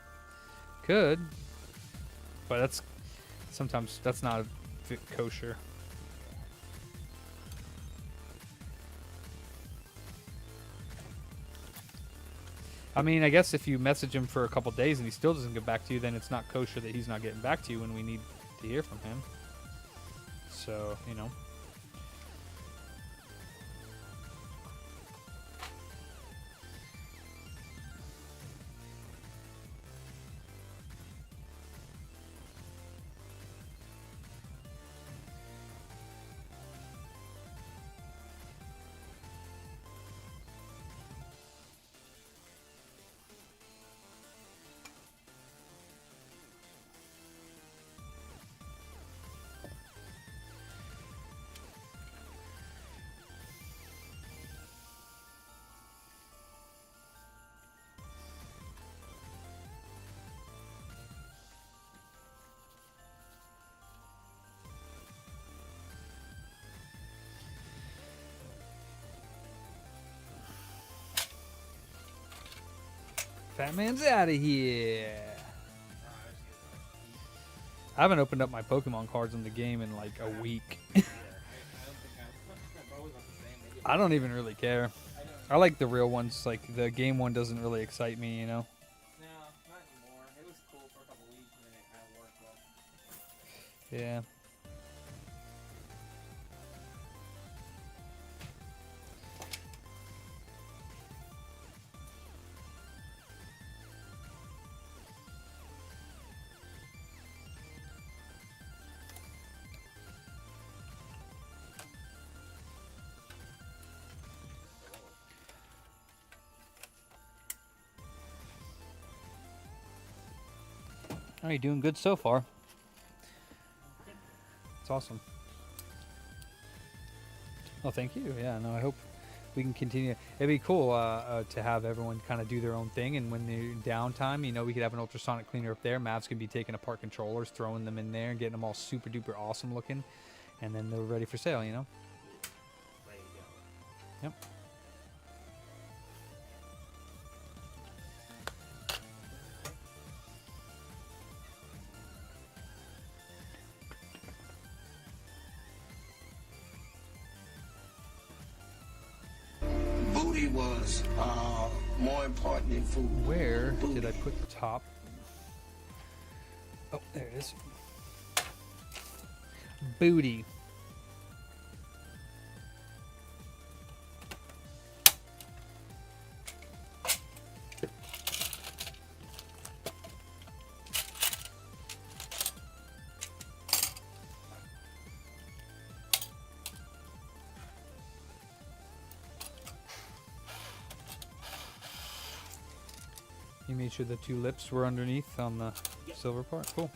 could, but that's sometimes that's not kosher. I mean, I guess if you message him for a couple days and he still doesn't get back to you, then it's not kosher that he's not getting back to you when we need to hear from him. So, you know. Fat man's out of here. I haven't opened up my Pokemon cards in the game in like a week. I don't even really care. I like the real ones. Like the game one doesn't really excite me, you know. No, not anymore. It was cool for a couple weeks and then it kind of worked well. Yeah. Oh, you're doing good so far. It's awesome. Oh, thank you. Yeah, no, I hope we can continue. It'd be cool to have everyone kind of do their own thing, and when they're in downtime, you know, we could have an ultrasonic cleaner up there. Mavs could be taking apart controllers, throwing them in there, and getting them all super duper awesome looking, and then they're ready for sale, you know? Ready to go. Yep. Booty was more important than food. Where Booty. did I put the top? Oh, there it is. Booty. You made sure the two lips were underneath on the silver part. Cool.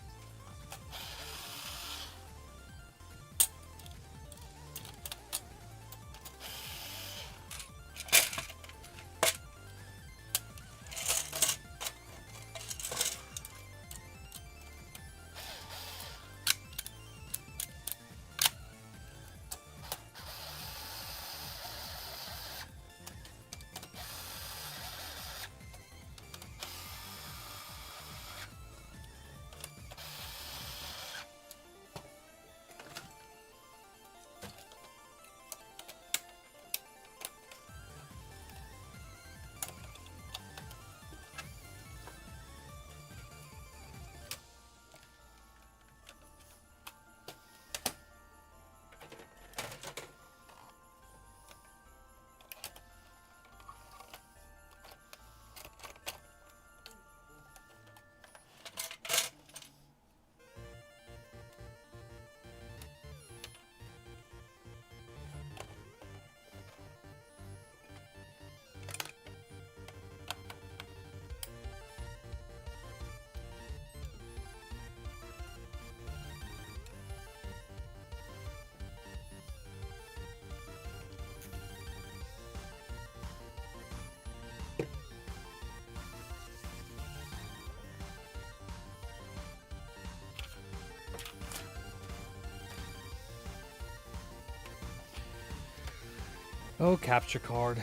Oh, capture card.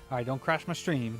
All right, don't crash my stream.